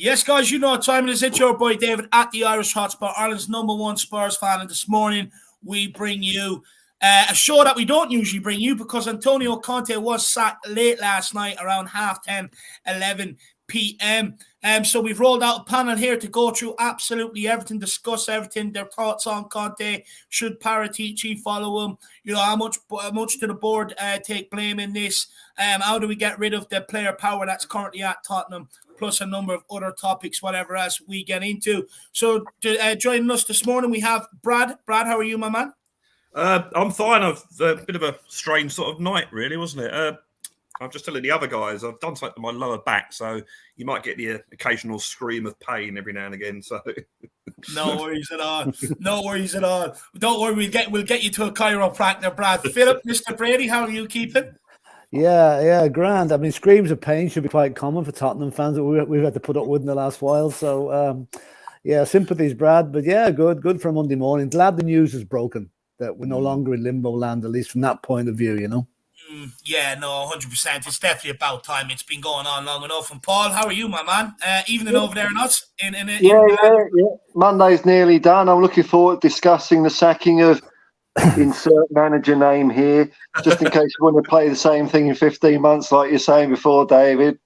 Yes, guys, you know what time it is. It's your boy David at the Irish Hotspur, Ireland's #1 Spurs fan. And this morning we bring you a show that we don't usually bring you because Antonio Conte was sacked late last night around 10:30, 11 p.m. So we've rolled out a panel here to go through absolutely everything, discuss everything, their thoughts on Conte. Should Paratici follow him? You know, how much do the board take blame in this? How do we get rid of the player power that's currently at Tottenham? Plus a number of other topics, whatever else we get into. So joining us this morning, we have Brad. Brad, how are you, my man? I'm fine. I've a bit of a strange sort of night, really, wasn't it? I'm just telling the other guys, I've done something to my lower back, so you might get the occasional scream of pain every now and again. So no worries at all. No worries at all. Don't worry, we'll get you to a chiropractor, Brad. Philip, Mr. Brady, how are you keeping? Yeah, grand. I mean, screams of pain should be quite common for Tottenham fans that we've had to put up with in the last while. So, sympathies, Brad. But yeah, good for Monday morning. Glad the news is broken, that we're no longer in limbo land, at least from that point of view, you know? Yeah, no, 100%. It's definitely about time. It's been going on long enough. And Paul, how are you, my man? Evening over there in us? Yeah. Monday's nearly done. I'm looking forward to discussing the sacking of insert manager name here, just in case you want to play the same thing in 15 months like you're saying before, David.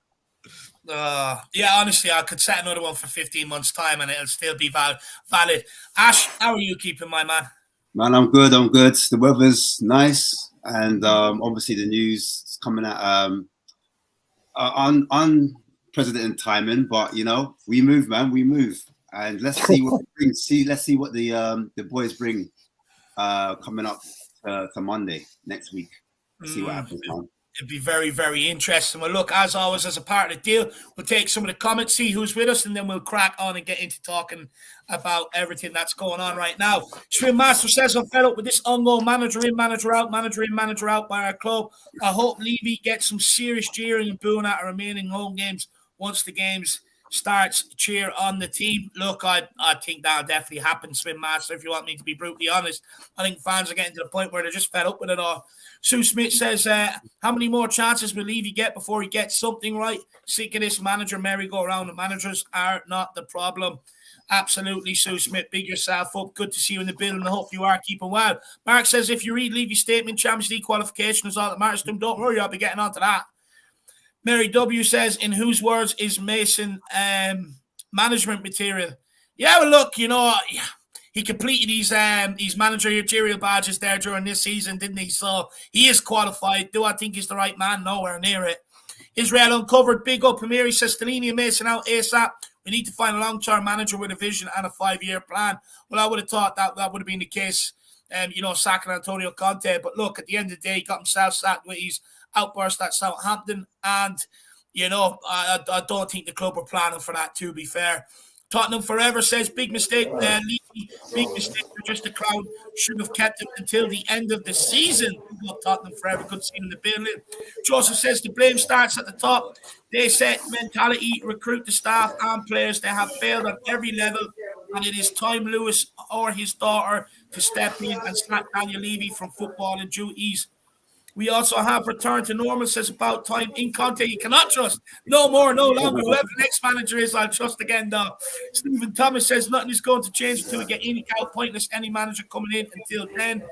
Yeah, honestly, I could set another one for 15 months' time and it'll still be valid. Ash, how are you keeping, my man? Man, I'm good. The weather's nice, and obviously the news is coming out unprecedented timing. But you know, we move, man. We move, and let's see what it brings. Let's see what the boys bring coming up to Monday next week. Let's see what happens, man. It'd be very, very interesting. Well, look, as always, as a part of the deal, we'll take some of the comments, see who's with us, and then we'll crack on and get into talking about everything that's going on right now. Swim Master says, I'm fed up with this ongoing manager in, manager out by our club. I hope Levy gets some serious jeering and booing at our remaining home games once the games starts. Cheer on the team. Look, I think that'll definitely happen, Swim Master, if you want me to be brutally honest. I think fans are getting to the point where they're just fed up with it all. Sue Smith says, how many more chances will Levy get before he gets something right? Sick of this manager merry-go-round. The managers are not the problem. Absolutely, Sue Smith. Big yourself up. Good to see you in the building. I hope you are keeping well. Mark says, if you read Levy's statement, Champions League qualification is all that matters to him. Don't worry, I'll be getting on to that. Mary W. says, in whose words is Mason management material? Yeah, well, look, you know, he completed his managerial badges there during this season, didn't he? So he is qualified. Do I think he's the right man? Nowhere near it. Israel Uncovered, big up Amiri says, Stellini Mason out ASAP. We need to find a long-term manager with a vision and a 5-year plan. Well, I would have thought that would have been the case, sacking Antonio Conte. But look, at the end of the day, he got himself sacked with his outburst at Southampton. And, you know, I don't think the club were planning for that, to be fair. Tottenham Forever says, big mistake, big mistake for just the crowd. Should have kept him until the end of the season. Tottenham Forever, good seeing in the building. Joseph says, the blame starts at the top. They set mentality, recruit the staff and players. They have failed at every level, and it is time Lewis or his daughter to step in and snap Daniel Levy from footballing duties. We also have return to normal, says about time. In Conte, you cannot trust. No more, no longer. Whoever the next manager is, I'll trust again, though. Stephen Thomas says nothing is going to change until we get any out. Pointless any manager coming in until then.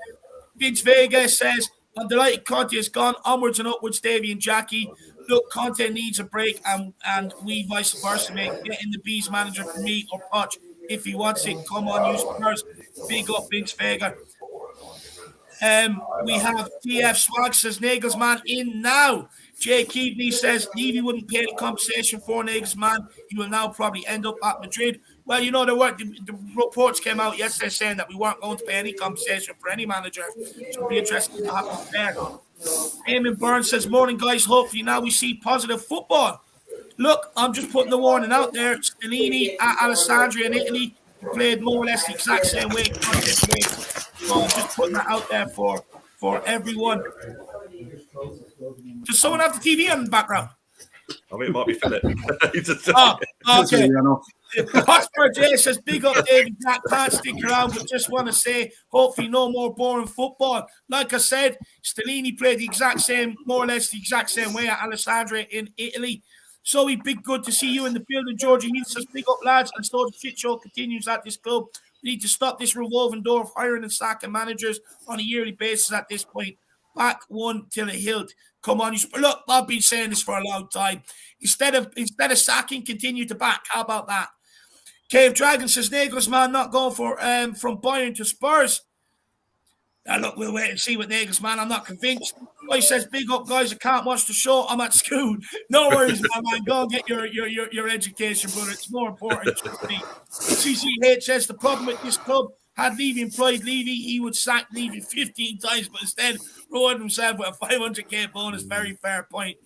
Vince Vega says, I'm delighted Conte is gone. Onwards and upwards, Davey and Jackie. Look, Conte needs a break, and we vice versa, mate. Get in the Bees manager for me or Poch if he wants it. Come on, you Spurs. Big up, Vince Vega. We have TF Swag says Nagelsmann in now. Jay Keaveney says Levy wouldn't pay the compensation for Nagelsmann. He will now probably end up at Madrid. Well, you know, the reports came out yesterday saying that we weren't going to pay any compensation for any manager. So it'll be interesting to happen there. Eamon Burns says, morning guys, hopefully now we see positive football. Look, I'm just putting the warning out there. Stellini at Alessandria in Italy played more or less the exact same way. So I'm just putting that out there for everyone. Does someone have the TV on the background? I mean, it might be Philip. Okay. Hotspur J says, big up David Jack, can't stick around, but just want to say, hopefully no more boring football. Like I said, Stellini played more or less the exact same way at Alessandria in Italy. So big good to see you in the building. Georgia Heath says, big up, lads. And so the shit show continues at this club. We need to stop this revolving door of hiring and sacking managers on a yearly basis at this point. Back one till it hilt. Come on, look, I've been saying this for a long time. Instead of sacking, continue to back. How about that? Cave Dragon says, Nagelsmann not going for from Bayern to Spurs. Now, look, we'll wait and see with Nagelsmann. I'm not convinced. Guy says, big up, guys. I can't watch the show. I'm at school. No worries, my man. Go and get your education, brother. It's more important. CCH says, the problem with this club, had Levy employed Levy, he would sack Levy 15 times, but instead rewarded himself with a 500k bonus. Very fair point.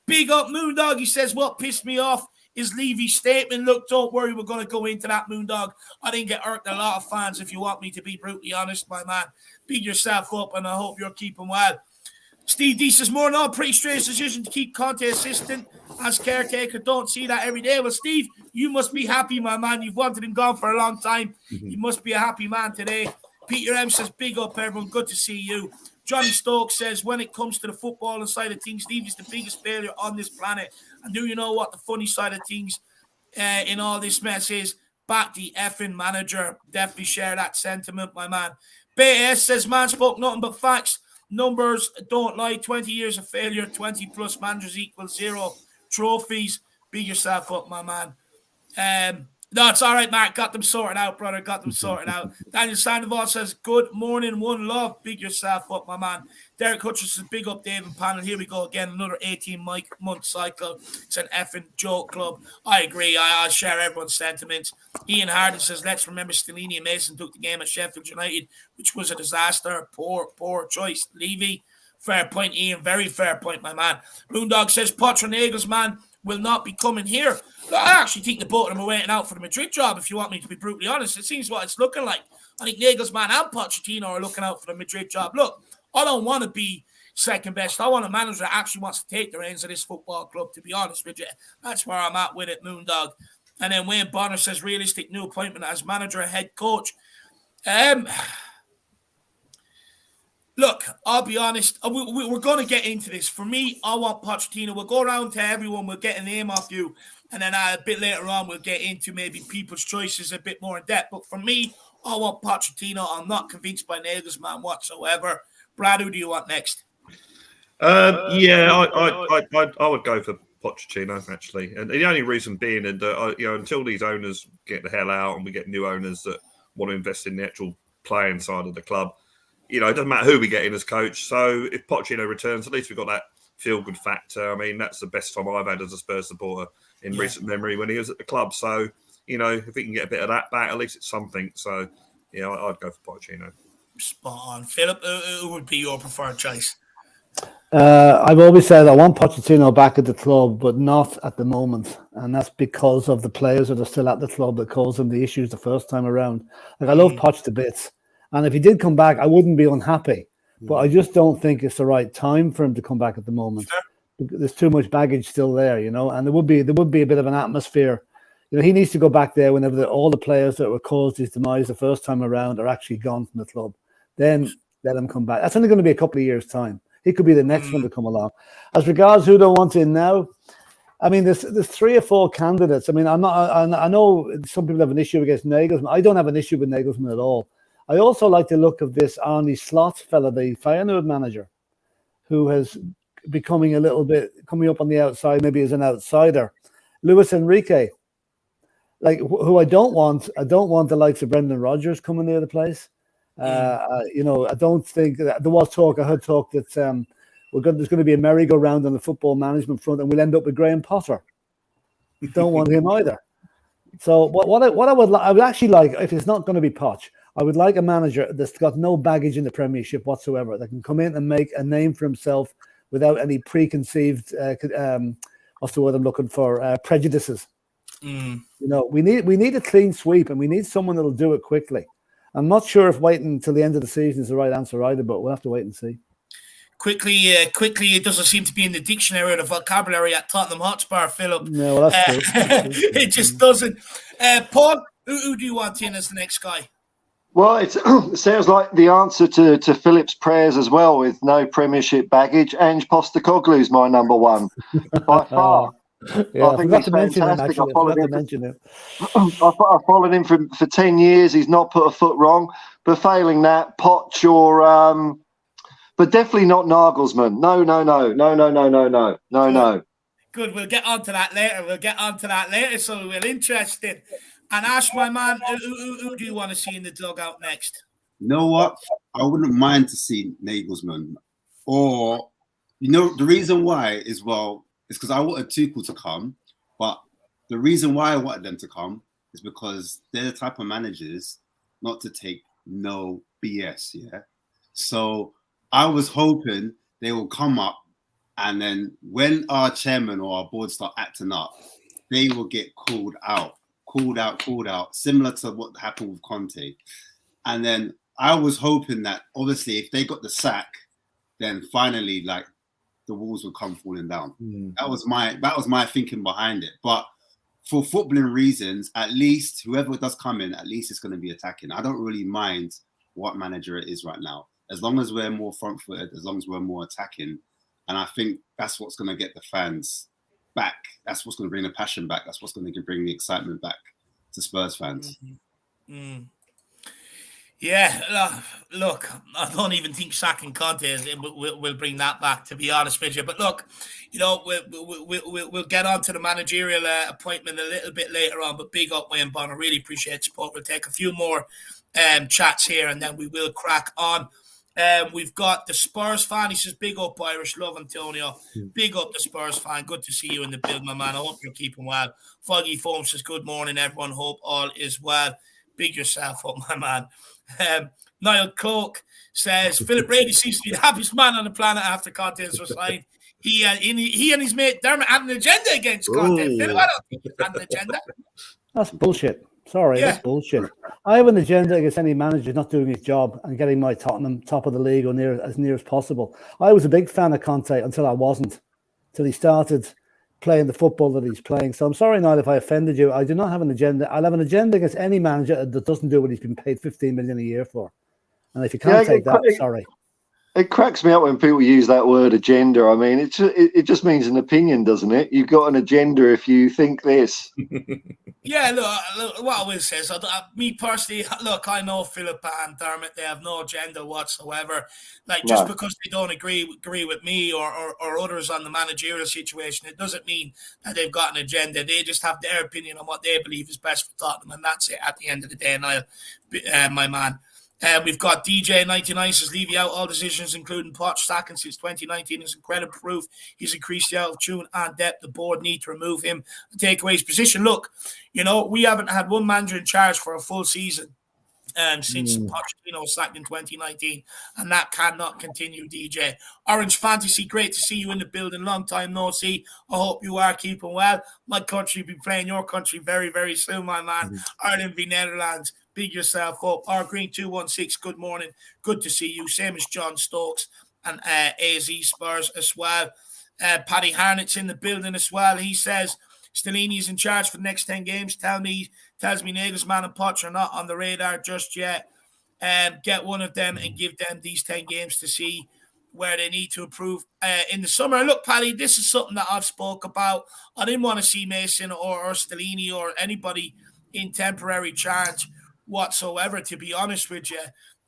Big up, Moondog. He says, what pissed me off is Levy's statement. Look, don't worry, we're going to go into that, Moondog. I didn't get irked a lot of fans, if you want me to be brutally honest, my man. Beat yourself up, and I hope you're keeping well. Steve D says, more than all, pretty strange decision to keep Conte assistant as caretaker. Don't see that every day. Well, Steve, you must be happy, my man. You've wanted him gone for a long time. You must be a happy man today. Peter M says, big up, everyone. Good to see you. Johnny Stokes says, when it comes to the footballing side of things, Steve is the biggest failure on this planet. And do you know what the funny side of things in all this mess is? Back the effing manager. Definitely share that sentiment, my man. BS says, man spoke nothing but facts. Numbers don't lie. 20 years of failure, 20 plus managers equals 0 trophies. Beat yourself up, my man. No, it's all right, Mark. Got them sorted out, brother. Got them sorted out. Daniel Sandoval says, good morning, one love. Big yourself up, my man. Derek Hutchins says, big up, Dave and panel. Here we go again. Another 18-month cycle. It's an effing joke club. I agree. I share everyone's sentiments. Ian Harden says, let's remember Stellini Mason took the game at Sheffield United, which was a disaster. Poor choice. Levy, fair point, Ian. Very fair point, my man. Moondog says, Potter Nagelsmann will not be coming here. I actually think the both of them are waiting out for the Madrid job, if you want me to be brutally honest. It seems what it's looking like. I think Nagelsmann and Pochettino are looking out for the Madrid job. Look, I don't want to be second best. I want a manager that actually wants to take the reins of this football club, to be honest with you. That's where I'm at with it, Moondog. And then Wayne Bonner says, realistic new appointment as manager and head coach. Look, I'll be honest. We're going to get into this. For me, I want Pochettino. We'll go around to everyone. We'll get a name off you. And then a bit later on, we'll get into maybe people's choices a bit more in depth. But for me, I want Pochettino. I'm not convinced by Nagelsmann whatsoever. Brad, who do you want next? I would go for Pochettino, actually. And the only reason being that, until these owners get the hell out and we get new owners that want to invest in the actual playing side of the club, it doesn't matter who we get in as coach. So if Pochettino returns, at least we've got that feel-good factor. I mean, that's the best time I've had as a Spurs supporter in recent memory when he was at the club. So, if we can get a bit of that back, at least it's something. So, I'd go for Pochettino. Spot on. Philip, who would be your preferred choice? I've always said I want Pochettino back at the club, but not at the moment. And that's because of the players that are still at the club that caused them the issues the first time around. Like, I love Poch to bits. And if he did come back, I wouldn't be unhappy. But I just don't think it's the right time for him to come back at the moment. Sure. There's too much baggage still there, and there would be a bit of an atmosphere. He needs to go back there whenever all the players that were caused his demise the first time around are actually gone from the club. Then let him come back. That's only going to be a couple of years' time. He could be the next one to come along. As regards who they want in now, I mean, there's 3 or 4 candidates. I mean, I know some people have an issue against Nagelsmann. I don't have an issue with Nagelsmann at all. I also like the look of this Arne Slot fella, the Feyenoord manager, who has becoming a little bit coming up on the outside, maybe as an outsider. Luis Enrique, who I don't want the likes of Brendan Rodgers coming near the place. I don't think that there was talk. I heard talk that there's going to be a merry-go-round on the football management front, and we'll end up with Graham Potter. Don't want him either. So what I would actually like, if it's not going to be Poch, I would like a manager that's got no baggage in the Premiership whatsoever, that can come in and make a name for himself without any preconceived, what's the word I'm looking for, prejudices. We need a clean sweep, and we need someone that'll do it quickly. I'm not sure if waiting until the end of the season is the right answer either, but we'll have to wait and see. Quickly, it doesn't seem to be in the dictionary or the vocabulary at Tottenham Hotspur, Philip. No, well, that's true. It just doesn't. Paul, who do you want in as the next guy? Well, it sounds like the answer to Philip's prayers as well, with no Premiership baggage. Ange Postecoglou's my number one by far. Yeah, I think forgot he's to mention him, fantastic. actually. I forgot to mention him. I've followed him for 10 years. He's not put a foot wrong. But failing that, Poch or but definitely not Nagelsmann. No. Good. We'll get on to that later. So we're interested. And Ash, my man, who do you want to see in the dugout next? You know what? I wouldn't mind to see Nagelsmann. Or, the reason why is, it's because I wanted Tuchel to come. But the reason why I wanted them to come is because they're the type of managers not to take no BS, yeah? So I was hoping they will come up, and then when our chairman or our board start acting up, they will get called out, similar to what happened with Conte. And then I was hoping that, obviously, if they got the sack, then finally, like, the walls would come falling down. That was my thinking behind it. But for footballing reasons, at least whoever does come in, at least it's going to be attacking. I don't really mind what manager it is right now, as long as we're more front-footed, as long as we're more attacking. And I think that's what's going to get the fans back. That's what's going to bring the passion back. That's what's going to bring the excitement back to Spurs fans. Yeah, look, I don't even think sacking Conte will bring that back, to be honest with you. But look, we'll get on to the managerial appointment a little bit later on. But big up Wayne Bond. I really appreciate the support. We'll take a few more chats here, and then we will crack on. We've got the Spurs fan. He says, big up Irish, love Antonio. Big up the Spurs fan. Good to see you in the build, my man. I hope you're keeping well. Foggy Foam says, good morning, everyone. Hope all is well. Big yourself up, my man. Niall Coke says, Philip Brady seems to be the happiest man on the planet after Conte's resigned. He and his mate Dermot had an agenda against Conte. Philip, I don't think he had an agenda. That's bullshit. Sorry, that's bullshit. I have an agenda against any manager not doing his job and getting my Tottenham top of the league or as near as possible. I was a big fan of Conte until I wasn't, till he started playing the football that he's playing. So I'm sorry, Niall, if I offended you. I do not have an agenda. I'll have an agenda against any manager that doesn't do what he's been paid 15 million a year for. And if you can't take that, sorry. It cracks me up when people use that word agenda. I mean, it just means an opinion, doesn't it? You've got an agenda if you think this. Yeah, look, what I will say is, me personally, look, I know Philip and Dermot, they have no agenda whatsoever. Like, just because they don't agree with me or others on the managerial situation, it doesn't mean that they've got an agenda. They just have their opinion on what they believe is best for Tottenham, and that's it at the end of the day, Niall, my man. We've got DJ99 says, leave you out all decisions, including Poch sacking since 2019 is incredible proof he's increased the altitude and depth. The board need to remove him and take away his position. Look, we haven't had one manager in charge for a full season since Pochettino was sacked in 2019, and that cannot continue, DJ. Orange Fantasy, great to see you in the building. Long time no see. I hope you are keeping well. My country will be playing your country very, very soon, my man. Ireland v Netherlands. Big yourself up. R Green 216, good morning. Good to see you. Same as John Stokes and AZ Spurs as well. Paddy Harnett's in the building as well. He says, Stellini is in charge for the next 10 games. Tells me Nagelsmann and Poch are not on the radar just yet. Get one of them and give them these 10 games to see where they need to improve in the summer. Look, Paddy, this is something that I've spoke about. I didn't want to see Mason or Stellini or anybody in temporary charge whatsoever, to be honest with you.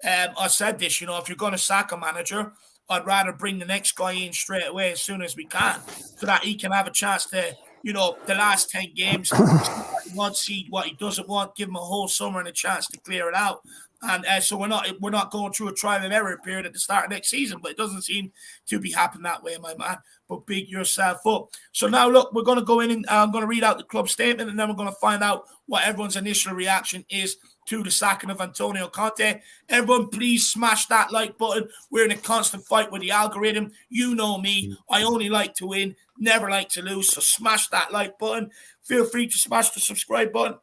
I said this, if you're going to sack a manager, I'd rather bring the next guy in straight away as soon as we can, so that he can have a chance to, the last 10 games, see what he wants, see what he doesn't want, give him a whole summer and a chance to clear it out. And so we're not going through a trial and error period at the start of next season, but it doesn't seem to be happening that way, my man. But big yourself up. So now, look, we're going to go in and I'm going to read out the club statement, and then we're going to find out what everyone's initial reaction is to the sacking of Antonio Conte. Everyone, please smash that like button. We're in a constant fight with the algorithm. You know me. I only like to win, never like to lose. So smash that like button. Feel free to smash the subscribe button.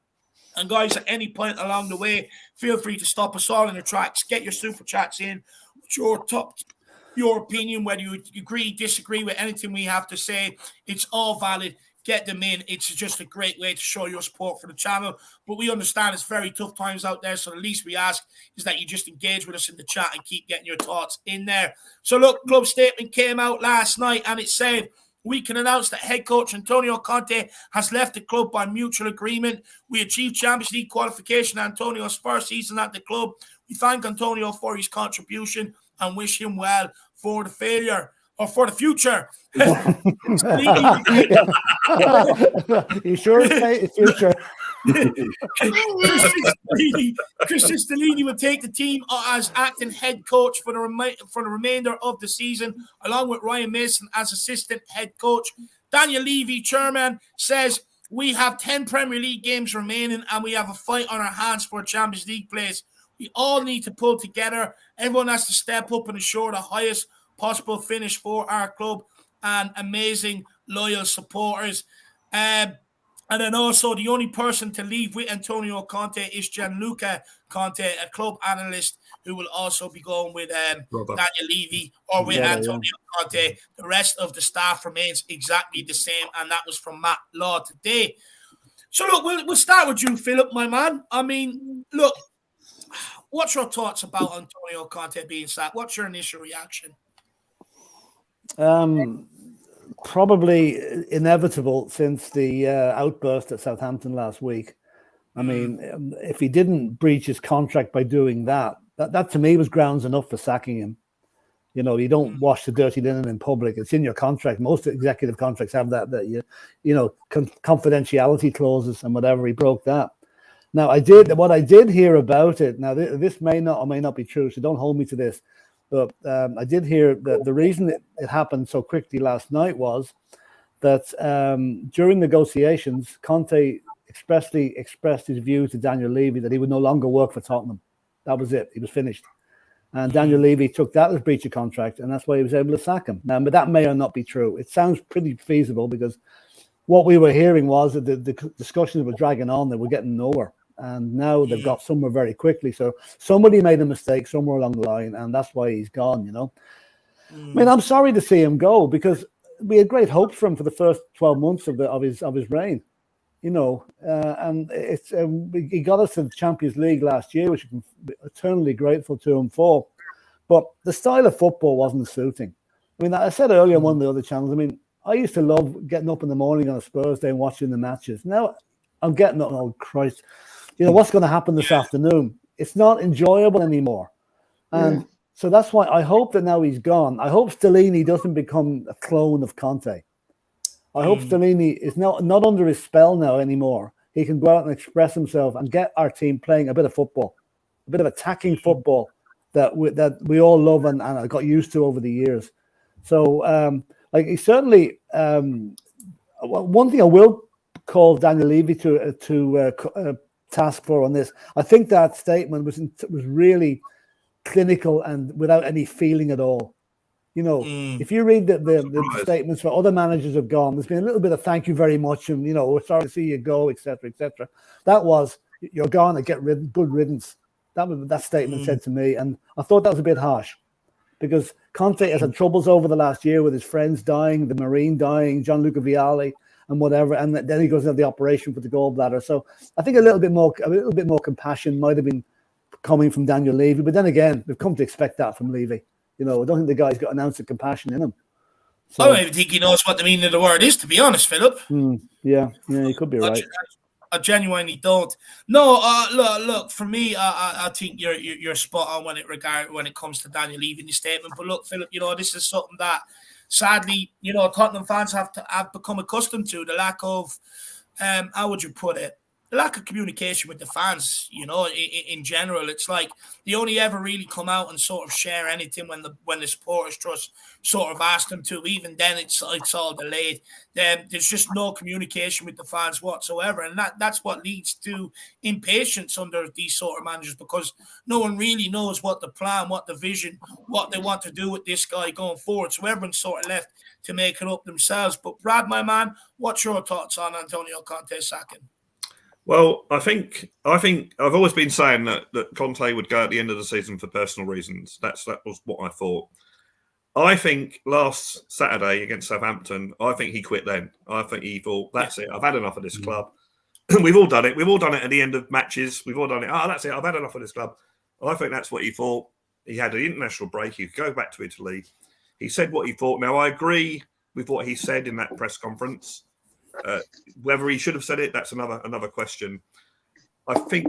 And guys, at any point along the way, feel free to stop us all in the tracks. Get your super chats in. Your opinion, whether you agree, disagree with anything we have to say, it's all valid. Get them in. It's just a great way to show your support for the channel. But we understand it's very tough times out there, so the least we ask is that you just engage with us in the chat and keep getting your thoughts in there. So look, club statement came out last night, and it said, we can announce that head coach Antonio Conte has left the club by mutual agreement. We achieved Champions League qualification Antonio's first season at the club. We thank Antonio for his contribution and wish him well for the failure or for the future. You sure it's future? Christian Stellini will take the team as acting head coach for the remainder of the season, along with Ryan Mason as assistant head coach. Daniel Levy, chairman, says we have 10 Premier League games remaining and we have a fight on our hands for a Champions League place. We all need to pull together. Everyone has to step up and ensure the highest possible finish for our club and amazing loyal supporters. And then also the only person to leave with Antonio Conte is Gianluca Conte, a club analyst who will also be going with Daniel Levy or with Antonio Conte. The rest of the staff remains exactly the same, and that was from Matt Law today. So look, we'll start with you, Philip, my man. I mean, look, what's your thoughts about Antonio Conte being sacked? What's your initial reaction? Probably inevitable since the outburst at Southampton last week. I mean, if he didn't breach his contract by doing that to me was grounds enough for sacking him. You know, you don't wash the dirty linen in public. It's in your contract. Most executive contracts have that confidentiality clauses and whatever. He broke that. Now, what I did hear about it. Now, this may not or may not be true, so don't hold me to this. But I did hear that the reason it happened so quickly last night was that during negotiations, Conte expressly expressed his view to Daniel Levy that he would no longer work for Tottenham. That was it. He was finished. And Daniel Levy took that as breach of contract, and that's why he was able to sack him. Now, but that may or not be true. It sounds pretty feasible because what we were hearing was that the discussions were dragging on. They were getting nowhere. And now they've got somewhere very quickly. So somebody made a mistake somewhere along the line, and that's why he's gone, you know. I mean, I'm sorry to see him go because we had great hopes for him for the first 12 months of his reign, you know. And it's he got us to the Champions League last year, which I'm eternally grateful to him for. But the style of football wasn't suiting. I mean, I said earlier on one of the other channels, I mean, I used to love getting up in the morning on a Spurs day and watching the matches. Now I'm getting up, oh Christ. You know, what's going to happen this afternoon? It's not enjoyable anymore. And so that's why I hope that now he's gone. I hope Stellini doesn't become a clone of Conte. I hope Stellini is not under his spell now anymore. He can go out and express himself and get our team playing a bit of football, a bit of attacking football that we all love and I got used to over the years. So, like, he certainly, one thing I will call Daniel Levy to task for on this. I think that statement was really clinical and without any feeling at all. You know, if you read the statements where other managers have gone, there's been a little bit of thank you very much and, you know, we're sorry to see you go, etc., etc. That was, you're gone and get good riddance. That was that statement said to me, and I thought that was a bit harsh because Conte has had troubles over the last year with his friends dying, the Marine dying, Gianluca Vialli, and whatever, and then he goes into the operation for the gallbladder. So I think a little bit more compassion might have been coming from Daniel Levy. But then again, we've come to expect that from Levy. You know, I don't think the guy's got an ounce of compassion in him. So, I don't even think he knows what the meaning of the word is, to be honest, Philip. Yeah, you could be right. I genuinely don't. No, look. For me, I think you're spot on when it comes to Daniel Levy's statement. But look, Philip, you know, this is something that sadly, you know, Tottenham fans have become accustomed to, the lack of, how would you put it? The lack of communication with the fans, you know, in general. It's like they only ever really come out and sort of share anything when the supporters trust sort of ask them to. Even then, it's all delayed. There's just no communication with the fans whatsoever, and that's what leads to impatience under these sort of managers because no one really knows what the plan, what the vision, what they want to do with this guy going forward. So everyone's sort of left to make it up themselves. But Brad, my man, what's your thoughts on Antonio Conte sacking? Well, I think I've always been saying that Conte would go at the end of the season for personal reasons. That was what I thought. I think last Saturday against Southampton, I think he quit then. I think he thought, that's it. I've had enough of this club. We've all done it. We've all done it at the end of matches. We've all done it. Oh, that's it. I've had enough of this club. I think that's what he thought. He had an international break. He could go back to Italy. He said what he thought. Now, I agree with what he said in that press conference. Whether he should have said it, that's another question. I think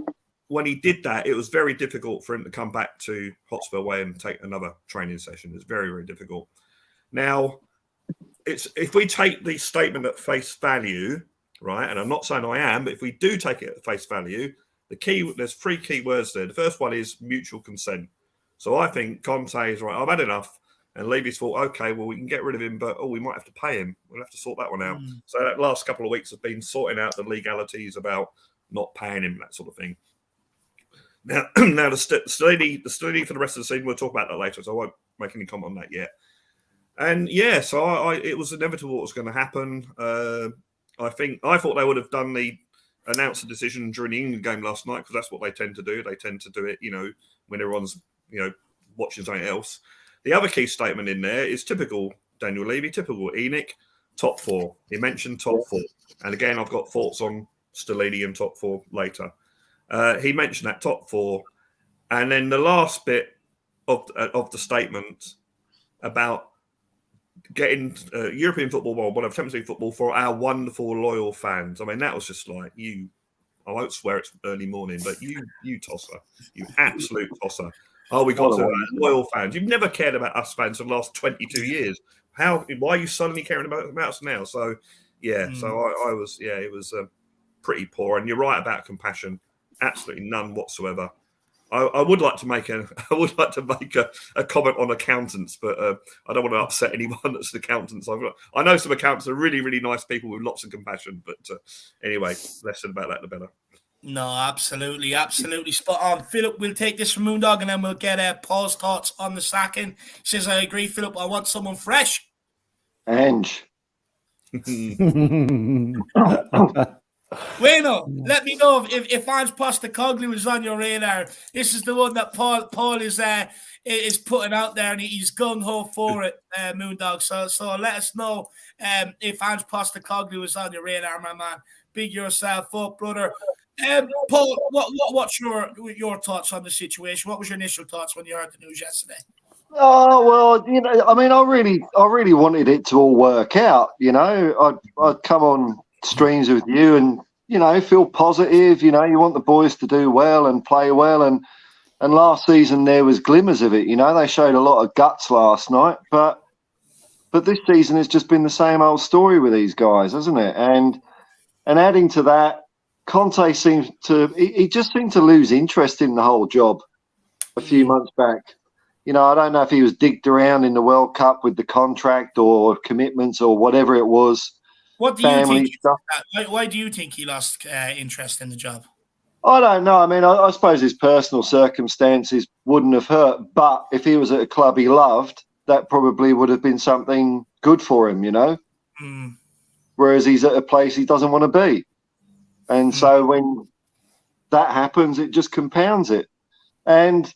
when he did that, it was very difficult for him to come back to Hotspur Way and take another training session. It's very, very difficult. Now, if we take the statement at face value, right, and I'm not saying I am, but if we do take it at face value, there's 3 key words there. The first one is mutual consent. So I think Conte is right. I've had enough. And Levy's thought, okay, well, we can get rid of him, but we might have to pay him. We'll have to sort that one out. So that last couple of weeks have been sorting out the legalities about not paying him, that sort of thing. Now the Stellini for the rest of the season, we'll talk about that later, so I won't make any comment on that yet. And yeah, so it was inevitable what was going to happen. I thought they would have announced the decision during the England game last night, because that's what they tend to do. They tend to do it, when everyone's, watching something else. The other key statement in there is typical Daniel Levy, typical Enoch, top 4. He mentioned top 4. And again, I've got thoughts on Stellini and top 4 later. He mentioned that top 4. And then the last bit of the statement about getting European football, one of Champions League football for our wonderful, loyal fans. I mean, that was just like, I won't swear it's early morning, but you tosser. You absolute tosser. Oh, we got loyal fans. You've never cared about us fans for the last 22 years. Why are you suddenly caring about us now? So, yeah. So I was, it was pretty poor. And you're right about compassion. Absolutely none whatsoever. I would like to make a comment on accountants, but I don't want to upset anyone that's an accountant. I know some accountants are really, really nice people with lots of compassion. But anyway, less said about that, the better. No, absolutely spot on. Philip, we'll take this from Moondog, and then we'll get Paul's thoughts on the sacking. He says, I agree, Philip. I want someone fresh. Ange. Bueno, let me know if Ange Postecoglou is on your radar. This is the one that Paul is putting out there, and he's gung-ho for it, Moondog. So let us know if Ange Postecoglou is on your radar, my man. Big yourself up, brother. Paul, what's your thoughts on the situation? What was your initial thoughts when you heard the news yesterday? Oh, well, I mean, I really wanted it to all work out. I'd come on streams with you and feel positive. You want the boys to do well and play well, and last season there was glimmers of it. They showed a lot of guts last night, but this season it's just been the same old story with these guys, hasn't it? And adding to that, Conte seems to lose interest in the whole job a few months back. I don't know if he was digged around in the World Cup with the contract or commitments or whatever it was. What do you think? Why do you think he lost interest in the job? I don't know. I mean, I suppose his personal circumstances wouldn't have hurt, but if he was at a club he loved, that probably would have been something good for him, Whereas he's at a place he doesn't want to be. And so when that happens, it just compounds it. And,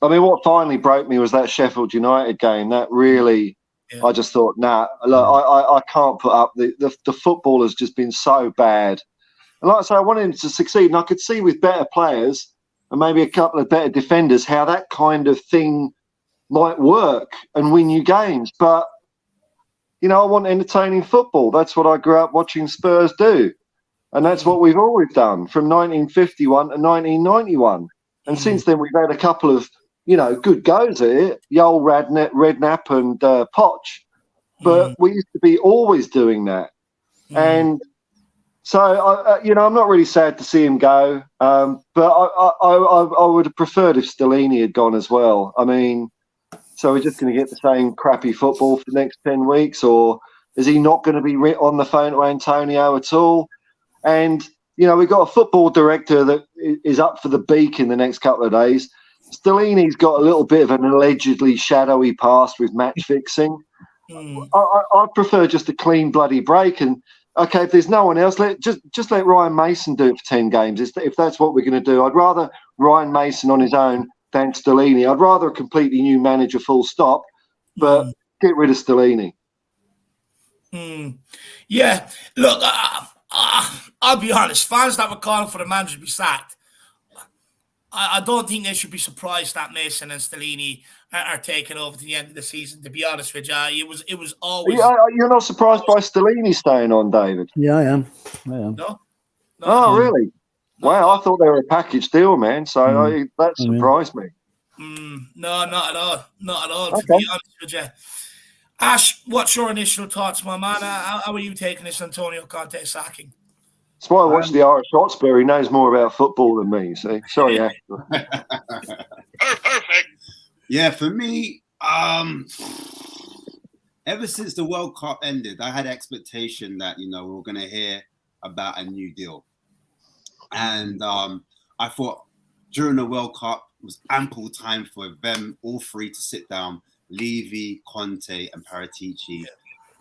I mean, what finally broke me was that Sheffield United game. That really, I just thought, look, I can't put up. The football has just been so bad. And like I say, I wanted him to succeed. And I could see with better players and maybe a couple of better defenders how that kind of thing might work and win you games. But, I want entertaining football. That's what I grew up watching Spurs do. And that's what we've always done from 1951 to 1991. And since then, we've had a couple of, good goes at it, Joel Redknapp and Poch. But we used to be always doing that. And so, I'm not really sad to see him go. But I would have preferred if Stellini had gone as well. I mean, so we're just going to get the same crappy football for the next 10 weeks? Or is he not going to be on the phone to Antonio at all? And, we've got a football director that is up for the beak in the next couple of days. Stellini's got a little bit of an allegedly shadowy past with match fixing. I prefer just a clean bloody break. And, okay, if there's no one else, just let Ryan Mason do it for 10 games. If that's what we're going to do, I'd rather Ryan Mason on his own than Stellini. I'd rather a completely new manager full stop, but get rid of Stellini. Yeah, look, I'll be honest. Fans that were calling for the manager to be sacked, I don't think they should be surprised that Mason and Stellini are taking over to the end of the season. To be honest with you, it was always You're not surprised by Stellini staying on, David? Yeah, I am. no. Oh, really? No, Wow, no. I thought they were a package deal, man. So that surprised me. No, not at all. Not at all, to Okay. be honest with you. Ash, what's your initial thoughts, my man? How are you taking this Antonio Conte sacking? That's why I watched the IrishHotspur. He knows more about football than me, see? Sorry, Ash. Perfect. Yeah, for me, ever since the World Cup ended, I had expectation that, we were going to hear about a new deal. And I thought during the World Cup was ample time for them all three to sit down, Levy, Conte, and Paratici,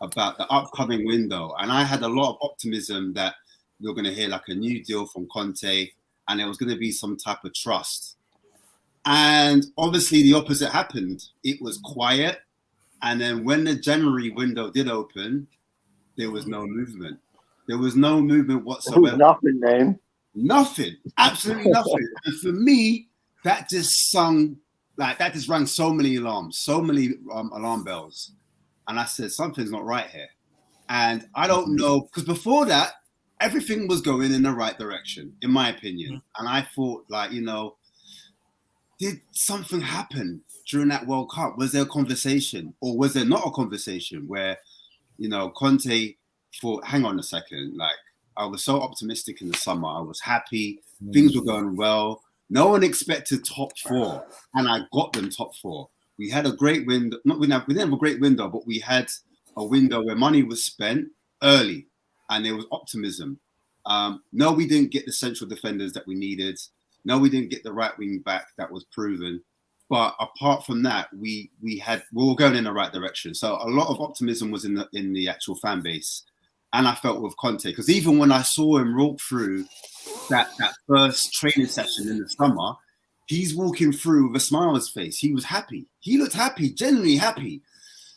about the upcoming window. And I had a lot of optimism that we were going to hear like a new deal from Conte, and there was going to be some type of trust. And obviously the opposite happened. It was quiet. And then when the January window did open, there was no movement. There was no movement whatsoever. Nothing, man. Nothing. Absolutely nothing. And for me, that just rang so many alarms, so many alarm bells. And I said, something's not right here. And I don't know, because before that, everything was going in the right direction, in my opinion. And I thought, did something happen during that World Cup? Was there a conversation, or was there not a conversation where, Conte thought, hang on a second, I was so optimistic in the summer. I was happy. Things were going well. No one expected top four, and I got them top four. We had a great window. We didn't have a great window, but we had a window where money was spent early, and there was optimism. No, we didn't get the central defenders that we needed. No, we didn't get the right wing back that was proven. But apart from that, we were going in the right direction. So a lot of optimism was in the actual fan base. And I felt with Conte, because even when I saw him walk through that first training session in the summer, he's walking through with a smile on his face. He was happy. He looked happy, genuinely happy.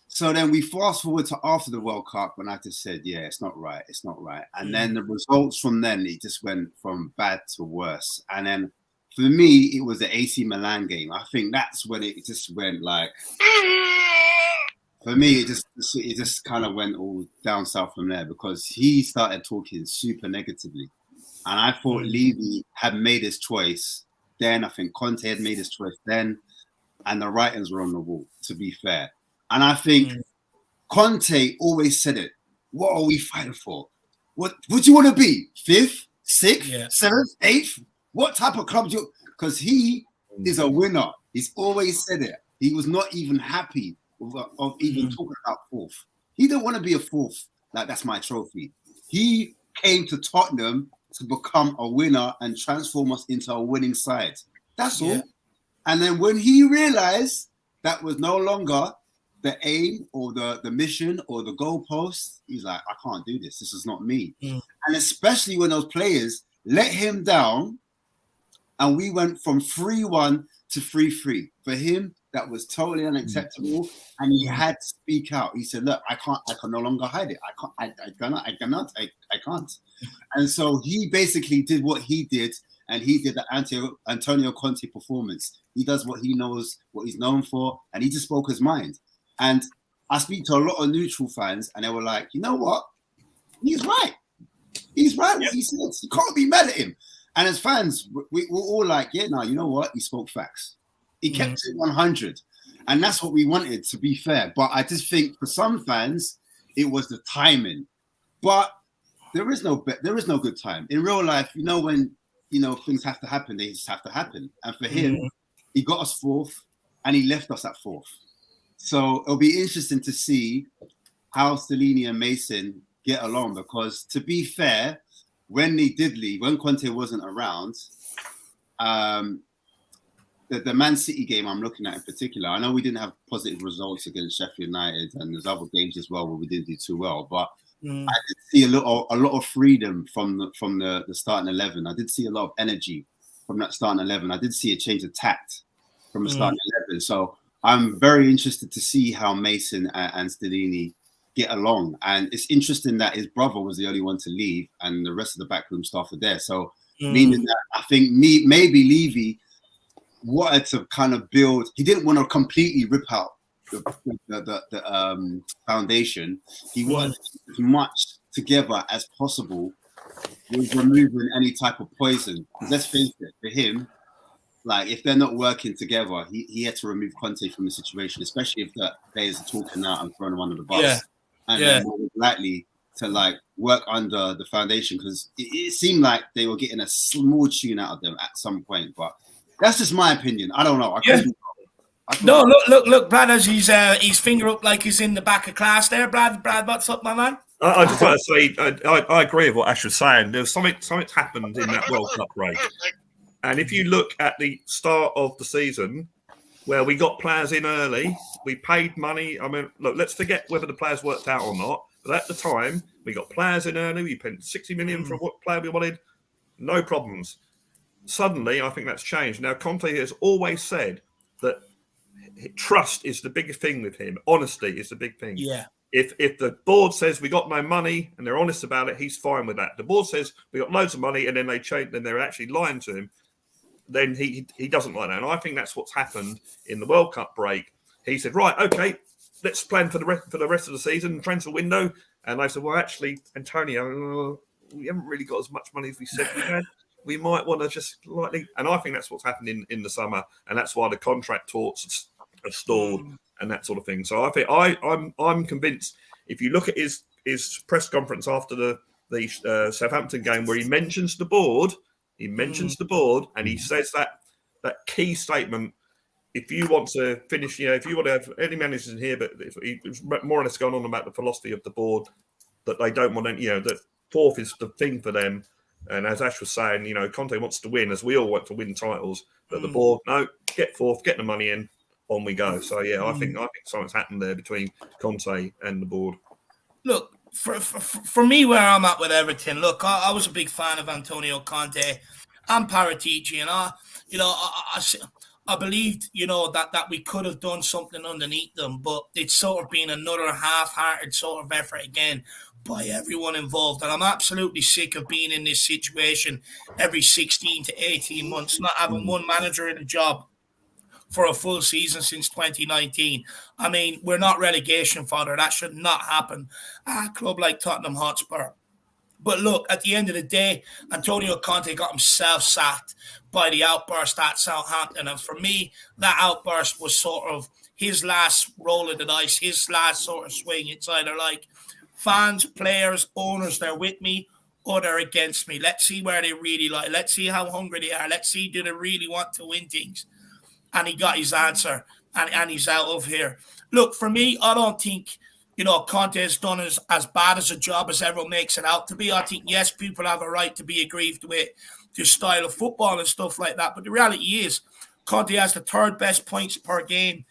So then we fast forward to after the World Cup, when I just said, yeah, it's not right. It's not right. And then the results from then, it just went from bad to worse. And then for me, it was the AC Milan game. I think that's when it just went for me, it just kind of went all down south from there, because he started talking super negatively. And I thought Levy had made his choice then. I think Conte had made his choice then. And the writings were on the wall, to be fair. And I think Conte always said it. What are we fighting for? What do you want to be? 5th, 6th, 7th, 8th? What type of club do you... Because he is a winner. He's always said it. He was not even happy of even talking about 4th. He didn't want to be a 4th. That's my trophy. He came to Tottenham to become a winner and transform us into a winning side. That's all. And then when he realized that was no longer the aim or the mission or the goalpost, he's like, I can't do this. This is not me. And especially when those players let him down, and we went from 3-1 to 3-3. For him, that was totally unacceptable. And he had to speak out. He said, look, I can no longer hide it. I can't. And so he basically did what he did, and he did the Antonio Conte performance. He does what he knows, what he's known for, and he just spoke his mind. And I speak to a lot of neutral fans, and they were like, you know what? He's right. He's right what he says. You can't be mad at him. And as fans, we were all like, yeah, no, you know what? He spoke facts. He kept it 100. And that's what we wanted, to be fair. But I just think for some fans, it was the timing. But there is no good time. In real life, when things have to happen, they just have to happen. And for him, he got us 4th, and he left us at 4th. So it'll be interesting to see how Stellini and Mason get along, because to be fair, when they did leave, when Conte wasn't around, the Man City game I'm looking at in particular, I know we didn't have positive results against Sheffield United, and there's other games as well where we didn't do too well, but I did see a lot of freedom from the starting 11. I did see a lot of energy from that starting 11. I did see a change of tact from the starting 11. So I'm very interested to see how Mason and Stellini get along. And it's interesting that his brother was the only one to leave, and the rest of the backroom staff are there. So meaning that I think maybe Levy wanted to kind of build. He didn't want to completely rip out the foundation. He wanted to keep as much together as possible with removing any type of poison. Because let's face it, for him, like if they're not working together, he had to remove Conte from the situation, especially if the players are talking out and throwing him under the bus. And they're more likely to like work under the foundation, because it seemed like they were getting a small tune out of them at some point. But that's just my opinion. I don't know. No, look, Brad has his finger up like he's in the back of class there. Brad, what's up, my man? I just want to say, I agree with what Ash was saying. There's something's happened in that World Cup race. And if you look at the start of the season, where we got players in early, we paid money. I mean, look, let's forget whether the players worked out or not. But at the time, we got players in early. We paid 60 million for what player we wanted. No problems. Suddenly, I think that's changed. Now, Conte has always said that trust is the biggest thing with him. Honesty is the big thing. Yeah. If the board says we got no money and they're honest about it, he's fine with that. The board says we got loads of money and then they change, then they're actually lying to him, then he doesn't like that. And I think that's what's happened in the World Cup break. He said, right, okay, let's plan for the rest of the season, transfer window. And they said, well, actually, Antonio, we haven't really got as much money as we said we had. We might want to just slightly, and I think that's what's happened in the summer, and that's why the contract talks have stalled and that sort of thing. So I think I'm convinced. If you look at his press conference after the Southampton game, where he mentions the board, and he says that key statement. If you want to finish, if you want to have any managers in here, but it's more or less going on about the philosophy of the board, that they don't want any, that fourth is the thing for them. And as Ash was saying, Conte wants to win, as we all want to win titles. But the board, no, get fourth, get the money in, on we go. So yeah, I think something's happened there between Conte and the board. Look, for me, where I'm at with everything, look, I was a big fan of Antonio Conte and Paratici, and I believed, that we could have done something underneath them, but it's sort of been another half-hearted sort of effort again by everyone involved. And I'm absolutely sick of being in this situation every 16 to 18 months, not having one manager in a job for a full season since 2019. I mean, we're not relegation fodder. That should not happen at a club like Tottenham Hotspur. But look, at the end of the day, Antonio Conte got himself sacked by the outburst at Southampton. And for me, that outburst was sort of his last roll of the dice, his last sort of swing. It's either like fans, players, owners, they're with me or they're against me. Let's see where they really lie. Let's see how hungry they are. Let's see, do they really want to win things? And he got his answer, and he's out of here. Look, for me, I don't think Conte has done as bad as a job as everyone makes it out to be. I think, yes, people have a right to be aggrieved with the style of football and stuff like that. But the reality is, Conte has the third best points per game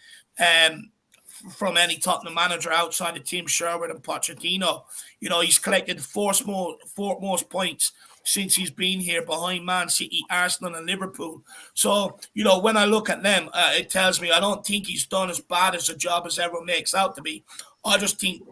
from any Tottenham manager outside of Tim Sherwood and Pochettino. He's collected the fourth most points since he's been here, behind Man City, Arsenal and Liverpool. So, when I look at them, it tells me I don't think he's done as bad as a job as everyone makes out to be. I just think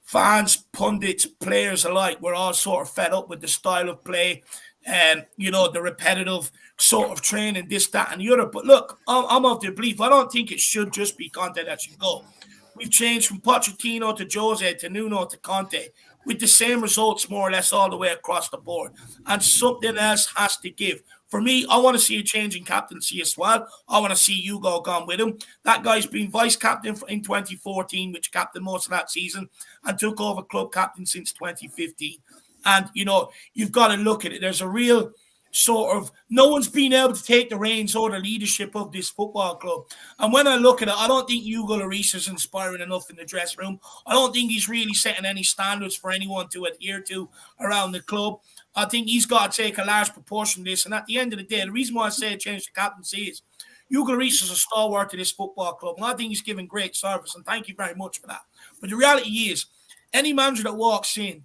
fans, pundits, players alike, we're all sort of fed up with the style of play and, the repetitive sort of training, this, that, and the other. But look, I'm of the belief, I don't think it should just be Conte that should go. We've changed from Pochettino to Jose to Nuno to Conte with the same results more or less all the way across the board. And something else has to give. For me, I want to see a change in captaincy as well. I want to see Hugo gone with him. That guy's been vice-captain in 2014, which captained most of that season, and took over club captain since 2015. And, you've got to look at it. There's a real sort of, no one's been able to take the reins or the leadership of this football club. And when I look at it, I don't think Hugo Lloris is inspiring enough in the dressing room. I don't think he's really setting any standards for anyone to adhere to around the club. I think he's got to take a large proportion of this. And at the end of the day, the reason why I say change the captaincy is Hugo Lloris is a stalwart to this football club. And I think he's given great service. And thank you very much for that. But the reality is, any manager that walks in,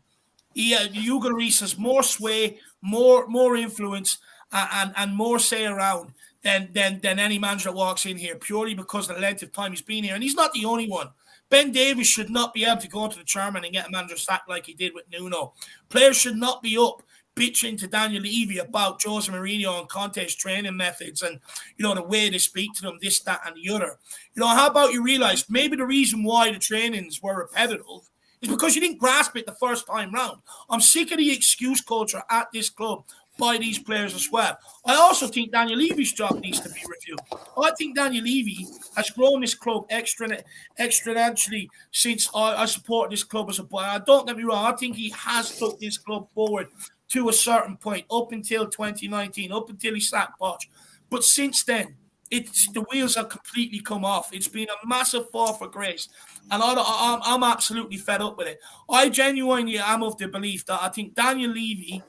Hugo Lloris has more sway, more influence, and more say around than any manager that walks in here, purely because of the length of time he's been here. And he's not the only one. Ben Davies should not be able to go to the chairman and get a manager sacked like he did with Nuno. Players should not be up bitching to Daniel Levy about Jose Mourinho and Conte's training methods and, the way they speak to them, this, that, and the other. How about you realize maybe the reason why the trainings were repetitive is because you didn't grasp it the first time round. I'm sick of the excuse culture at this club by these players as well. I also think Daniel Levy's job needs to be reviewed. I think Daniel Levy has grown this club exponentially since I supported this club as a boy. Don't get me wrong. I think he has took this club forward to a certain point up until 2019, up until he sacked Poch. But since then, the wheels have completely come off. It's been a massive fall for grace. And I'm absolutely fed up with it. I genuinely am of the belief that I think Daniel Levy,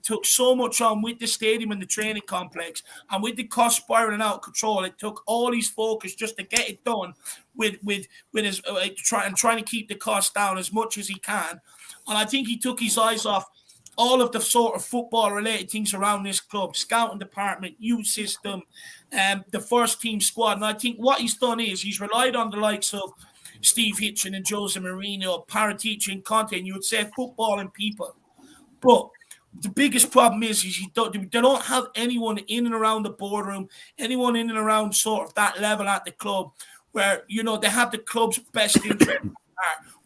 took so much on with the stadium and the training complex, and with the cost spiraling out of control. It took all his focus just to get it done with his trying to keep the cost down as much as he can. And I think he took his eyes off all of the sort of football-related things around this club, scouting department, youth system, the first team squad. And I think what he's done is he's relied on the likes of Steve Hitchen and Jose Mourinho, Paratici and Conte, and you would say football and people. But the biggest problem is they don't have anyone in and around the boardroom, anyone in and around sort of that level at the club where, they have the club's best interest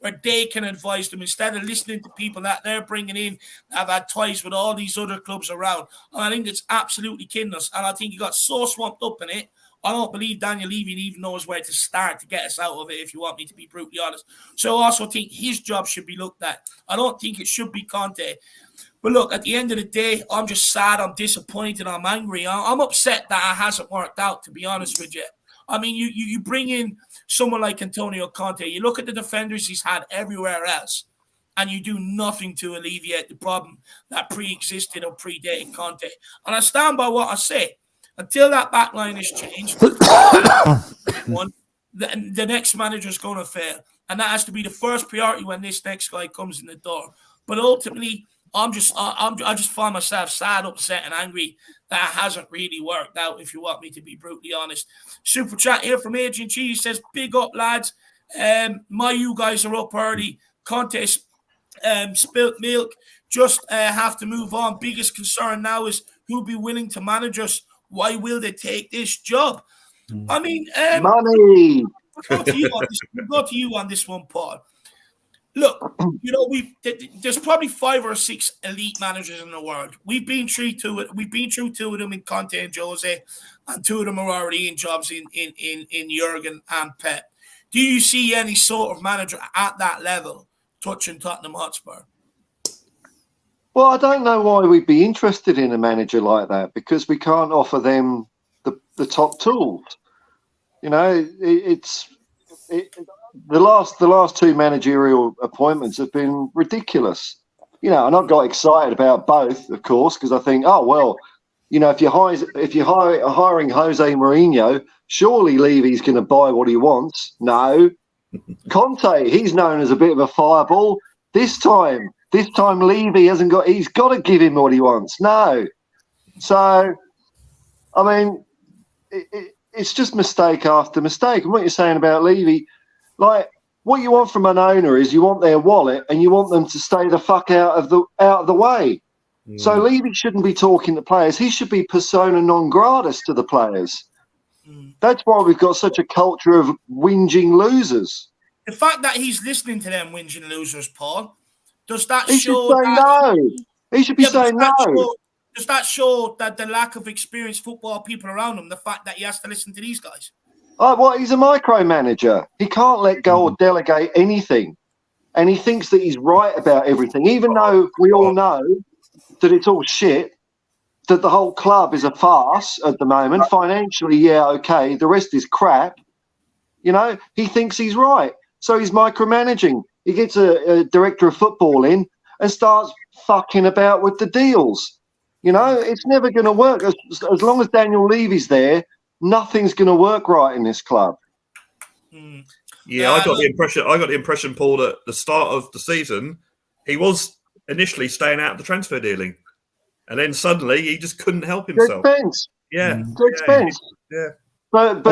where they can advise them instead of listening to people that they're bringing in that have had ties with all these other clubs around. And I think it's absolutely killing us. And I think he got so swamped up in it, I don't believe Daniel Levy even knows where to start to get us out of it, if you want me to be brutally honest. So I also think his job should be looked at. I don't think it should be Conte. But look, at the end of the day, I'm just sad, I'm disappointed, I'm angry. I'm upset that it hasn't worked out, to be honest with you. I mean, you bring in someone like Antonio Conte, you look at the defenders he's had everywhere else, and you do nothing to alleviate the problem that pre-existed or predated Conte. And I stand by what I say. Until that back line is changed, the next manager is going to fail. And that has to be the first priority when this next guy comes in the door. But ultimately, I just find myself sad, upset, and angry that it hasn't really worked out, if you want me to be brutally honest. Super chat here from Adrian G. He says, big up, lads. You guys are up early. Contest spilt milk. Just have to move on. Biggest concern now is who'll be willing to manage us. Why will they take this job? I mean, money. We'll go to you on this one, Paul. Look, there's probably 5 or 6 elite managers in the world. We've been through 2 of them in Conte and Jose, and 2 of them are already in jobs in Jurgen and Pep. Do you see any sort of manager at that level touching Tottenham Hotspur? Well, I don't know why we'd be interested in a manager like that, because we can't offer them the top tools. The last 2 managerial appointments have been ridiculous. And I've got excited about both, of course, because I think, if you're hiring Jose Mourinho, surely Levy's going to buy what he wants. No, Conte, he's known as a bit of a fireball. This time Levy hasn't got. He's got to give him what he wants. No, so I mean, it's just mistake after mistake. And what you're saying about Levy. Like, what you want from an owner is you want their wallet and you want them to stay the fuck out of the way. Mm. So Levy shouldn't be talking to players. He should be persona non gratis to the players. Mm. That's why we've got such a culture of whinging losers. The fact that he's listening to them whinging losers, Paul, does that he show should say that no? He should be saying no. Does that show that the lack of experienced football people around him, the fact that he has to listen to these guys? He's a micromanager. He can't let go or delegate anything. And he thinks that he's right about everything, even though we all know that it's all shit, that the whole club is a farce at the moment. Financially, yeah, okay. The rest is crap. He thinks he's right. So he's micromanaging. He gets a director of football in and starts fucking about with the deals. It's never going to work. As long as Daniel Levy's there, nothing's going to work right in this club. Yeah, I got the impression, Paul, that at the start of the season, he was initially staying out of the transfer dealing, and then suddenly he just couldn't help himself. Good expense. Yeah, good expense. Yeah. But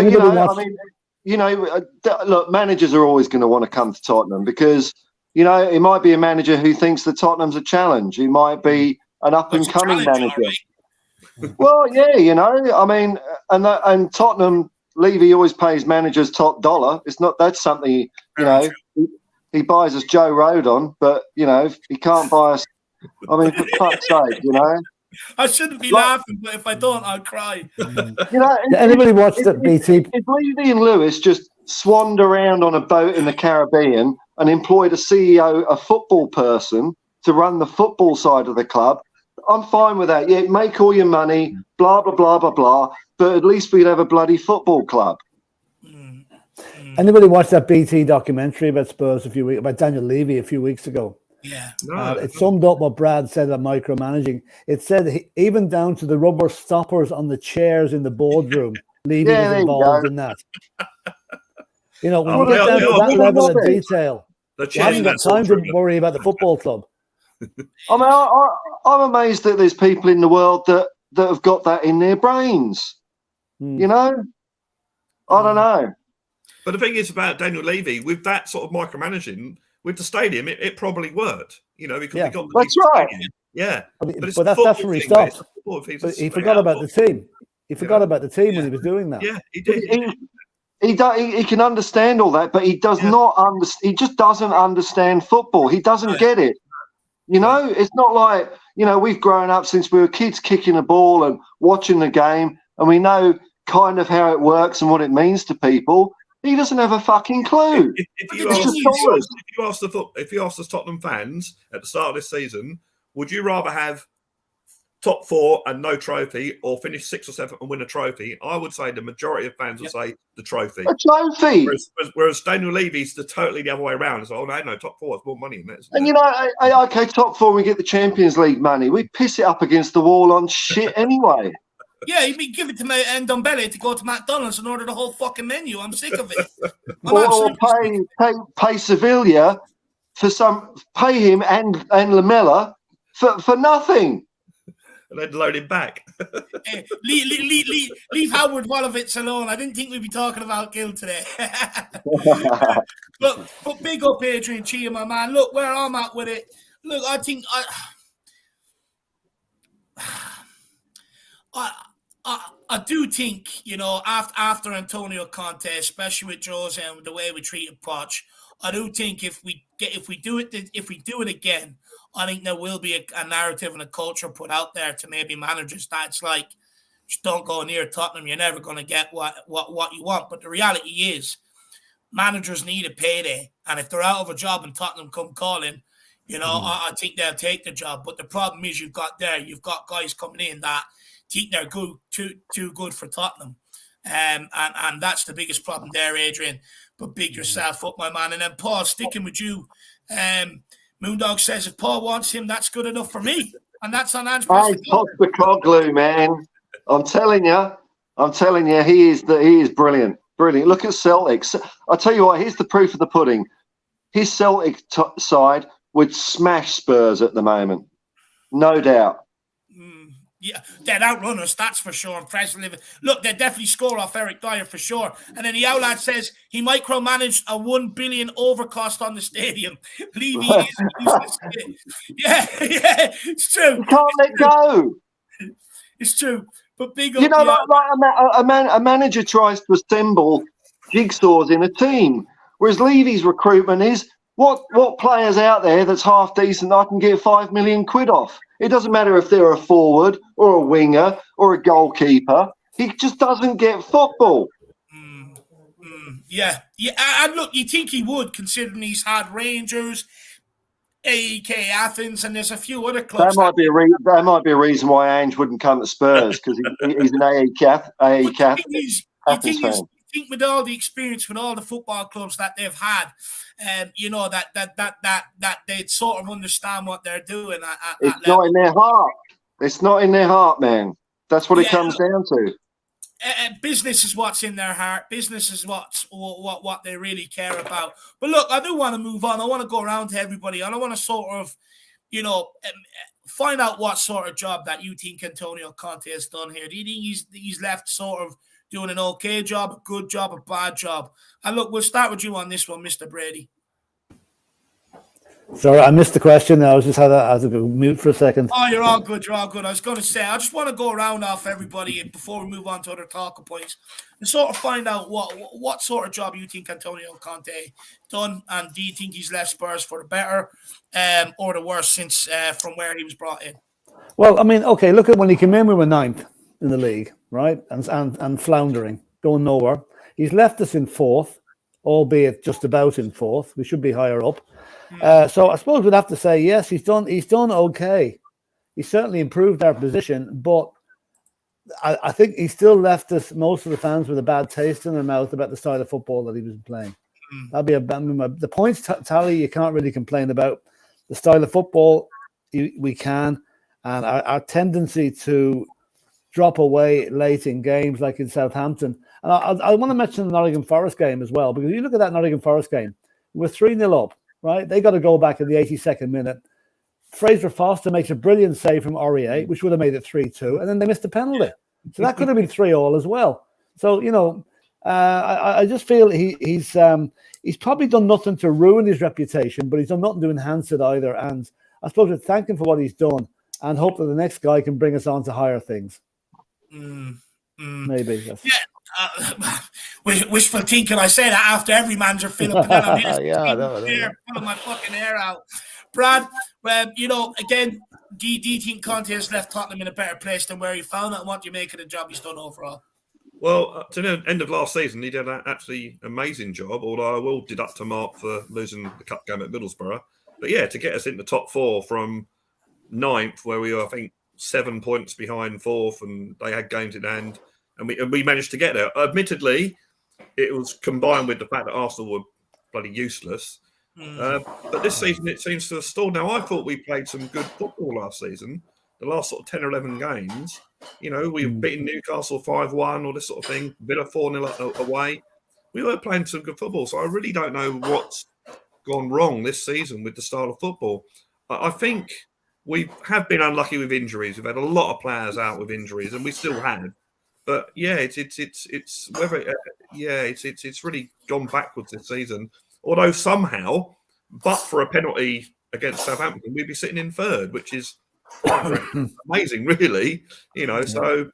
look, managers are always going to want to come to Tottenham because it might be a manager who thinks that Tottenham's a challenge. It might be an up-and-coming manager. Right? Well, yeah, you know, I mean, and Tottenham, Levy always pays managers top dollar. It's not that's something, you know, he buys us Joe Rodon, but, you know, he can't buy us. I mean, for fuck's sake, you know. I shouldn't be laughing, but if I don't, I'll cry. You know, Anybody watched that BT? If Levy and Lewis just swanned around on a boat in the Caribbean and employed a CEO, a football person, to run the football side of the club, I'm fine with that. Yeah, make all your money, blah, blah, blah, blah, blah, but at least we'd have a bloody football club. Anybody watched that BT documentary about Spurs about Daniel Levy a few weeks ago? Yeah. It summed up what Brad said about micromanaging. It said even down to the rubber stoppers on the chairs in the boardroom, Levy was involved in that. You know, when you get down to that level of detail, you haven't got time to worry about the football club. I mean, I'm amazed that there's people in the world that have got that in their brains. You know? I don't know. But the thing is about Daniel Levy, with that sort of micromanaging, with the stadium, it probably worked, you know, because we got the that's right. Stadium. Yeah. But that's where he stopped. But he forgot about the team. He forgot about the team when he was doing that. Yeah, he did. He can understand all that, but he does not understand. He just doesn't understand football. He doesn't get it. You know, it's not like, you know, we've grown up since we were kids kicking a ball and watching the game, and we know kind of how it works and what it means to people. He doesn't have a fucking clue. If you ask the Tottenham fans at the start of this season, would you rather have top 4 and no trophy, or finish 6th or 7th and win a trophy? I would say the majority of fans would say the trophy. A trophy. Whereas Daniel Levy's totally the other way around. It's like, oh no, top 4 is more money in that. And you know, okay, top 4, we get the Champions League money. We piss it up against the wall on shit anyway. Yeah, you'd be giving to me and Ndombele to go to McDonald's and order the whole fucking menu. I'm sick of it. Or pay Sevilla pay him and Lamella for nothing. And then load him back. Hey, leave Howard Wolowitz alone. I didn't think we'd be talking about Gil today. but big up Adrian Chia, my man. Look, where I'm at with it. Look, I think I do think, you know, after Antonio Conte, especially with Jose and the way we treated Poch, I do think if we do it again, I think there will be a narrative and a culture put out there to maybe managers that's like, just don't go near Tottenham. You're never going to get what you want. But the reality is, managers need a payday, and if they're out of a job and Tottenham come calling, you know, I think they'll take the job. But the problem is you've got guys coming in that think they're too good for Tottenham. And that's the biggest problem there, Adrian. But big yourself up, my man. And then Paul, sticking with you, Moondog says if Paul wants him, that's good enough for me. And that's on Ange Postecoglou, man. I'm telling you, he is brilliant. Brilliant. Look at Celtic. I'll tell you what, here's the proof of the pudding. His Celtic side would smash Spurs at the moment. No doubt. Yeah, they'd outrun us, that's for sure. Look, they'd definitely score off Eric Dyer for sure. And then the Outland says he micromanaged a $1 billion overcost on the stadium. Levy is useless. Yeah, it's true. You can't let go. It's true. But big up. You know, like a manager tries to assemble jigsaws in a team, whereas Levy's recruitment is what players out there that's half decent I can get £5 million off. It doesn't matter if they're a forward or a winger or a goalkeeper. He just doesn't get football. Yeah. And look, you think he would, considering he's had Rangers, AEK Athens, and there's a few other clubs. That might be a reason why Ange wouldn't come to Spurs, because he's an AEK Athens fan. I think with all the experience with all the football clubs that they've had, you know, that they'd sort of understand what they're doing. It's not in their heart. It's not in their heart, man. That's what it comes down to. Business is what's in their heart. Business is what they really care about. But look, I do want to move on. I want to go around to everybody, and I want to sort of, you know, find out what sort of job that you think Antonio Conte has done here. Do you think he's left sort of doing an okay job, a good job, a bad job? And look, we'll start with you on this one, Mr. Brady. Sorry, I missed the question. I was just had to go mute for a second. Oh, you're all good. You're all good. I was going to say, I just want to go around off everybody before we move on to other talking points and sort of find out what sort of job you think Antonio Conte done, and do you think he's left Spurs for the better or the worse since from where he was brought in? Well, I mean, okay, look at when he came in, we were 9th in the league, right? And floundering, going nowhere. He's left us in 4th, albeit just about in 4th. We should be higher up. So I suppose we'd have to say, yes, he's done okay. He's certainly improved our position, but I think he still left us, most of the fans, with a bad taste in their mouth about the style of football that he was playing. That'd be the points tally you can't really complain about. The style of football we can, and our tendency to drop away late in games like in Southampton. And I want to mention the Nottingham Forest game as well, because you look at that Nottingham Forest game, we're 3-0 up, right? They got to go back in the 82nd minute. Fraser Foster makes a brilliant save from Aurier, which would have made it 3-2, and then they missed a penalty. So that could have been 3-3 as well. So, you know, I just feel he's probably done nothing to ruin his reputation, but he's done nothing to enhance it either. And I suppose we thank him for what he's done and hope that the next guy can bring us on to higher things. Maybe. Yes. Yeah. Wishful thinking. I say that after every manager fill up, and then I'm here pulling my fucking hair out. Brad, you know, again, do you think Conte has left Tottenham in a better place than where he found it? And what do you make of the job he's done overall? Well, to the end of last season, he did an absolutely amazing job, although I will deduct a mark for losing the cup game at Middlesbrough. But yeah, to get us into the top 4 from 9th, where we were, I think, 7 points behind 4th, and they had games in hand, and we managed to get there. Admittedly, it was combined with the fact that Arsenal were bloody useless. But this season, it seems to have stalled. Now, I thought we played some good football last season. The last sort of 10 or 11 games, you know, we were beating Newcastle 5-1 or this sort of thing, Villa 4-0 away. We were playing some good football. So I really don't know what's gone wrong this season with the style of football. I think we have been unlucky with injuries. We've had a lot of players out with injuries, and we still have. But yeah, it's really gone backwards this season. Although somehow, but for a penalty against Southampton, we'd be sitting in 3rd, which is amazing, really. You know, so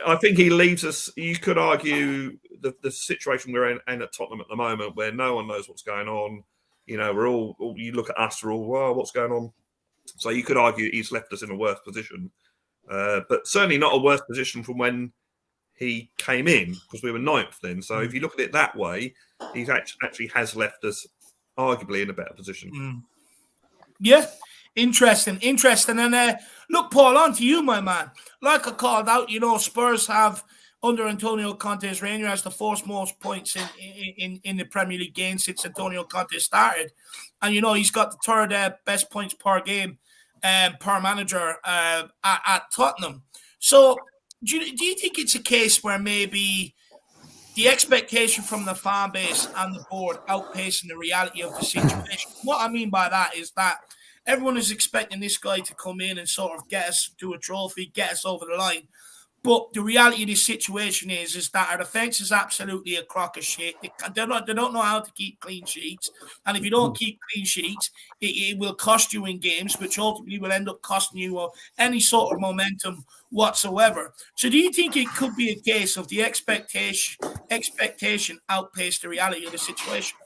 I think he leaves us. You could argue the situation we're in at Tottenham at the moment, where no one knows what's going on. You know, we're all. You look at us, we're all, well, what's going on? So you could argue he's left us in a worse position, but certainly not a worse position from when he came in, because we were 9th then. So if you look at it that way, he's actually has left us arguably in a better position. Yeah, interesting. And look, Paul, on to you, my man. Like I called out, you know, Spurs have, under Antonio Conte's reign, has the 4th most points in the Premier League game since Antonio Conte started. And, you know, he's got the 3rd best points per game per manager at Tottenham. So do you think it's a case where maybe the expectation from the fan base and the board outpacing the reality of the situation? What I mean by that is that everyone is expecting this guy to come in and sort of get us to a trophy, get us over the line. But the reality of this situation is that our defence is absolutely a crock of shit. They don't know how to keep clean sheets. And if you don't keep clean sheets, it will cost you in games, which ultimately will end up costing you any sort of momentum whatsoever. So do you think it could be a case of the expectation outpaced the reality of the situation?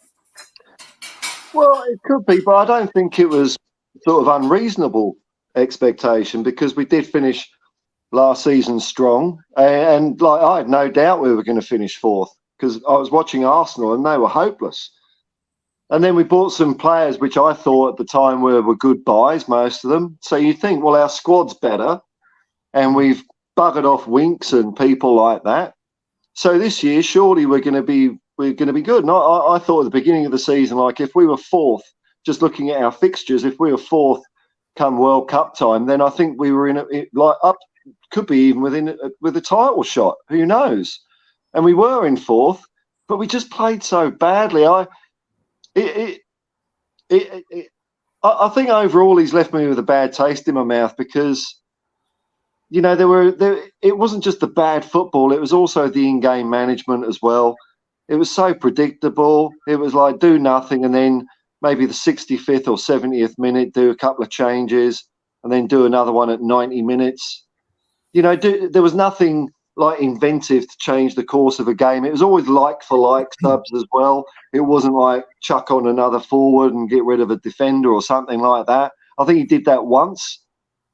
Well, it could be, but I don't think it was sort of unreasonable expectation, because we did finish last season strong, and like I had no doubt we were going to finish 4th, because I was watching Arsenal and they were hopeless. And then we bought some players which I thought at the time were good buys, most of them. So you think, well, our squad's better, and we've buggered off Winks and people like that. So this year, surely we're going to be good. And I thought at the beginning of the season, like if we were 4th, just looking at our fixtures, if we were 4th come World Cup time, then I think we were could be even with a title shot. Who knows? And we were in 4th, but we just played so badly. I think overall he's left me with a bad taste in my mouth, because you know it wasn't just the bad football; it was also the in-game management as well. It was so predictable. It was like do nothing and then maybe the 65th or 70th minute, do a couple of changes, and then do another one at 90 minutes. You know, there was nothing like inventive to change the course of a game. It was always like for like subs as well. It wasn't like chuck on another forward and get rid of a defender or something like that. I think he did that once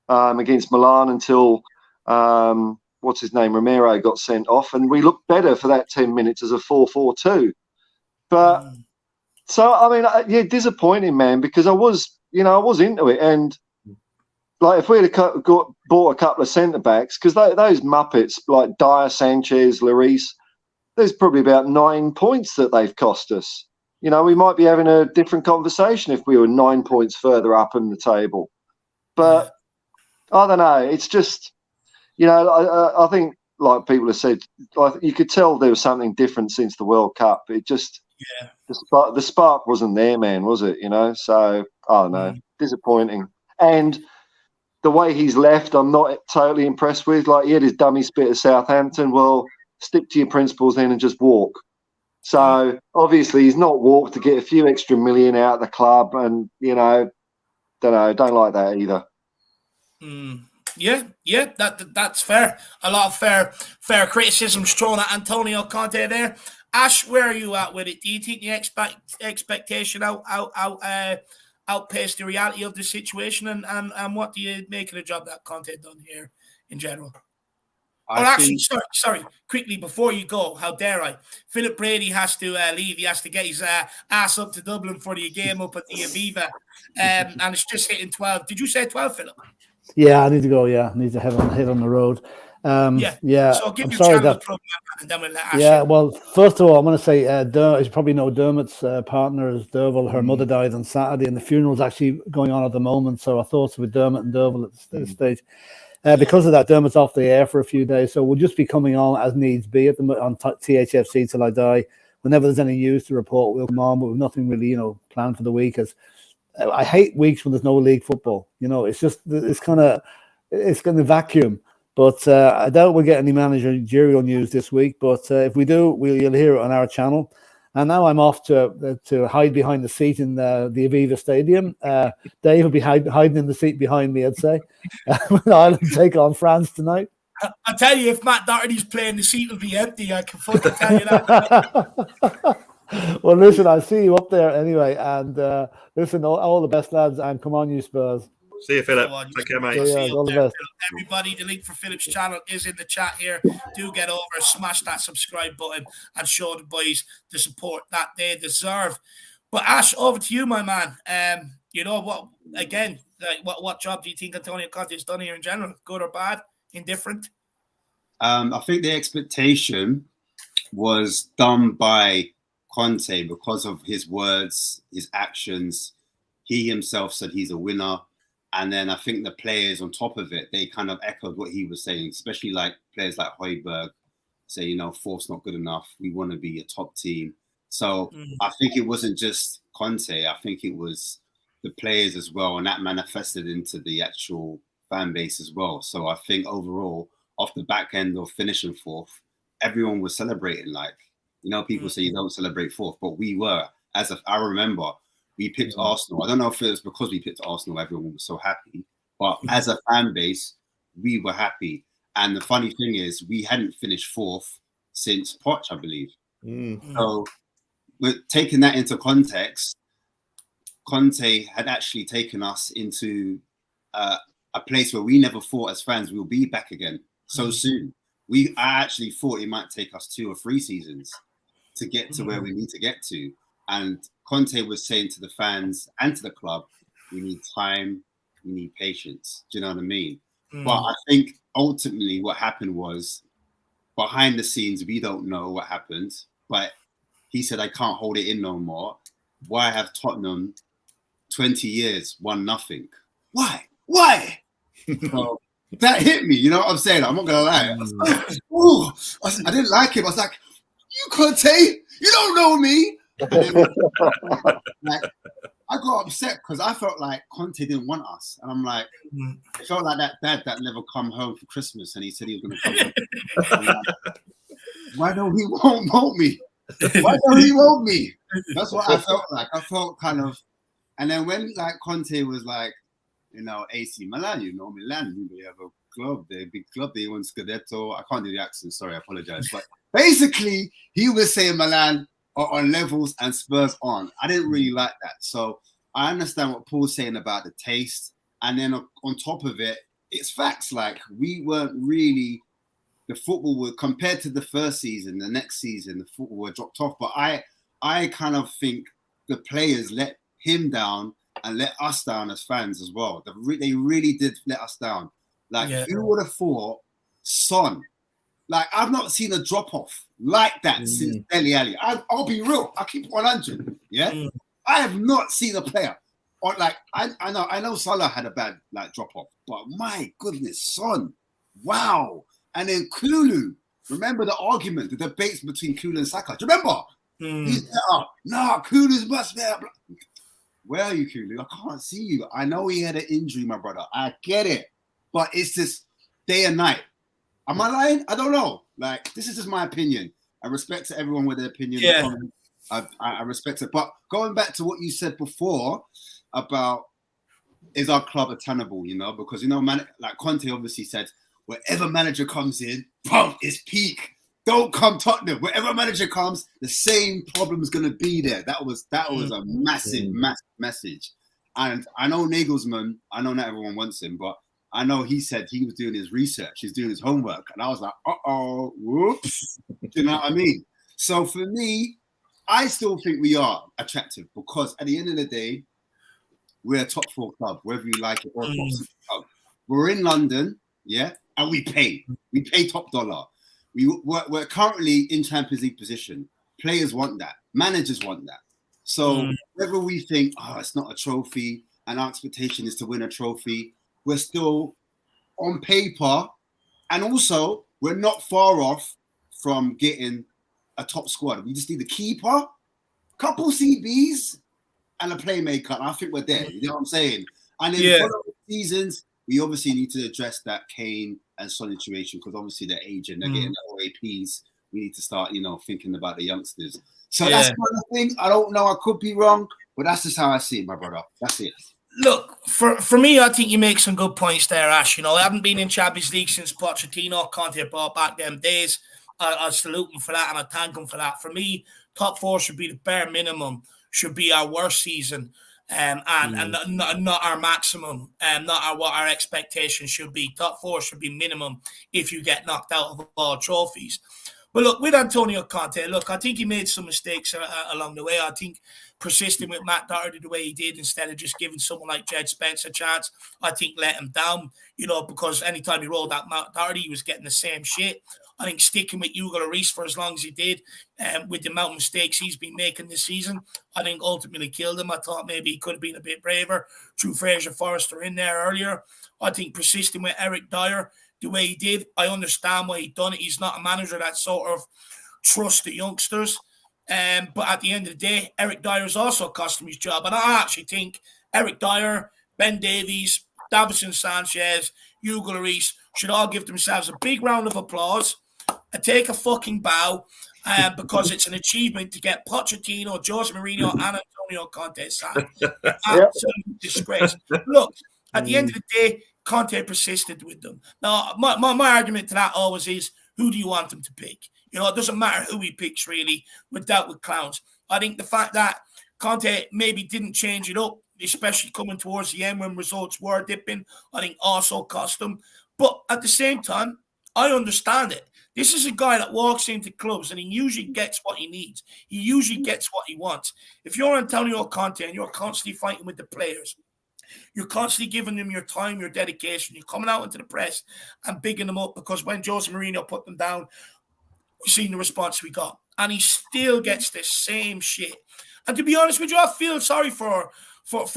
against Milan until what's his name, Romero, got sent off, and we looked better for that 10 minutes as a 4-4-2. But so I mean, yeah, disappointing, man, because I was into it, and like if we'd have bought a couple of centre backs, because those muppets like Dyer, Sanchez, Lloris, there's probably about 9 points that they've cost us. You know, we might be having a different conversation if we were 9 points further up in the table. But I don't know. It's just, you know, I think like people have said, like you could tell there was something different since the World Cup. It just, the spark wasn't there, man, was it? You know, so I don't know, disappointing. And the way he's left, I'm not totally impressed with. Like, he had his dummy spit at Southampton. Well, stick to your principles then and just walk. So, obviously, he's not walked to get a few extra million out of the club. And, you know, don't like that either. Yeah, that's fair. A lot of fair criticisms thrown at Antonio Conte there. Ash, where are you at with it? Do you think the expectation outpace the reality of the situation, and what do you make of the job that Conte done here in general? Sorry, quickly before you go, how dare I? Philip Brady has to leave. He has to get his ass up to Dublin for the game up at the Aviva, and it's just hitting 12. Did you say 12, Philip? Yeah, I need to go. Yeah, I need to head on the road. Yeah. So give I'm your sorry channel that. program, and then we'll let Ash. Yeah, well, first of all, I'm going to say, as you probably know, Dermot's partner is Derval. Her mother died on Saturday, and the funeral's actually going on at the moment. So our thoughts with Dermot and Derval at this stage. Because of that, Dermot's off the air for a few days, so we'll just be coming on as needs be on THFC till I die. Whenever there's any news to report, we'll come on, but with nothing really, planned for the week. As I hate weeks when there's no league football. It's just it's kind of vacuum. But I doubt we'll get any managerial news this week. But if we do, you'll hear it on our channel. And now I'm off to hide behind the seat in the Aviva Stadium. Dave will be hiding in the seat behind me, I'd say. When Ireland take on France tonight. I tell you, if Matt Doherty's playing, the seat will be empty. I can fucking tell you that. Well, listen, I'll see you up there anyway. And listen, all the best, lads. And come on, you Spurs. See you, Philip. Take care, mate. All the best. Everybody, the link for Philip's channel is in the chat here. Do get over, smash that subscribe button, and show the boys the support that they deserve. But Ash, over to you, my man. What? Again, what job do you think Antonio Conte has done here in general? Good or bad? Indifferent? I think the expectation was done by Conte because of his words, his actions. He himself said he's a winner. And then I think the players on top of it, they kind of echoed what he was saying, especially like players like Højbjerg say, fourth's not good enough. We want to be a top team. So I think it wasn't just Conte. I think it was the players as well. And that manifested into the actual fan base as well. So I think overall, off the back end of finishing fourth, everyone was celebrating. Like, people say you don't celebrate fourth, but we were. I remember, we picked Arsenal. I don't know if it was because we picked Arsenal, everyone was so happy. But as a fan base, we were happy. And the funny thing is, we hadn't finished fourth since Poch, I believe. So, with taking that into context, Conte had actually taken us into a place where we never thought as fans we'll be back again so soon. I actually thought it might take us 2 or 3 seasons to get to where we need to get to. And Conte was saying to the fans and to the club, we need time, we need patience. Do you know what I mean? But I think ultimately what happened was, behind the scenes, we don't know what happened. But he said, I can't hold it in no more. Why have Tottenham 20 years won nothing? Why? So that hit me. You know what I'm saying? I'm not going to lie. I didn't like him. I was like, you Conte, you don't know me. I got upset because I felt like Conte didn't want us, and I'm like, it felt like that dad that never come home for Christmas, and he said he was going to come home. Why don't he want me? Why don't he want me? That's what I felt like. I felt kind of And then when like Conte was like, AC Milan, Milan, they have a club, they're a big club, they won Scudetto. I can't do the accent, sorry, I apologize. But basically, he was saying Milan are on levels and Spurs aren't. I didn't really like that. So I understand what Paul's saying about the taste. And then on top of it, it's facts. Like, we weren't really, the football were, compared to the first season, the next season, the football were dropped off. But I kind of think the players let him down and let us down as fans as well. They really did let us down. Like, who would have thought Son? Like, I've not seen a drop-off like that since Dele Alli. I'll be real. I keep 100, yeah? I have not seen a player. Or like, I know Salah had a bad like drop-off, but my goodness, Son, wow. And then Kulu, remember the argument, the debates between Kulu and Saka? Do you remember? He's better. No, Kulu's much better. Where are you, Kulu? I can't see you. I know he had an injury, my brother. I get it. But it's just day and night. Am I lying? I don't know. Like, this is just my opinion. I respect to everyone with their opinion. Yeah. I respect it. But going back to what you said before about, is our club attainable, because, like Conte obviously said, wherever manager comes in, boom, it's peak. Don't come Tottenham. Wherever manager comes, the same problem is going to be there. That was a massive message. And I know Nagelsmann, I know not everyone wants him, but I know he said he was doing his research, he's doing his homework. And I was like, whoops. Do you know what I mean? So for me, I still think we are attractive because at the end of the day, we're a top 4 club, whether you like it or top 6 club. We're in London, yeah, and we pay. We pay top dollar. We're currently in Champions League position. Players want that. Managers want that. So whether we think, it's not a trophy and our expectation is to win a trophy, we're still on paper. And also, we're not far off from getting a top squad. We just need a keeper, couple CBs, and a playmaker. And I think we're there. You know what I'm saying? And in the following seasons, we obviously need to address that Kane and Son situation because obviously they're aging, they're getting the OAPs. We need to start, thinking about the youngsters. So that's kind of thing. I don't know. I could be wrong, but that's just how I see it, my brother. That's it. Look, for me, I think you make some good points there, Ash. I haven't been in Champions League since Pochettino. Conte brought back them days. I salute him for that and I thank him for that. For me, top 4 should be the bare minimum, should be our worst season. And not our maximum, not what our expectations should be. Top 4 should be minimum if you get knocked out of all trophies. But look, with Antonio Conte, I think he made some mistakes along the way. I think persisting with Matt Doherty the way he did instead of just giving someone like Jed Spence a chance, I think let him down, because anytime he rolled out Matt Doherty, he was getting the same shit. I think sticking with Hugo Lloris for as long as he did, with the amount of mistakes he's been making this season, I think ultimately killed him. I thought maybe he could have been a bit braver. Threw Fraser Forrester in there earlier. I think persisting with Eric Dyer the way he did, I understand why he done it. He's not a manager that sort of trusts the youngsters. But at the end of the day, Eric Dyer's also cost him his job. And I actually think Eric Dyer, Ben Davies, Davinson Sanchez, Hugo Lloris should all give themselves a big round of applause and take a fucking bow because it's an achievement to get Pochettino, Jose Mourinho, and Antonio Conte sacked. Absolute disgrace. Look, at the end of the day, Conte persisted with them. Now, my argument to that always is, who do you want him to pick? It doesn't matter who he picks, really. We're dealt with clowns. I think the fact that Conte maybe didn't change it up, especially coming towards the end when results were dipping, I think also cost him. But at the same time, I understand it. This is a guy that walks into clubs and he usually gets what he needs. He usually gets what he wants. If you're Antonio Conte and you're constantly fighting with the players, you're constantly giving them your time, your dedication. You're coming out into the press and bigging them up because when Jose Mourinho put them down, we've seen the response we got. And he still gets the same shit. And to be honest with you, I feel sorry for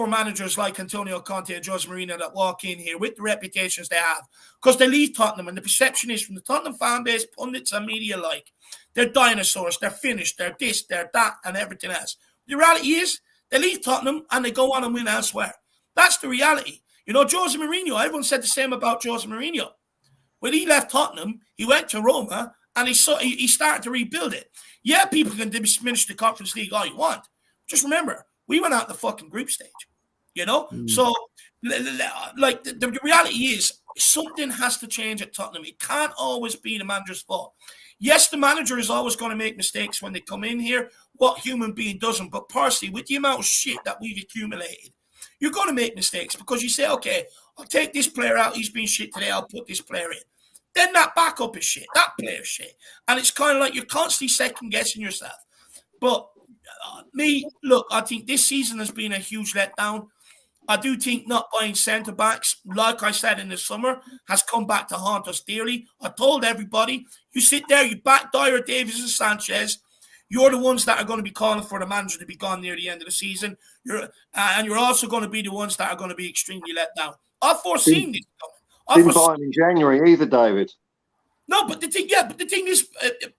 managers like Antonio Conte and Jose Mourinho that walk in here with the reputations they have because they leave Tottenham and the perception is from the Tottenham fan base, pundits and media like, they're dinosaurs, they're finished, they're this, they're that, and everything else. The reality is they leave Tottenham and they go on and win elsewhere. That's the reality. Jose Mourinho, everyone said the same about Jose Mourinho. When he left Tottenham, he went to Roma and he started to rebuild it. Yeah, people can diminish the Conference League all you want. Just remember, we went out the fucking group stage. You know, so like the reality is something has to change at Tottenham. It can't always be the manager's fault. Yes, the manager is always going to make mistakes when they come in here. What human being doesn't? But personally, with the amount of shit that we've accumulated, you're going to make mistakes because you say, okay, I'll take this player out. He's been shit today. I'll put this player in. Then that backup is shit. That player's shit. And it's kind of like you're constantly second guessing yourself. But look, I think this season has been a huge letdown. I do think not buying centre backs, like I said in the summer, has come back to haunt us dearly. I told everybody, you sit there, you back Dyer, Davies, and Sanchez. You're the ones that are going to be calling for the manager to be gone near the end of the season. You're also going to be the ones that are going to be extremely let down. I've foreseen this coming. Didn't buy him in January either, David. No, but the thing is,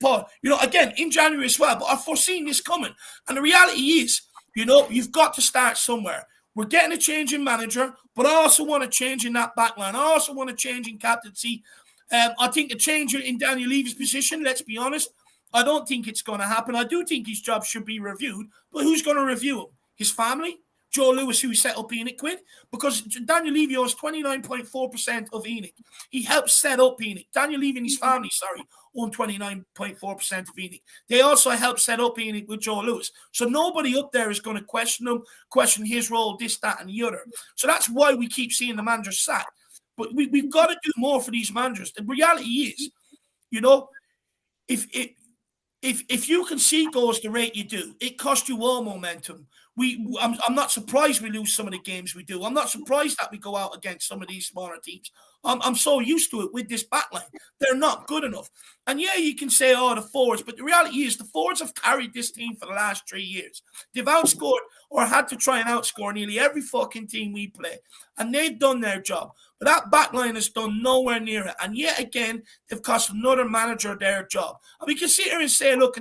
Paul, again, in January as well, but I've foreseen this coming. And the reality is, you've got to start somewhere. We're getting a change in manager, but I also want a change in that back line. I also want a change in captaincy. I think a change in Daniel Levy's position, let's be honest, I don't think it's going to happen. I do think his job should be reviewed, but who's going to review him? His family? Joe Lewis, who set up ENIC with? Because Daniel Levy owns 29.4% of ENIC. He helped set up ENIC. Daniel Levy and his family, own 29.4% of ENIC. They also helped set up ENIC with Joe Lewis. So nobody up there is going to question him, question his role, this, that, and the other. So that's why we keep seeing the manager sacked. But we've got to do more for these managers. The reality is, if you concede goals the rate you do, it costs you all momentum. I'm not surprised we lose some of the games we do. I'm not surprised that we go out against some of these smaller teams. I'm so used to it with this backline. They're not good enough. And yeah, you can say, the forwards, but the reality is the forwards have carried this team for the last 3 years. They've outscored or had to try and outscore nearly every fucking team we play. And they've done their job. But that backline has done nowhere near it. And yet again, they've cost another manager their job. And we can sit here and say, look,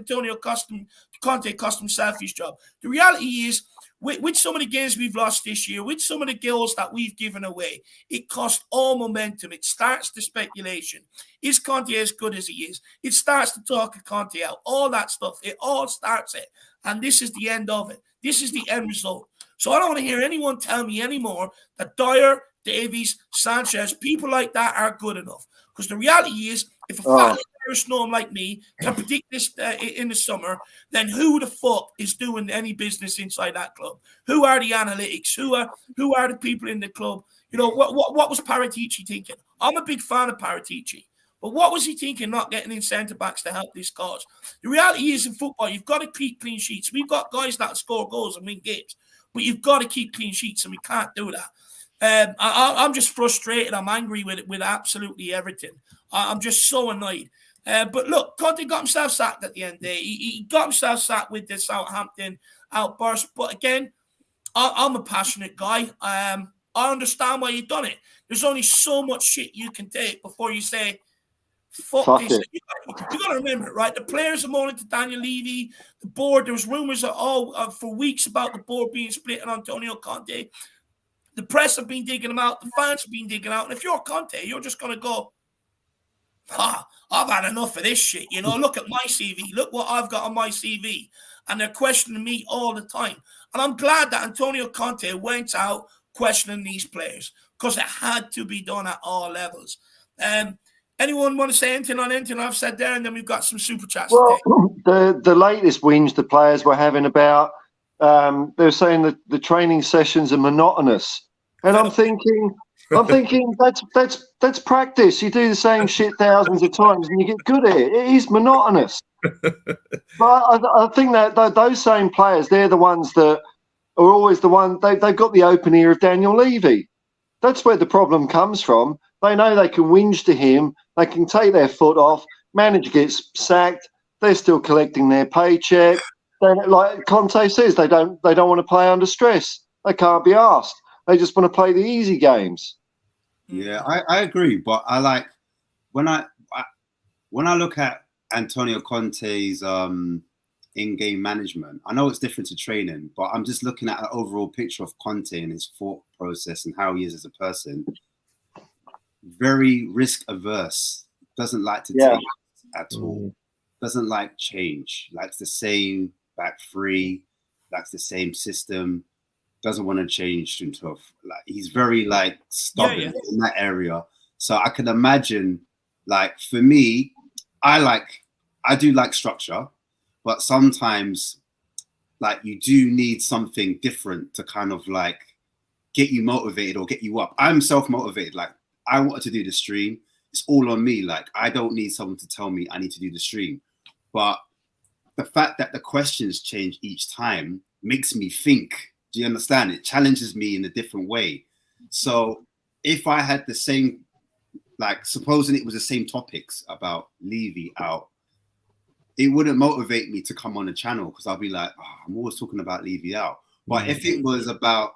Conte cost himself his job. The reality is, with some of the games we've lost this year, with some of the goals that we've given away, it costs all momentum. It starts the speculation. Is Conte as good as he is? It starts to talk of Conte out. All that stuff. It all starts it. And this is the end of it. This is the end result. So I don't want to hear anyone tell me anymore that Dyer, Davies, Sanchez, people like that are good enough. Because the reality is, if a fat Irish gnome like me can predict this in the summer, then who the fuck is doing any business inside that club? Who are the analytics? Who are the people in the club? What was Paratici thinking? I'm a big fan of Paratici. But what was he thinking not getting in centre-backs to help this cause? The reality is in football, you've got to keep clean sheets. We've got guys that score goals and win games. But you've got to keep clean sheets, and we can't do that. I'm just frustrated. I'm angry with absolutely everything. I'm just so annoyed. But look, Conte got himself sacked at the end of the day. He got himself sacked with the Southampton outburst. But again, I'm a passionate guy. I understand why you've done it. There's only so much shit you can take before you say, fuck this. You got to remember, right? The players are moaning to Daniel Levy. The board, there was rumours for weeks about the board being split on Antonio Conte. The press have been digging them out. The fans have been digging out. And if you're Conte, you're just going to go, I've had enough of this shit. Look at my CV. Look what I've got on my CV. And they're questioning me all the time. And I'm glad that Antonio Conte went out questioning these players because it had to be done at all levels. Anyone want to say anything on anything I've said there? And then we've got some super chats. Well, the latest whinge the players were having about, they were saying that the training sessions are monotonous. And I'm thinking that's practice. You do the same shit thousands of times and you get good at it. It is monotonous. But I think that those same players, they're the ones that are always the one, they've got the open ear of Daniel Levy. That's where the problem comes from. They know they can whinge to him. They can take their foot off. Manager gets sacked. They're still collecting their paycheck. Like Conte says, they don't want to play under stress. They can't be asked. They just want to play the easy games. Yeah, I agree. But I like when I look at Antonio Conte's in-game management. I know it's different to training, but I'm just looking at an overall picture of Conte and his thought process and how he is as a person. Very risk averse. Doesn't like to take at all. Doesn't like change. Likes the same back three. Likes the same system. doesn't want to change himself. Like he's very like stubborn in that area. So I can imagine, like for me, I do like structure, but sometimes like you do need something different to kind of like get you motivated or get you up. I'm self-motivated. Like I wanted to do the stream. It's all on me. Like I don't need someone to tell me I need to do the stream. But the fact that the questions change each time makes me think. Do you understand? It challenges me in a different way. So if I had the same, like supposing it was the same topics about Levy out, it wouldn't motivate me to come on the channel because I'll be like, oh, I'm always talking about Levy out. But if it was about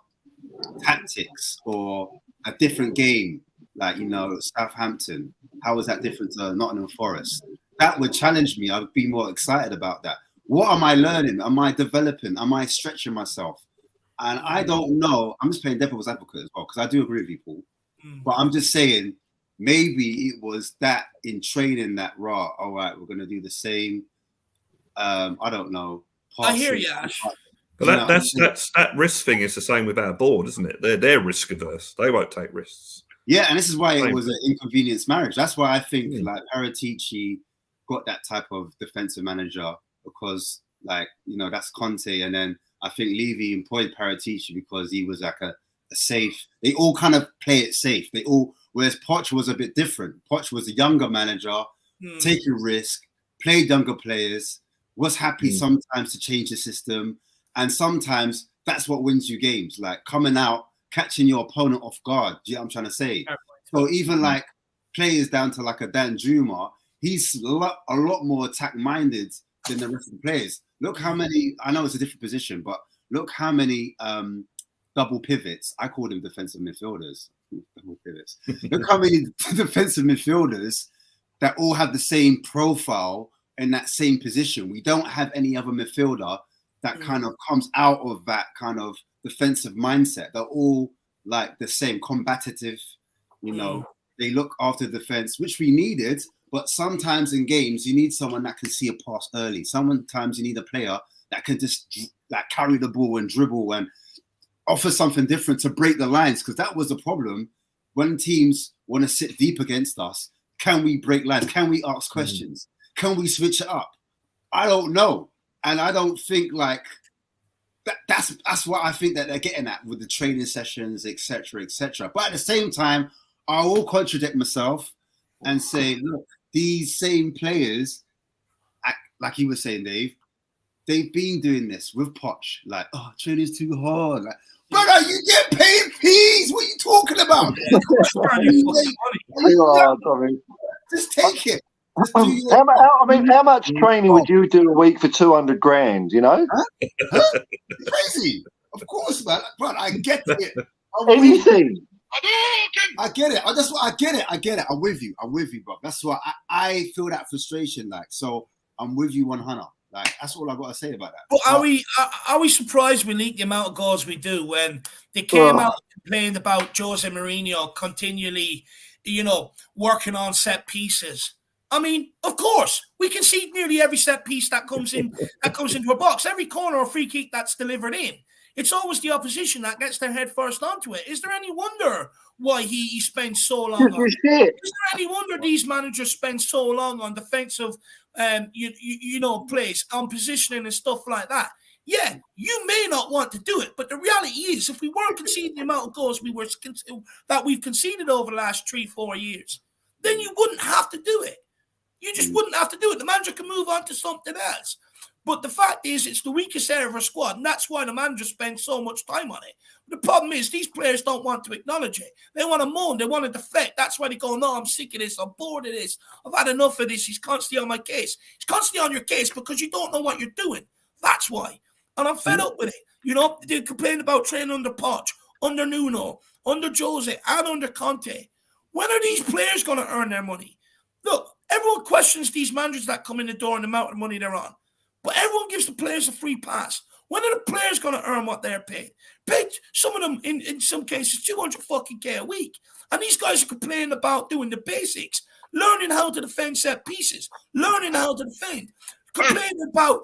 tactics or a different game, like, you know, Southampton, how is that different to Nottingham Forest? That would challenge me. I would be more excited about that. What am I learning? Am I developing? Am I stretching myself? And I don't know. I'm just playing devil's advocate as well because I do agree with you, Paul. But I'm just saying, maybe it was that in training that all right, we're going to do the same. I don't know. I hear you, Ash. But that risk thing is the same with our board, isn't it? They're risk averse. They won't take risks. Yeah, and this is why it was an inconvenience marriage. That's why I think like Paratici got that type of defensive manager because, like, you know, that's Conte, and then I think Levy employed Paratici because he was like a safe. They all kind of play it safe. Whereas Poch was a bit different. Poch was a younger manager, taking risk, played younger players, was happy sometimes to change the system, and sometimes that's what wins you games. Like coming out, catching your opponent off guard. Do you know what I'm trying to say? So even like players down to like a Dan Juma, he's a lot more attack-minded than the rest of the players. Look how many, I know it's a different position, but look how many double pivots, I call them defensive midfielders. Double pivots. Look how many defensive midfielders that all have the same profile in that same position. We don't have any other midfielder that kind of comes out of that kind of defensive mindset. They're all like the same, combative, you know, they look after defense, which we needed, but sometimes in games, you need someone that can see a pass early. Sometimes you need a player that can just like carry the ball and dribble and offer something different to break the lines. Because that was the problem. When teams want to sit deep against us, can we break lines? Can we ask questions? Can we switch it up? I don't know. And I don't think like that's what I think that they're getting at with the training sessions, etc., etc. But at the same time, I will contradict myself and say, look, these same players, like you were saying, Dave, they've been doing this with Poch. Like, oh, training's too hard. Like, brother, you get paid fees. What are you talking about? Just take it. How much training would you do a week for 200 grand? You know, crazy. Of course, man. But I get it. Anything. I get it. I get it. I'm with you, bro. That's why I feel that frustration. Like, so I'm with you 100. Like, that's all I got to say about that. But are we surprised we leak the amount of goals we do when they came out and complained about Jose Mourinho continually, you know, working on set pieces? I mean, of course, we concede nearly every set piece that comes into a box. Every corner or free kick that's delivered in. It's always the opposition that gets their head first onto it. Is there any wonder why he spends so long on it? Is there any wonder these managers spend so long on defensive you know, plays, on positioning and stuff like that? Yeah, you may not want to do it, but the reality is if we weren't conceding the amount of goals that we've conceded over the last 3-4 years, then you wouldn't have to do it. You just wouldn't have to do it. The manager can move on to something else. But the fact is, it's the weakest area of our squad, and that's why the manager spends so much time on it. But the problem is, these players don't want to acknowledge it. They want to moan. They want to deflect. That's why they go, no, I'm sick of this. I'm bored of this. I've had enough of this. He's constantly on my case. He's constantly on your case because you don't know what you're doing. That's why. And I'm fed up with it. You know, they complain about training under Poch, under Nuno, under Jose, and under Conte. When are these players going to earn their money? Look, everyone questions these managers that come in the door and the amount of money they're on. But everyone gives the players a free pass. When are the players going to earn what they're paid? Paid, some of them, in some cases, 200 fucking K a week. And these guys are complaining about doing the basics, learning how to defend set pieces, learning how to defend, complaining about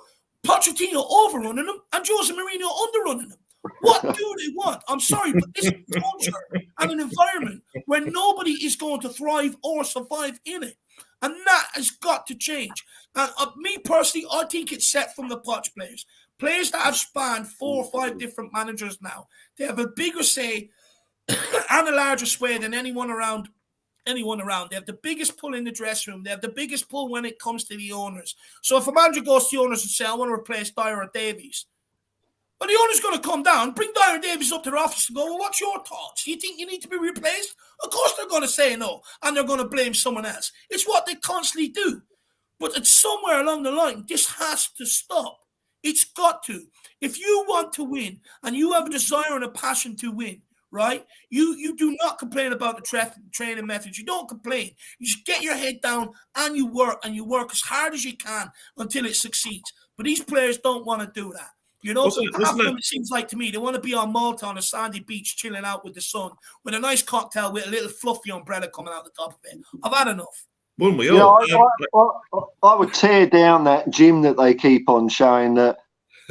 Pochettino overrunning them and Jose Mourinho underrunning them. What do they want? I'm sorry, but this is a culture and an environment where nobody is going to thrive or survive in it. And that has got to change. And me personally, I think it's set from the Poch players. Players that have spanned 4 or 5 different managers now. They have a bigger say and a larger sway than anyone around. They have the biggest pull in the dressing room. They have the biggest pull when it comes to the owners. So if a manager goes to the owners and says, I want to replace Dyer or Davies, well, the owner's going to come down, bring Dyer Davies up to their office and go, well, what's your thoughts? Do you think you need to be replaced? Of course they're going to say no, and they're going to blame someone else. It's what they constantly do. But it's somewhere along the line, this has to stop. It's got to. If you want to win, and you have a desire and a passion to win, right? You do not complain about the training methods. You don't complain. You just get your head down and you work as hard as you can until it succeeds. But these players don't want to do that. You know, half of them, it seems like to me, they want to be on Malta on a sandy beach, chilling out with the sun, with a nice cocktail with a little fluffy umbrella coming out the top of it. I've had enough. Wouldn't we all? I would tear down that gym that they keep on showing that,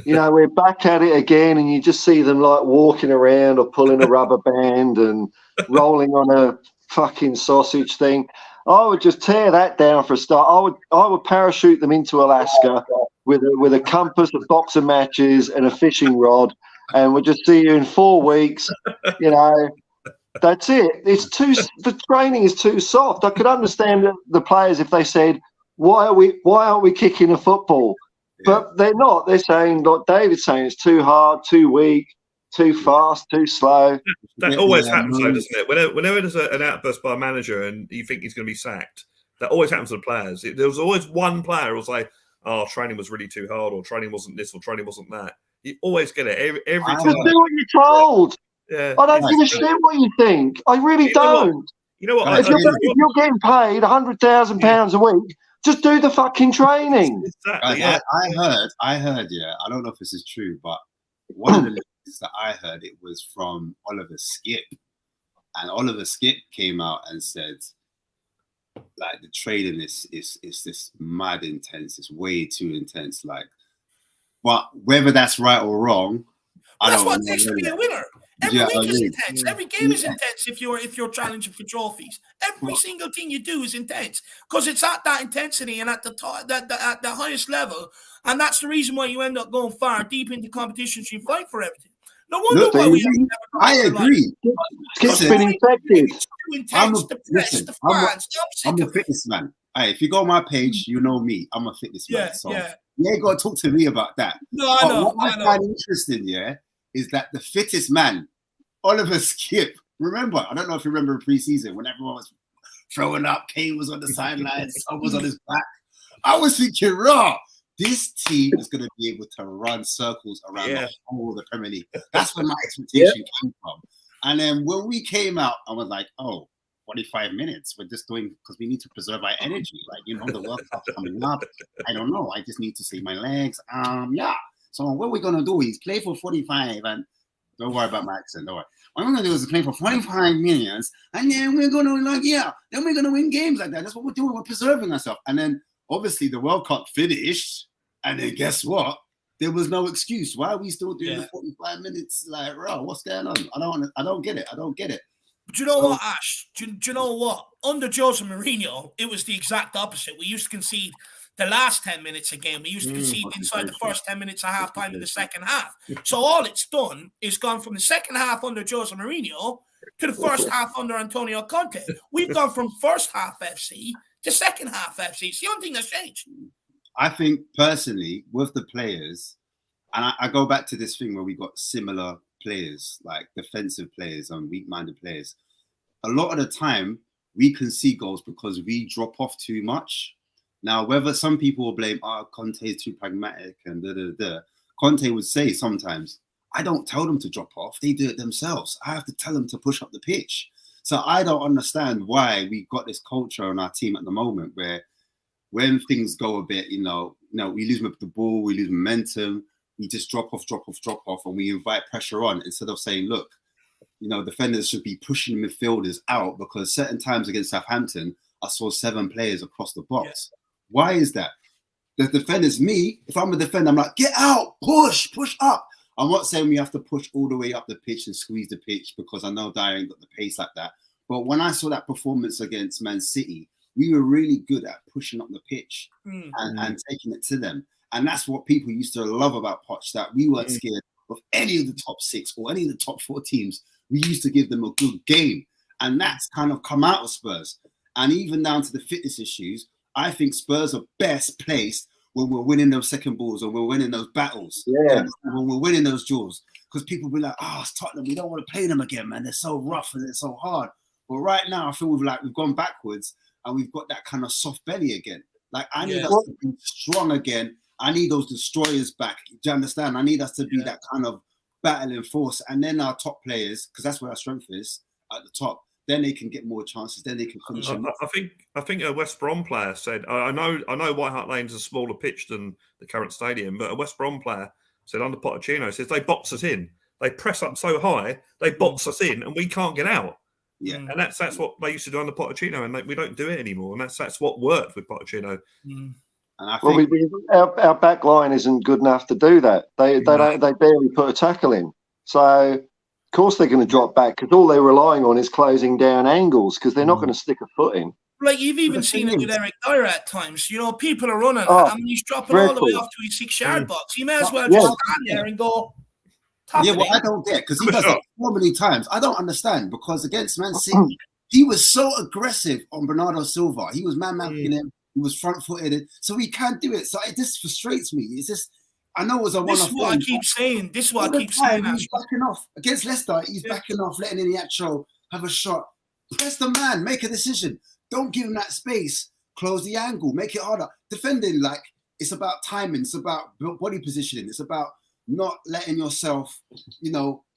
you know, we're back at it again, and you just see them like walking around or pulling a rubber band and rolling on a fucking sausage thing. I would just tear that down for a start. I would parachute them into Alaska with a compass, a box of matches, and a fishing rod, and we'll just see you in 4 weeks. You know, that's it. The training is too soft. I could understand the players if they said, why aren't we kicking a football? But they're not. They're saying, like David's saying, it's too hard, too weak, too fast, too slow. That always happens, though, doesn't it? Whenever there's an outburst by a manager and you think he's going to be sacked, that always happens to the players. There's always one player who will say, oh, training was really too hard, or training wasn't this, or training wasn't that. You always get it every time. Just do what you're told. Yeah. I don't give a shit what you think. I really don't. You know what? If you're getting paid £100,000 a week, just do the fucking training. Exactly. I heard. I don't know if this is true, but one of the links that I heard, it was from Oliver Skip, and Oliver Skip came out and said, like, the training is this mad intense. It's way too intense. Like, but whether that's right or wrong, that's what makes you be a winner. Every week is intense. Every game is intense if you're challenging for trophies. Every single thing you do is intense because it's at that intensity and at the at the highest level, and that's the reason why you end up going far deep into competitions. You fight for everything. No wonder why we. I agree. It's been infected. It's too intense. The press, the fans. I'm a fitness man. Hey, if you go on my page, you know me. I'm a fitness man. So you ain't got to talk to me about that. No, I know. What I find interesting, is that the fittest man, Oliver Skip. Remember, I don't know if you remember pre-season when everyone was throwing up, Kane was on the sidelines, Son was on his back. I was thinking, this team is going to be able to run circles around the whole of the Premier League. That's where my expectation came from. And then when we came out, I was like, 45 minutes. We're just doing, because we need to preserve our energy. Like, the World Cup's coming up. I don't know. I just need to save my legs. So what we're going to do is play for 45, and don't worry about my accent, don't worry. What we're going to do is play for 45 minutes, and then we're going to, then we're going to win games like that. That's what we're doing. We're preserving ourselves. And then, obviously, the World Cup finished, and then guess what? There was no excuse. Why are we still doing the 45 minutes? Like, what's going on? I don't get it. But you know what, Ash? Do you know what? Under Jose Mourinho, it was the exact opposite. We used to concede the last 10 minutes a game. We used to concede inside the first 10 minutes of half-time in the second half. So all it's done is gone from the second half under Jose Mourinho to the first half under Antonio Conte. We've gone from first half FC to second half FC. It's the only thing that's changed. I think, personally, with the players, and I go back to this thing where we got similar players, like defensive players and weak-minded players. A lot of the time, we concede goals because we drop off too much. Now, whether some people will blame, Conte is too pragmatic and Conte would say sometimes, I don't tell them to drop off. They do it themselves. I have to tell them to push up the pitch. So I don't understand why we got this culture on our team at the moment where when things go a bit, we lose the ball, we lose momentum, we just drop off, and we invite pressure on instead of saying, look, defenders should be pushing midfielders out, because certain times against Southampton, I saw 7 players across the box. Why is that? The defenders, if I'm a defender, I'm like, get out, push up. I'm not saying we have to push all the way up the pitch and squeeze the pitch, because I know Dyer ain't got the pace like that. But when I saw that performance against Man City, we were really good at pushing up the pitch and taking it to them. And that's what people used to love about Poch, that we weren't scared of any of the top 6 or any of the top 4 teams. We used to give them a good game. And that's kind of come out of Spurs. And even down to the fitness issues, I think Spurs are best placed when we're winning those second balls or we're winning those battles. Yeah. When we're winning those duels. Because people be like, it's Tottenham, we don't want to play them again, man. They're so rough and they're so hard. But right now, I feel we've gone backwards and we've got that kind of soft belly again. Like, I need us to be strong again. I need those destroyers back. Do you understand? I need us to be that kind of battling force. And then our top players, because that's where our strength is, at the top, then they can get more chances. Then they can finish. I think a West Brom player said, I know White Hart Lane's a smaller pitch than the current stadium, but a West Brom player said under Pochettino, says they box us in. They press up so high, they box us in, and we can't get out. Yeah, and that's what they used to do under Pochettino, and we don't do it anymore. And that's what worked with Pochettino. And I think our back line isn't good enough to do that. They barely put a tackle in. So of course they're going to drop back, because all they're relying on is closing down angles, because they're not going to stick a foot in. Like, you've even seen it with Eric Dyer at times. You know, people are running, and he's dropping all the way off to his 6-yard box. He may as well just stand there and go. Well, I don't get, because he does it so many times. I don't understand, because against Man City, he was so aggressive on Bernardo Silva. He was man-marking him. He was front-footed, so he can't do it. So it just frustrates me. It's just, I know it was a one-off. This is what I keep saying. He's backing off against Leicester. He's backing off, letting Iniacho have a shot. Press the man, make a decision. Don't give him that space. Close the angle, make it harder. Defending, like, it's about timing. It's about body positioning. It's about not letting yourself,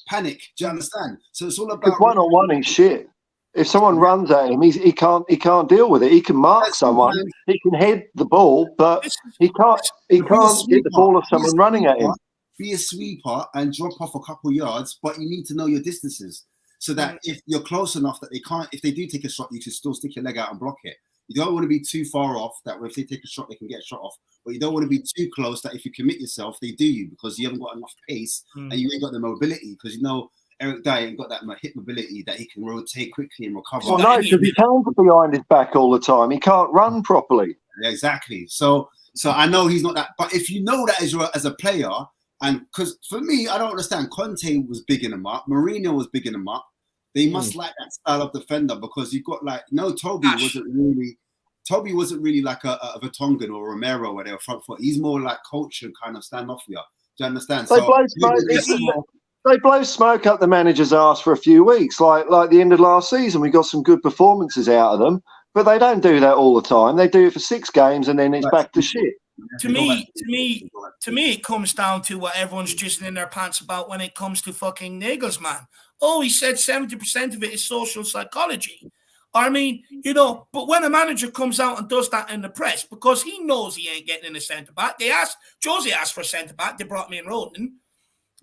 panic. Do you understand? So it's all about. Because one-on-one is shit. If someone runs at him, he can't deal with it. He can mark someone, he can head the ball, but he can't get the ball of someone running at him. Be a sweeper and drop off a couple yards, but you need to know your distances, so that if you're close enough that they can't, if they do take a shot, you can still stick your leg out and block it. You don't want to be too far off that if they take a shot, they can get a shot off. But you don't want to be too close that if you commit yourself, they do you, because you haven't got enough pace and you ain't got the mobility, because Eric Dyer ain't got that hip mobility that he can rotate quickly and recover. Well, no, because his hands are behind his back all the time. He can't run properly. Yeah, exactly. So I know he's not that. But if you know that as a player, and because for me, I don't understand. Conte was bigging him up. Mourinho was bigging him up. They must like that style of defender, because you've got Toby wasn't really like a Vertonghen or Romero where they were front foot. He's more like coach and kind of stand off here. Do you understand? They blow smoke up the manager's ass for a few weeks, like the end of last season. We got some good performances out of them, but they don't do that all the time. They do it for 6 games and then it's back to shit. To me, it comes down to what everyone's jizzing in their pants about when it comes to fucking Nagelsmann. Oh, he said 70% of it is social psychology. I mean, but when a manager comes out and does that in the press, because he knows he ain't getting in a centre-back, Jose asked for a centre-back, they brought me in Roden.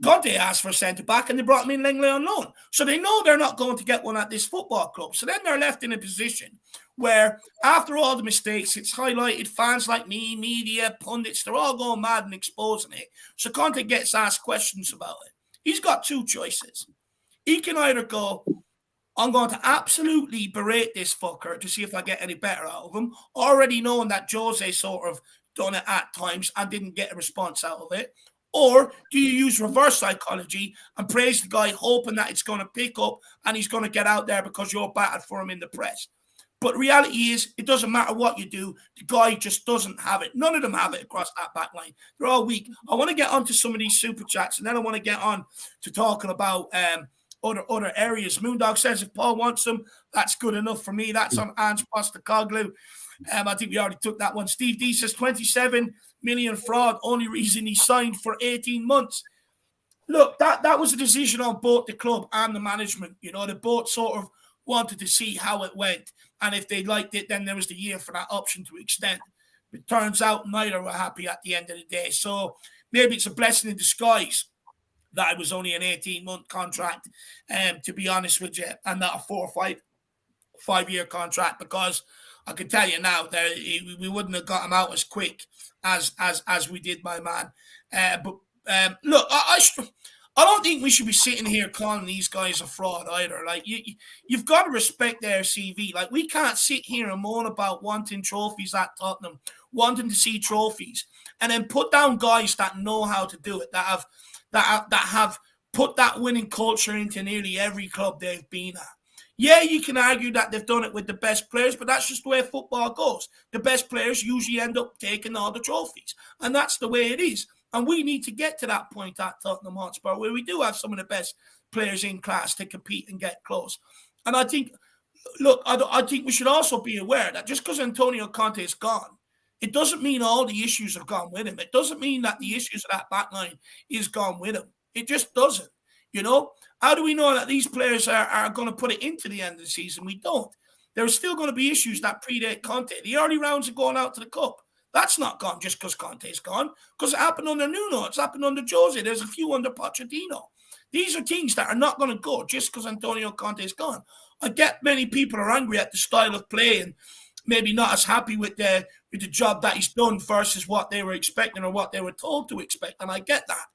Conte asked for a centre-back and they brought me in Langley on loan. So they know they're not going to get one at this football club. So then they're left in a position where, after all the mistakes, it's highlighted, fans like me, media, pundits, they're all going mad and exposing it. So Conte gets asked questions about it. He's got 2 choices. He can either go, I'm going to absolutely berate this fucker to see if I get any better out of him, already knowing that Jose sort of done it at times and didn't get a response out of it. Or do you use reverse psychology and praise the guy, hoping that it's going to pick up and he's going to get out there because you're battered for him in the press? But reality is, it doesn't matter what you do. The guy just doesn't have it. None of them have it across that back line. They're all weak. I want to get onto some of these super chats, and then I want to get on to talking about other areas. Moondog says if Paul wants them, that's good enough for me. That's on Ange Postecoglou. I think we already took that one. Steve D says 27 million fraud, only reason he signed for 18 months. Look, that was a decision on both the club and the management. They both sort of wanted to see how it went. And if they liked it, then there was the year for that option to extend. It turns out neither were happy at the end of the day. So maybe it's a blessing in disguise that it was only an 18-month contract, to be honest with you, and not a 4 or 5-year contract, because I can tell you now that we wouldn't have got him out as quick as we did, my man. But Look, I don't think we should be sitting here calling these guys a fraud either. Like you've got to respect their CV. Like we can't sit here and moan about wanting trophies at Tottenham, wanting to see trophies, and then put down guys that know how to do it, that have put that winning culture into nearly every club they've been at. Yeah, you can argue that they've done it with the best players, but that's just the way football goes. The best players usually end up taking all the trophies, and that's the way it is. And we need to get to that point at Tottenham Hotspur where we do have some of the best players in class to compete and get close. And I think, look, I think we should also be aware that just because Antonio Conte is gone, it doesn't mean all the issues have gone with him. It doesn't mean that the issues of that back line is gone with him. It just doesn't. You know, how do we know that these players are going to put it into the end of the season? We don't. There are still going to be issues that predate Conte. The early rounds are going out to the cup. That's not gone just because Conte's gone, because it happened under Nuno. It's happened under Jose. There's a few under Pochettino. These are things that are not going to go just because Antonio Conte's gone. I get many people are angry at the style of play and maybe not as happy with the job that he's done versus what they were expecting or what they were told to expect, and I get that.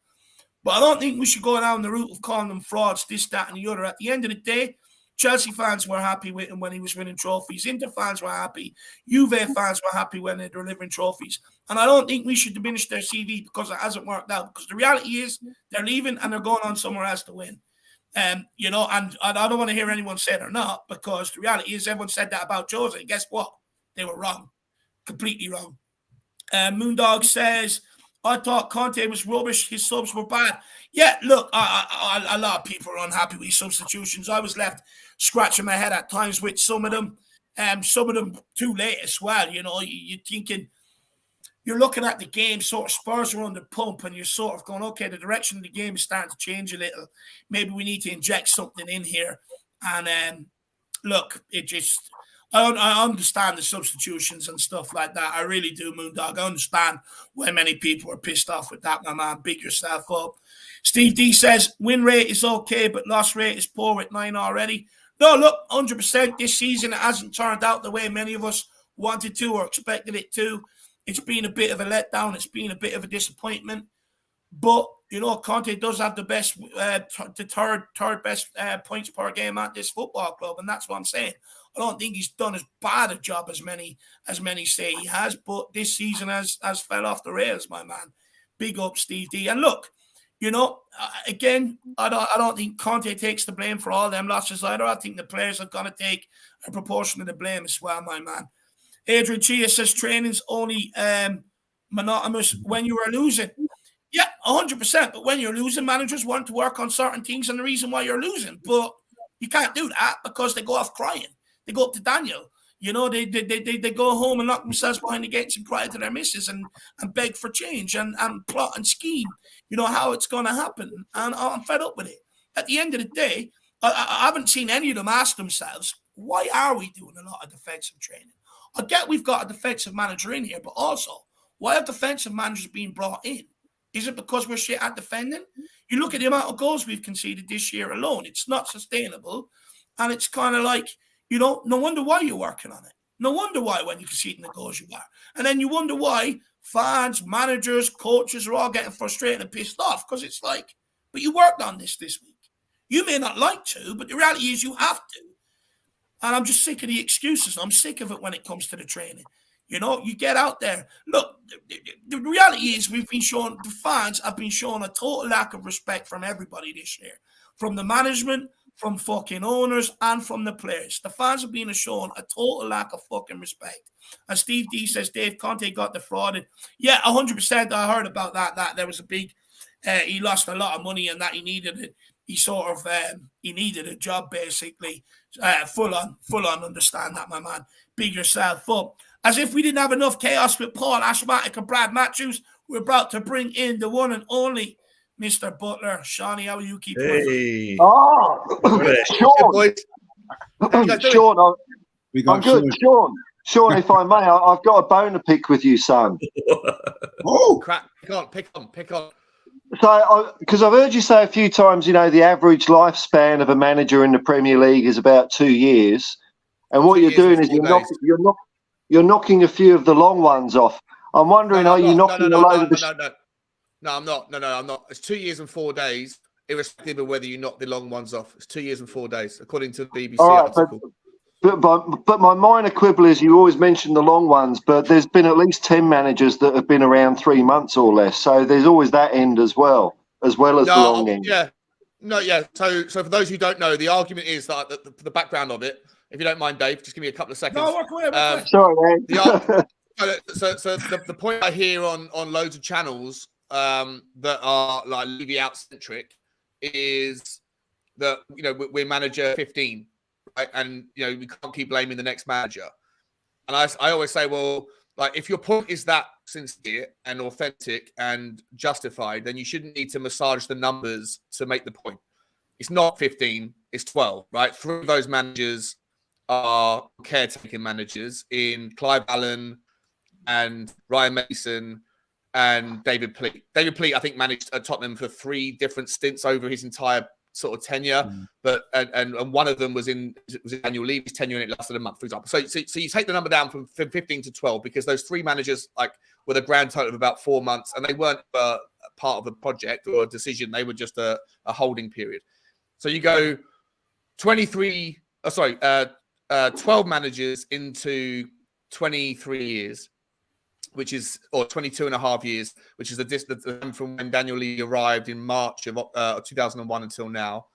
But I don't think we should go down the route of calling them frauds, this, that, and the other. At the end of the day, Chelsea fans were happy with him when he was winning trophies. Inter fans were happy. Juve fans were happy when they're delivering trophies. And I don't think we should diminish their CV because it hasn't worked out. Because the reality is they're leaving and they're going on somewhere else to win. You know, and I don't want to hear anyone say they're not, because the reality is everyone said that about Jose. And guess what? They were wrong. Completely wrong. Moondog says, I thought Conte was rubbish. His subs were bad. Yeah, look, a lot of people are unhappy with substitutions. I was left scratching my head at times with some of them too late as well. You know, you're thinking, you're looking at the game, sort of Spurs are under pump, and you're sort of going, okay, the direction of the game is starting to change a little. Maybe we need to inject something in here. And look, it just... I understand the substitutions and stuff like that. I really do, Moondog. I understand why many people are pissed off with that, my man. Big yourself up. Steve D says, win rate is okay, but loss rate is poor with 9 already. No, look, 100% this season it hasn't turned out the way many of us wanted to or expected it to. It's been a bit of a letdown. It's been a bit of a disappointment. But, you know, Conte does have the best, the third best points per game at this football club, and that's what I'm saying. I don't think he's done as bad a job as many say he has, but this season has fell off the rails, my man. Big up, Steve D. And look, you know, again, I don't think Conte takes the blame for all them losses either. I think the players are going to take a proportion of the blame as well, my man. Adrian Chia says training's only monotonous when you are losing. Yeah, 100%. But when you're losing, managers want to work on certain things and the reason why you're losing. But you can't do that because they go off crying. They go up to Daniel. You know, they go home and lock themselves behind the gates and cry to their missus and beg for change and plot and scheme, you know, how it's going to happen. And I'm fed up with it. At the end of the day, I haven't seen any of them ask themselves, why are we doing a lot of defensive training? I get we've got a defensive manager in here, but also, why have defensive managers been brought in? Is it because we're shit at defending? You look at the amount of goals we've conceded this year alone. It's not sustainable. And it's kind of like, you know, no wonder why you're working on it. No wonder why when you're conceding the goals you are. And then you wonder why fans, managers, coaches are all getting frustrated and pissed off because it's like, but you worked on this week. You may not like to, but the reality is you have to. And I'm just sick of the excuses. I'm sick of it when it comes to the training. You know, you get out there. Look, the reality is the fans have been shown a total lack of respect from everybody this year. From the management, from fucking owners, and from the players. The fans have been shown a total lack of fucking respect. And Steve D says, Dave Conte got defrauded. Yeah, 100%. I heard about that. There was a big, he lost a lot of money and that he needed it. He needed a job basically. Full on understand that, my man. Big yourself up. As if we didn't have enough chaos with Paul Ashmatic and Brad Matthews, we're about to bring in the one and only Mr. Butler. Shawnee, how are you keeping? Hey. Sean. Sean, I'm good. Sean, if I may, I've got a bone to pick with you, son. Oh, crap. Pick on. So, because I've heard you say a few times, you know, the average lifespan of a manager in the Premier League is about 2 years. And what you're doing is you're knocking a few of the long ones off. I'm wondering, are you knocking a load of the... No, I'm not. No, I'm not. It's 2 years and 4 days, irrespective of whether you knock the long ones off. It's 2 years and 4 days, according to the BBC article. But my minor quibble is you always mention the long ones, but there's been at least 10 managers that have been around 3 months or less. So there's always that end as well as the long end. Yeah. No, yeah. So for those who don't know, the argument is that the background of it, if you don't mind, Dave, just give me a couple of seconds. No, work away. Sorry, man. So the point I hear on loads of channels that are like Levy out centric is that, you know, we're manager 15, right? And, you know, we can't keep blaming the next manager. And I always say, well, like, if your point is that sincere and authentic and justified, then you shouldn't need to massage the numbers to make the point. It's not 15, it's 12, right? 3 of those managers are caretaking managers in Clive Allen and Ryan Mason and David Pleat. David Pleat, I think, managed at Tottenham for 3 different stints over his entire sort of tenure, but and one of them was in annual leave, his tenure, and it lasted a month, for example. So you take the number down from 15 to 12 because those 3 managers like were a grand total of about 4 months, and they weren't part of a project or a decision; they were just a holding period. So you go 12 managers into 23 years, which is, or 22 and a half years, which is the distance from when Daniel Levy arrived in March of 2001 until now,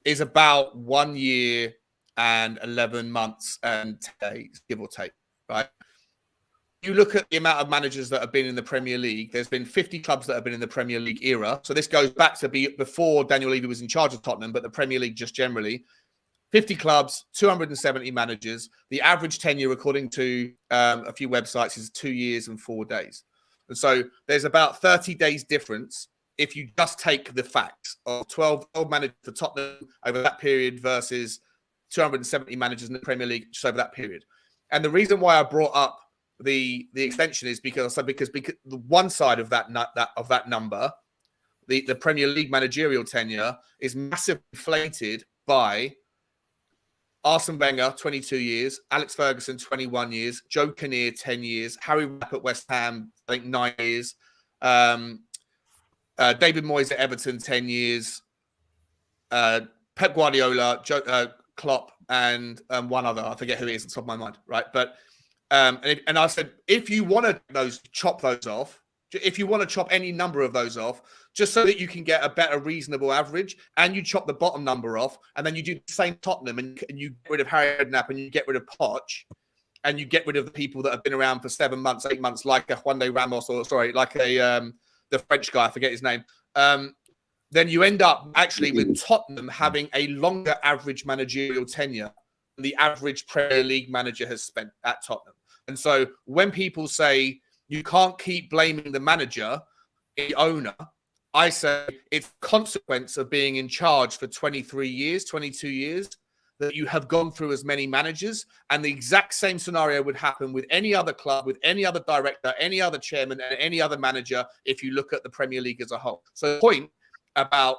is about 1 year and 11 months and 10 days, give or take, right? You look at the amount of managers that have been in the Premier League, there's been 50 clubs that have been in the Premier League era. So this goes back to before Daniel Levy was in charge of Tottenham, but the Premier League just generally. 50 clubs, 270 managers. The average tenure, according to a few websites, is 2 years and 4 days. And so there's about 30 days difference if you just take the facts of 12 managers for Tottenham over that period versus 270 managers in the Premier League just over that period. And the reason why I brought up the extension is because the one side of that number, the Premier League managerial tenure, is massively inflated by Arsene Wenger, 22 years, Alex Ferguson, 21 years, Joe Kinnear, 10 years, Harry Rapp at West Ham, I think 9 years, David Moyes at Everton, 10 years, Pep Guardiola, Klopp, and one other, I forget who it is on top of my mind, right? But and I said, if you want to chop those off, if you want to chop any number of those off, just so that you can get a better reasonable average, and you chop the bottom number off, and then you do the same Tottenham, and you get rid of Harry Redknapp, and you get rid of Poch, and you get rid of the people that have been around for 7 months, 8 months, like a Juan de Ramos, like a the French guy, I forget his name. Then you end up actually with Tottenham having a longer average managerial tenure than the average Premier League manager has spent at Tottenham. And so when people say you can't keep blaming the manager, the owner, I say it's a consequence of being in charge for 23 years, 22 years, that you have gone through as many managers, and the exact same scenario would happen with any other club, with any other director, any other chairman, and any other manager if you look at the Premier League as a whole. So the point about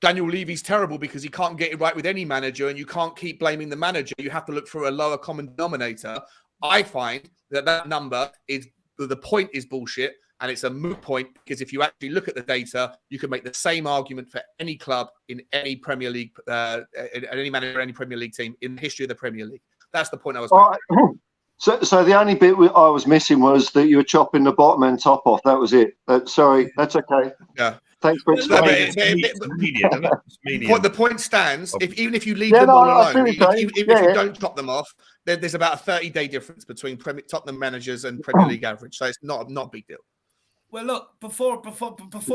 Daniel Levy's terrible because he can't get it right with any manager, and you can't keep blaming the manager. You have to look for a lower common denominator. I find that number is, the point is bullshit, and it's a moot point, because if you actually look at the data, you can make the same argument for any club in any Premier League, any manager, any Premier League team in the history of the Premier League. That's the point I was making. So the only bit I was missing was that you were chopping the bottom and top off. That was it. Sorry, that's okay. Yeah. Thanks for explaining. The point stands. Even if you leave them all alone, if you don't chop them off, there's about a 30-day difference between Tottenham managers and Premier League average. So it's not a big deal. Well, look, before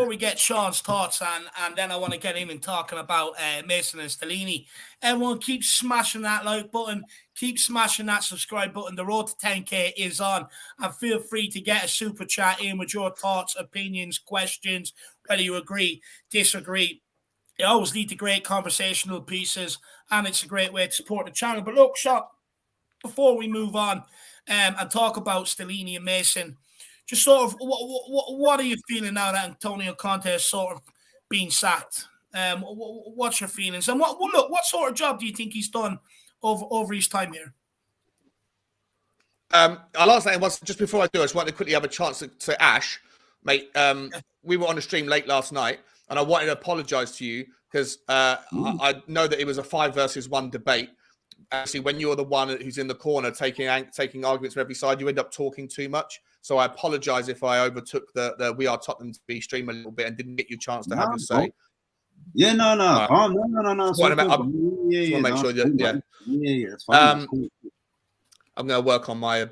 we get Sean's thoughts, and then I want to get in and talking about Mason and Stellini, everyone keep smashing that like button, keep smashing that subscribe button. The road to 10K is on, and feel free to get a super chat in with your thoughts, opinions, questions, whether you agree, disagree. You always lead to great conversational pieces, and it's a great way to support the channel. But look, Sean, before we move on and talk about Stellini and Mason, just sort of, what are you feeling now that Antonio Conte has sort of been sacked? What's your feelings? And what sort of job do you think he's done over his time here? I'll answer that once. Just before I do, I just want to quickly have a chance to Ash. mate. We were on a stream late last night, and I wanted to apologise to you because I know that it was a 5 versus 1 debate. Actually, when you're the one who's in the corner taking arguments from every side, you end up talking too much. So I apologise if I overtook the We Are Tottenham TV stream a little bit and didn't get you a chance to have your say. Yeah, no. Right. Oh, no. Just want to make sure that, Yeah, that's fine. Cool. I'm going to work on my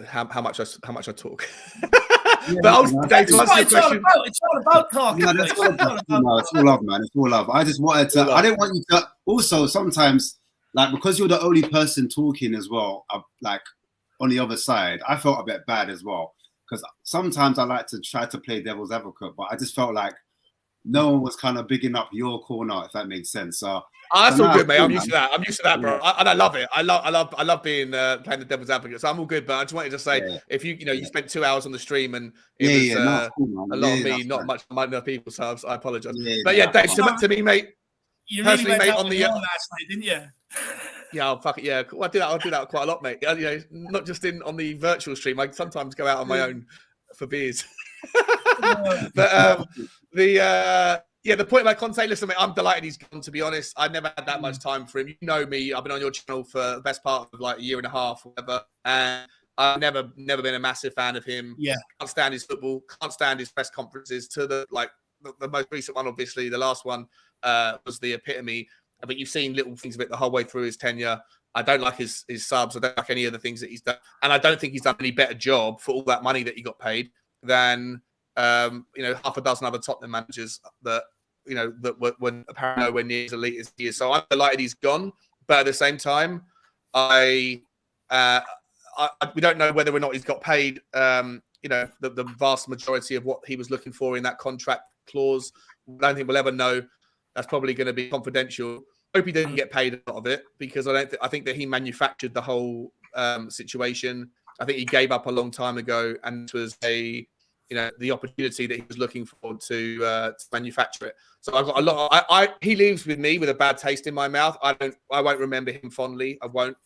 how much I talk. Yeah, but ultimately, to answer your question, it's all about talking. No, it's all love, man. It's all love. I just wanted to. I didn't want you to. Also, sometimes, like, because you're the only person talking as well, like on the other side, I felt a bit bad as well. Because sometimes I like to try to play devil's advocate, but I just felt like no one was kind of bigging up your corner, if that makes sense. So that's all good, mate. I'm used to that. I'm used to that, bro. And I love it. I love being playing the devil's advocate. So I'm all good. But I just wanted to say, if you spent 2 hours on the stream and it was a lot of me, not much other people. So I apologize. But yeah, Dave, to me, mate. You personally, really mate, on the last night, didn't you? Yeah, I'll fuck it. Yeah, well, I do that quite a lot, mate. Not just on the virtual stream. I sometimes go out on my own for beers. But the point about Conte, listen, mate, I'm delighted he's gone, to be honest. I never had that much time for him. You know me, I've been on your channel for the best part of like a year and a half, whatever. And I've never been a massive fan of him. Yeah. Can't stand his football, can't stand his press conferences. To the most recent one, obviously, the last one was the epitome. But you've seen little things of it the whole way through his tenure. I don't like his subs. I don't like any of the things that he's done. And I don't think he's done any better job for all that money that he got paid than half a dozen other Tottenham managers that were apparently nowhere near as elite as he is. So I'm delighted he's gone, but at the same time, we don't know whether or not he's got paid. The vast majority of what he was looking for in that contract clause. I don't think we'll ever know. That's probably going to be confidential. Hope he didn't get paid a lot of it because I think that he manufactured the whole situation. I think he gave up a long time ago, and it was the opportunity that he was looking for to manufacture it. So I've got a lot. He leaves with me with a bad taste in my mouth. I won't remember him fondly. I won't.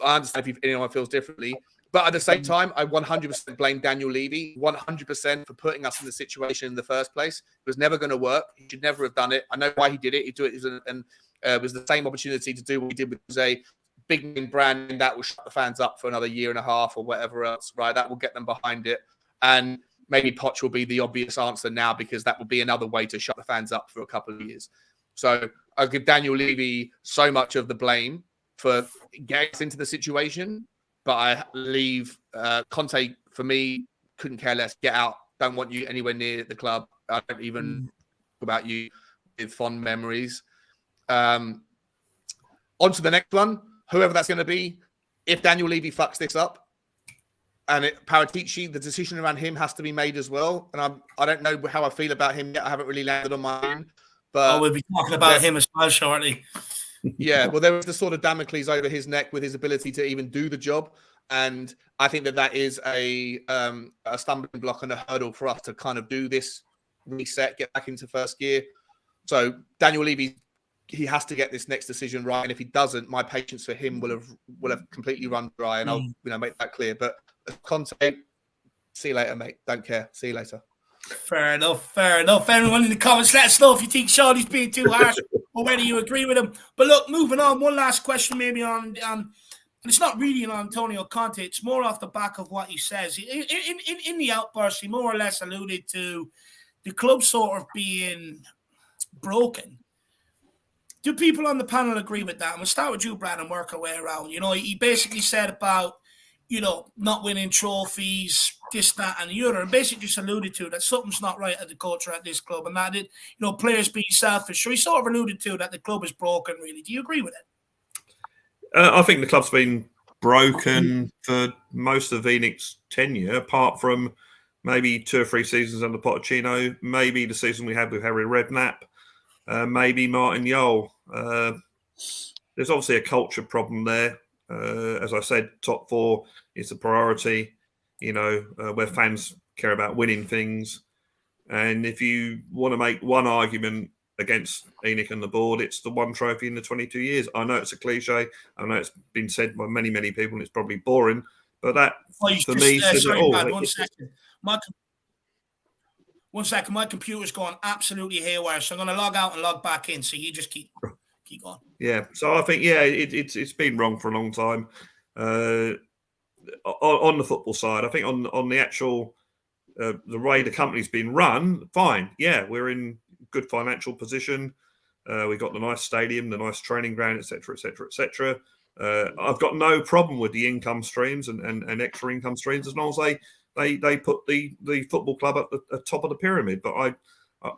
I understand if anyone feels differently, but at the same time, I 100% blame Daniel Levy, 100% for putting us in the situation in the first place. It was never going to work. He should never have done it. I know why he did it. He did it, and it was the same opportunity to do what he did with Jose. Big name brand that will shut the fans up for another year and a half or whatever else, right? That will get them behind it. And maybe Poch will be the obvious answer now because that will be another way to shut the fans up for a couple of years. So I give Daniel Levy so much of the blame for getting us into the situation, but I leave Conte, for me, couldn't care less. Get out. Don't want you anywhere near the club. I don't even talk about you with fond memories. On to the next one. Whoever that's going to be, if Daniel Levy fucks this up, and Paratici, the decision around him has to be made as well. And I don't know how I feel about him yet. I haven't really landed on my own. But we'll be talking about him as well shortly. Yeah, well, there was the sort of Damocles over his neck with his ability to even do the job. And I think that is a stumbling block and a hurdle for us to kind of do this reset, get back into first gear. So Daniel Levy, he has to get this next decision right. And if he doesn't, my patience for him will have completely run dry. And I'll make that clear. But Conte, see you later, mate. Don't care. See you later. Fair enough. Everyone in the comments, let us know if you think Shawty's being too harsh or whether you agree with him. But look, moving on, one last question maybe on and it's not really on Antonio Conte, it's more off the back of what he says. In the outburst, he more or less alluded to the club sort of being broken. Do people on the panel agree with that? And we'll start with you, Brad, and work our way around. He basically said about not winning trophies, this, that, and the other, and basically just alluded to that something's not right at the culture at this club, and that players being selfish. So he sort of alluded to that the club is broken, really. Do you agree with it? I think the club's been broken for most of Vinic's tenure, apart from maybe 2 or 3 seasons under Pochettino, maybe the season we had with Harry Redknapp, maybe Martin Jol. There's obviously a culture problem there. As I said, top 4 is a priority, where fans care about winning things. And if you want to make one argument against ENIC and the board, it's the one trophy in the 22 years. I know it's a cliche. I know it's been said by many, many people, and it's probably boring. But that, Oh, you for just, me, says it sorry, all. Brad, 1 second. One second, my computer's going absolutely haywire, so I'm going to log out and log back in. So you just keep going. Yeah, so I think it's been wrong for a long time. On the football side, I think on the actual the way the company's been run, fine. Yeah, we're in good financial position. We've got the nice stadium, the nice training ground, etc., etc., etc. I've got no problem with the income streams and extra income streams as long as they put the football club at the top of the pyramid. But I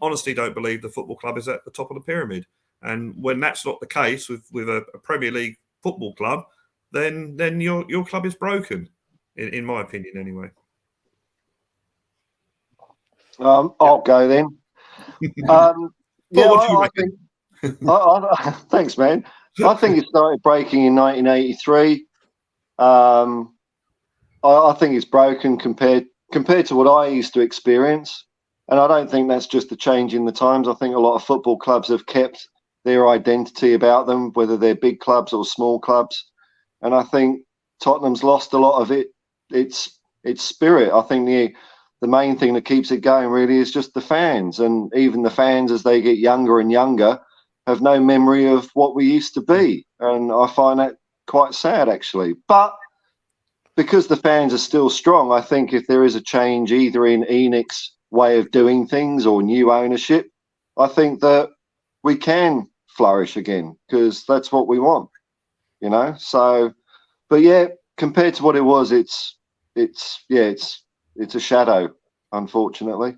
honestly don't believe the football club is at the top of the pyramid. And when that's not the case with a Premier League football club, then your club is broken, in my opinion, anyway. I'll go then. What do you reckon? Thanks, man. I think it started breaking in 1983. I think it's broken compared to what I used to experience, and I don't think that's just a change in the times. I think a lot of football clubs have kept their identity about them, whether they're big clubs or small clubs, and I think Tottenham's lost a lot of its spirit. I think the main thing that keeps it going really is just the fans, and even the fans as they get younger and younger have no memory of what we used to be, and I find that quite sad actually. But because the fans are still strong, I think if there is a change either in ENIC's way of doing things or new ownership, I think that we can flourish again, because that's what we want, you know. So, but yeah, compared to what it was, it's a shadow, unfortunately.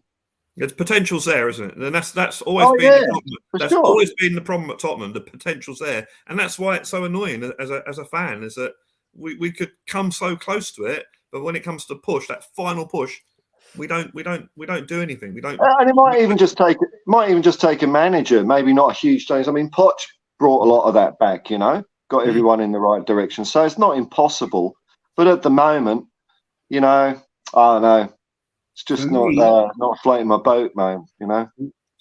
It's potential's there, isn't it? And that's always been the problem. That's always been the problem at Tottenham. The potential's there, and that's why it's so annoying as a fan, is that we could come so close to it, but when it comes to push, that final push, we don't do anything. We don't. And it might even just take a manager, maybe not a huge change. I mean, Poch brought a lot of that back, you know, got everyone in the right direction. So it's not impossible, but at the moment, you know, I don't know. It's just not floating my boat, man, you know.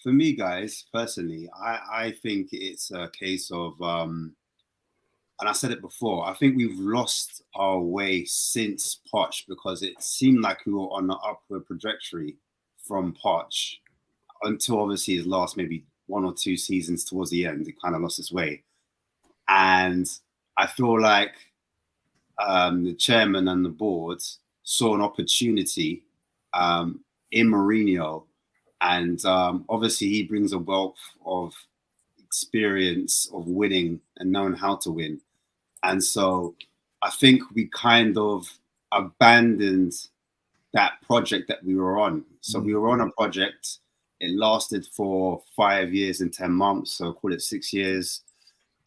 For me, guys, personally, I think it's a case of, and I said it before, I think we've lost our way since Poch, because it seemed like we were on an upward trajectory from Poch until obviously his last maybe 1 or 2 seasons towards the end. It kind of lost its way. And I feel like the chairman and the board saw an opportunity in Mourinho, and obviously he brings a wealth of experience of winning and knowing how to win, and so I think we kind of abandoned that project that we were on. So we were on a project, it lasted for 5 years and 10 months, so call it 6 years,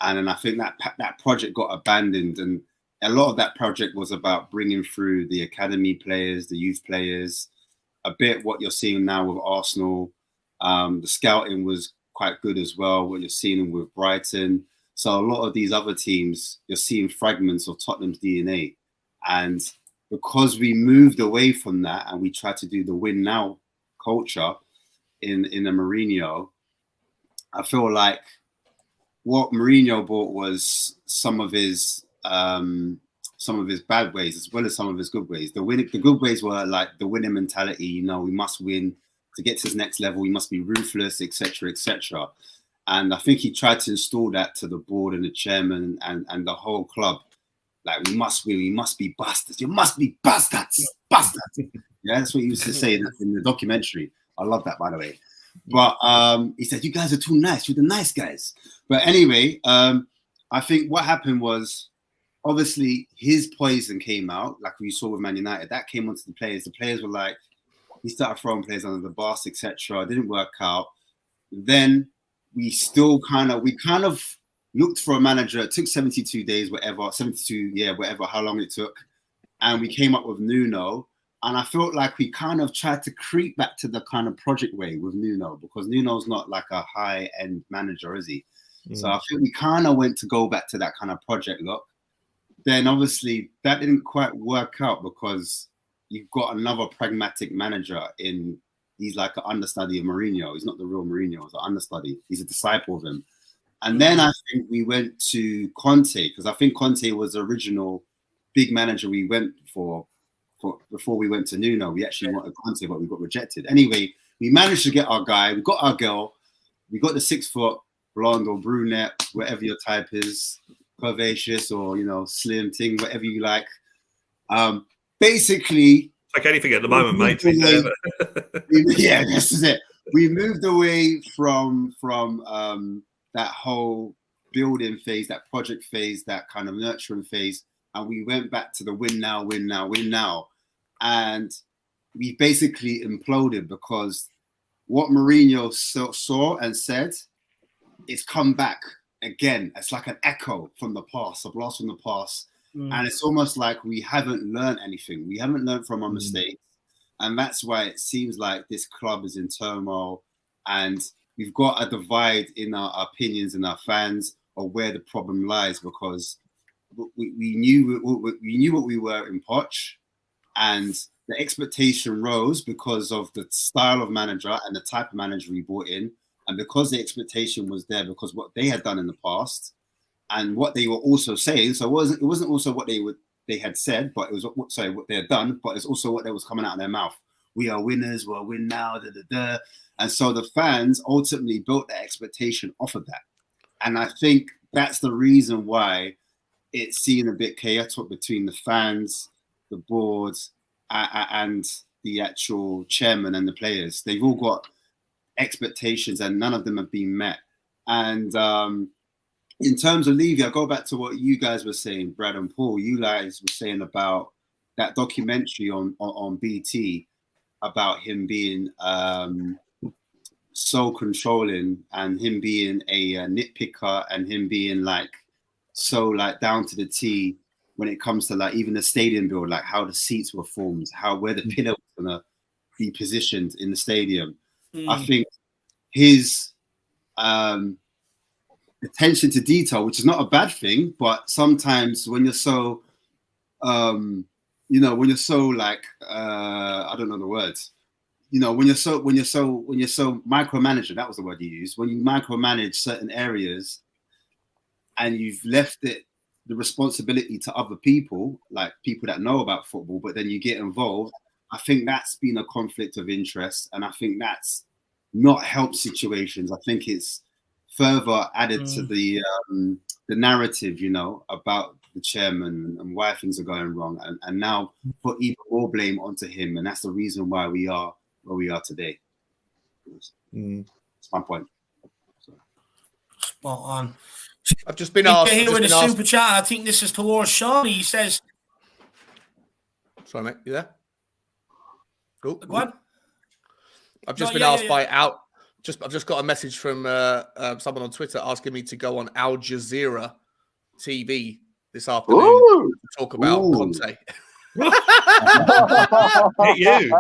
and then I think that project got abandoned, and a lot of that project was about bringing through the academy players, the youth players, a bit what you're seeing now with Arsenal. The scouting was quite good as well, what you're seeing with Brighton. So a lot of these other teams, you're seeing fragments of Tottenham's DNA. And because we moved away from that and we tried to do the win now culture in the Mourinho, I feel like what Mourinho brought was some of his bad ways as well as some of his good ways. The good ways were like the winning mentality. You know, we must win to get to this next level. We must be ruthless, etc., etc. And I think he tried to install that to the board and the chairman and the whole club. Like, we must win. We must be bastards. You must be bastards, bastards. Yeah, that's what he used to say in the documentary. I love that, by the way. But he said, "You guys are too nice. You're the nice guys." But anyway, I think what happened was, obviously, his poison came out, like we saw with Man United. That came onto the players. The players were like, he started throwing players under the bus, etc. It didn't work out. Then we kind of looked for a manager. It took 72 days, whatever, how long it took. And we came up with Nuno. And I felt like we kind of tried to creep back to the kind of project way with Nuno, because Nuno's not like a high-end manager, is he? So I think we kind of went to go back to that kind of project look. Then obviously that didn't quite work out, because you've got another pragmatic manager in, he's like an understudy of Mourinho. He's not the real Mourinho, he's an understudy. He's a disciple of him. And then I think we went to Conte, because I think Conte was the original big manager we went for before we went to Nuno. We actually wanted Conte, but we got rejected. Anyway, we managed to get our guy. We got our girl. We got the 6 foot blonde or brunette, whatever your type is, curvaceous or, you know, slim thing, whatever you like. Basically, like anything at the moment, mate. Yeah, this is it. We moved away from that whole building phase, that project phase, that kind of nurturing phase, and we went back to the win now, win now, win now. And we basically imploded because what Mourinho saw and said, it's come back again. It's like an echo from the past, a blast from the past. And it's almost like we haven't learned anything. We haven't learned from our mistakes. And that's why it seems like this club is in turmoil. And we've got a divide in our opinions and our fans of where the problem lies, because we knew what we were in Poch, and the expectation rose because of the style of manager and the type of manager we brought in, and because the expectation was there because what they had done in the past and what they were also saying. So it wasn't also what they had said, but it was what they had done, but it's also what was coming out of their mouth. We are winners, we'll win now, And so the fans ultimately built their expectation off of that. And I think that's the reason why it's seen a bit chaotic between the fans, the boards, and the actual chairman and the players. They've all got expectations and none of them have been met. And in terms of Levy, I go back to what you guys were saying, Brad and Paul. You guys were saying about that documentary on BT about him being so controlling and him being a nitpicker and him being so down to the T when it comes to even the stadium build, like how the seats were formed, where the pillar was gonna be positioned in the stadium. I think his attention to detail, which is not a bad thing, but sometimes when you're so when you're so I don't know the words. When you're so micromanager, that was the word you used. When you micromanage certain areas and you've left the responsibility to other people, like people that know about football, but then you get involved, I think that's been a conflict of interest. And I think that's not helped situations. I think it's further added to the narrative, about the chairman and why things are going wrong. And now put even more blame onto him. And that's the reason why we are where we are today. That's my point. Spot on. I've just been asked. Here with a super chat. I think this is towards Sean. He says, "Sorry, mate, you there? Cool. Go on. I've just been asked by I've just got a message from someone on Twitter asking me to go on Al Jazeera TV this afternoon to talk about Conte. Hit you.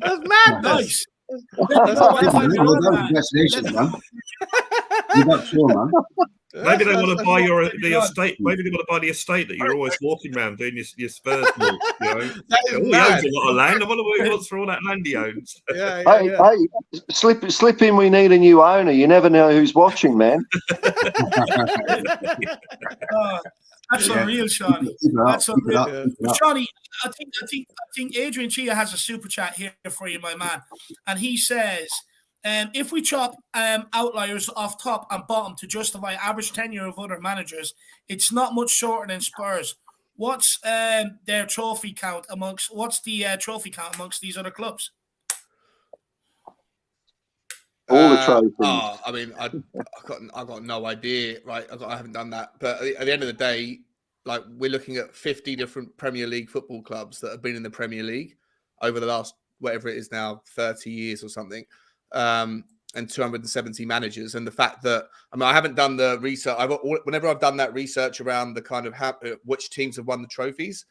That's mad. Nice. Congratulations, man. Maybe they want to buy the estate. Maybe they want to buy the estate that you're always walking around doing your Spurs walk. He owns a lot of land. I wonder what he wants for all that land he owns. Hey, slip in. We need a new owner. You never know who's watching, man. That's unreal, Shawnee. That's unreal. Shawnee, I think Adrian Chia has a super chat here for you, my man, and he says, if we chop outliers off top and bottom to justify average tenure of other managers, it's not much shorter than Spurs. What's their trophy count amongst? What's the trophy count amongst these other clubs? All the trophies. I mean, I got no idea, right? I haven't done that, but at the end of the day, we're looking at 50 different Premier League football clubs that have been in the Premier League over the last whatever it is now, 30 years or something. And 270 managers, and the fact that I haven't done the research. Whenever I've done that research around the kind of which teams have won the trophies,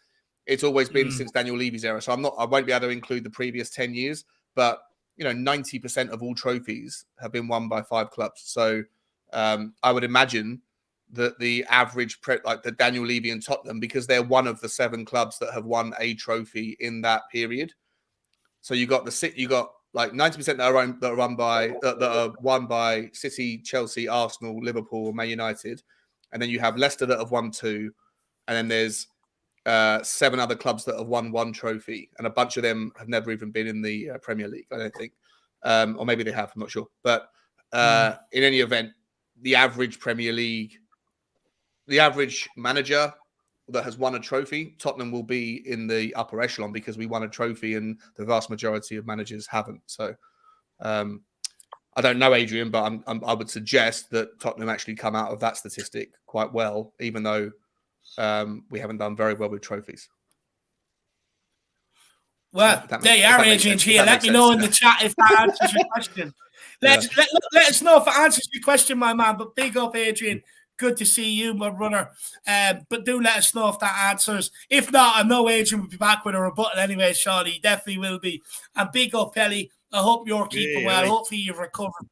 it's always been since Daniel Levy's era. So I won't be able to include the previous 10 years, but 90% of all trophies have been won by 5 clubs. So I would imagine that the average, the Daniel Levy and Tottenham, because they're one of the 7 clubs that have won a trophy in that period. So you got 90% that are won by City, Chelsea, Arsenal, Liverpool, Man United, and then you have Leicester that have won 2, and then there's 7 other clubs that have won 1 trophy, and a bunch of them have never even been in the Premier League, I don't think. Or maybe they have, I'm not sure. But in any event, the average Premier League, the average manager that has won a trophy, Tottenham will be in the upper echelon because we won a trophy and the vast majority of managers haven't. So I don't know, Adrian, but I would suggest that Tottenham actually come out of that statistic quite well, even though we haven't done very well with trophies. Well, there you are, Adrian. Here, let me know in the chat if that answers your question. Let us know if it answers your question, my man. But big up, Adrian. Good to see you, my brother. But do let us know if that answers. If not, I know Adrian will be back with a rebuttal anyway, Sean. He definitely will be. And big up, Ellie. I hope you're keeping well. Hopefully you've recovered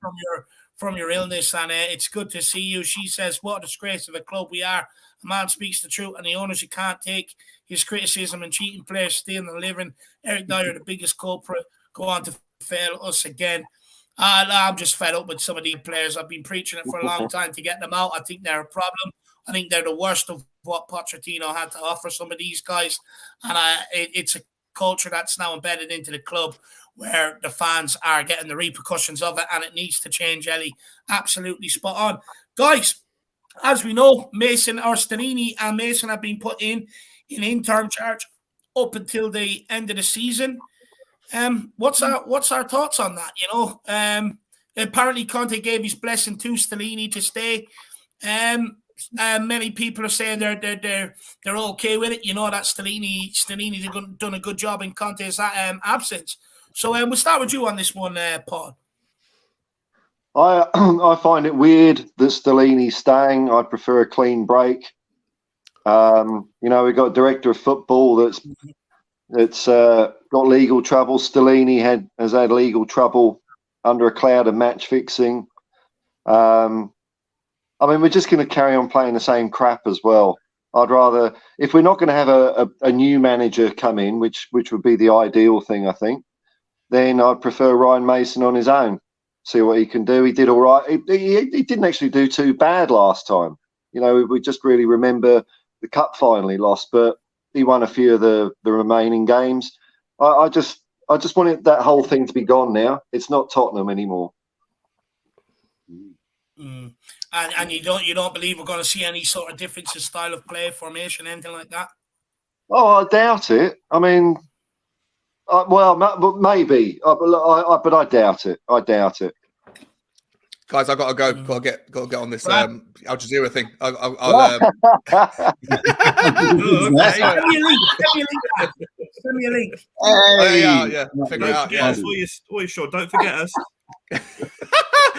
from your illness. And it's good to see you. She says, what a disgrace of a club we are. A man speaks the truth, and the owners, you can't take his criticism and cheating players stealing the living. Eric Dyer, the biggest culprit, go on to fail us again. I'm just fed up with some of these players. I've been preaching it for a long time to get them out. I think they're a problem. I think they're the worst of what Pochettino had to offer some of these guys. And it's a culture that's now embedded into the club where the fans are getting the repercussions of it, and it needs to change, Ellie. Absolutely spot on. Guys, as we know, Stellini and Mason have been put in interim charge up until the end of the season. What's our thoughts on that? You know, apparently Conte gave his blessing to Stellini to stay. Many people are saying they're okay with it. You know that Stellini's done a good job in Conte's absence. So we'll start with you on this one, Paul. I find it weird that Stellini's staying. I'd prefer a clean break. You know, we've got a director of football that's got legal trouble. Stellini has had legal trouble under a cloud of match fixing. I mean, we're just going to carry on playing the same crap as well. I'd rather, if we're not going to have a new manager come in, which would be the ideal thing, I think, then I'd prefer Ryan Mason on his own. See what he can do. He did all right. He didn't actually do too bad last time. You know, we just really remember the cup final he lost, but he won a few of the remaining games. I just wanted that whole thing to be gone now. It's not Tottenham anymore. And you don't believe we're going to see any sort of difference in style of play, formation, anything like that? Oh, I doubt it. I mean, maybe, but I doubt it. I doubt it. Guys, I got to go. Got to get on this Al Jazeera thing. I'll Send me a link. Yeah. Figure it out. Yeah. What sure? Don't forget us.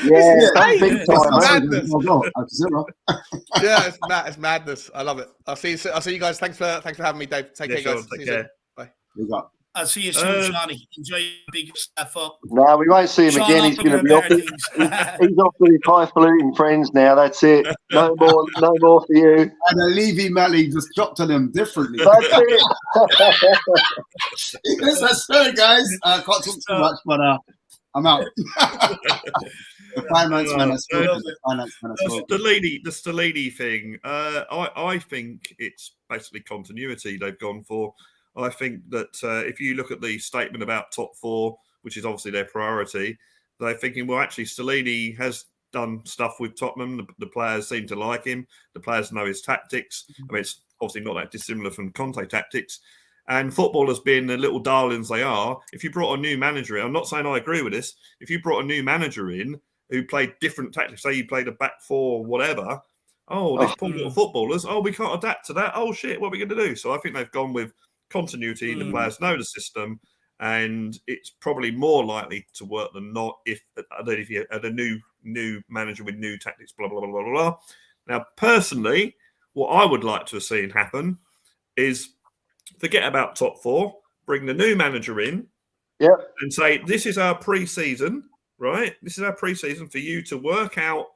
Yeah, it's madness. I love it. I'll see you guys. Thanks for having me, Dave. Take care, guys. Take care. Bye. I'll see you soon, Johnny. Enjoy your big stuff up. No, we won't see him again. He's going to be off. He's off with his highfalutin friends now. That's it. No more for you. And Levy Malley just dropped on him differently. That's it. Yes, I swear, guys. I can't talk too much, but I'm out. The finance man has spoken. The Stellini thing. I think it's basically continuity they've gone for. I think that if you look at the statement about top 4, which is obviously their priority, they're thinking, well, actually, Stellini has done stuff with Tottenham. The players seem to like him. The players know his tactics. I mean, it's obviously not that dissimilar from Conte tactics. And footballers being the little darlings they are, if you brought a new manager in, I'm not saying I agree with this, if you brought a new manager in who played different tactics, say you played a back 4 or whatever, these poor little footballers, we can't adapt to that. Oh, shit, what are we going to do? So I think they've gone with continuity. The players know the system, and it's probably more likely to work than not if you had a new manager with new tactics, blah, blah, blah, blah, blah. Now, personally, what I would like to have seen happen is forget about top 4, bring the new manager in and say, this is our pre-season, right? This is our pre-season for you to work out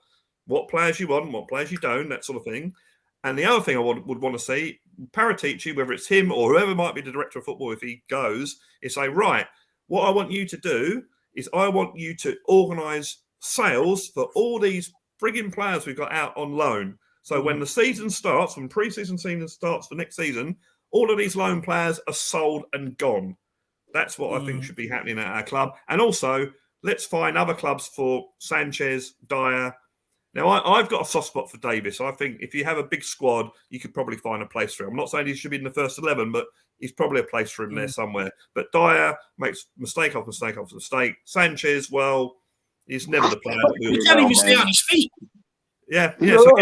what players you want, what players you don't, that sort of thing. And the other thing I would want to see, Paratici, whether it's him or whoever might be the director of football, if he goes, is say, right, what I want you to do is I want you to organise sales for all these frigging players we've got out on loan. So when the season starts, when pre-season season starts for next season, all of these loan players are sold and gone. That's what I think should be happening at our club. And also, let's find other clubs for Sanchez, Dyer. Now, I've got a soft spot for Davis. I think if you have a big squad, you could probably find a place for him. I'm not saying he should be in the first 11, but he's probably a place for him there somewhere. But Dyer makes mistake after mistake after mistake. Sanchez, well, he's never the player that we He can't even stay on his feet. Yeah. So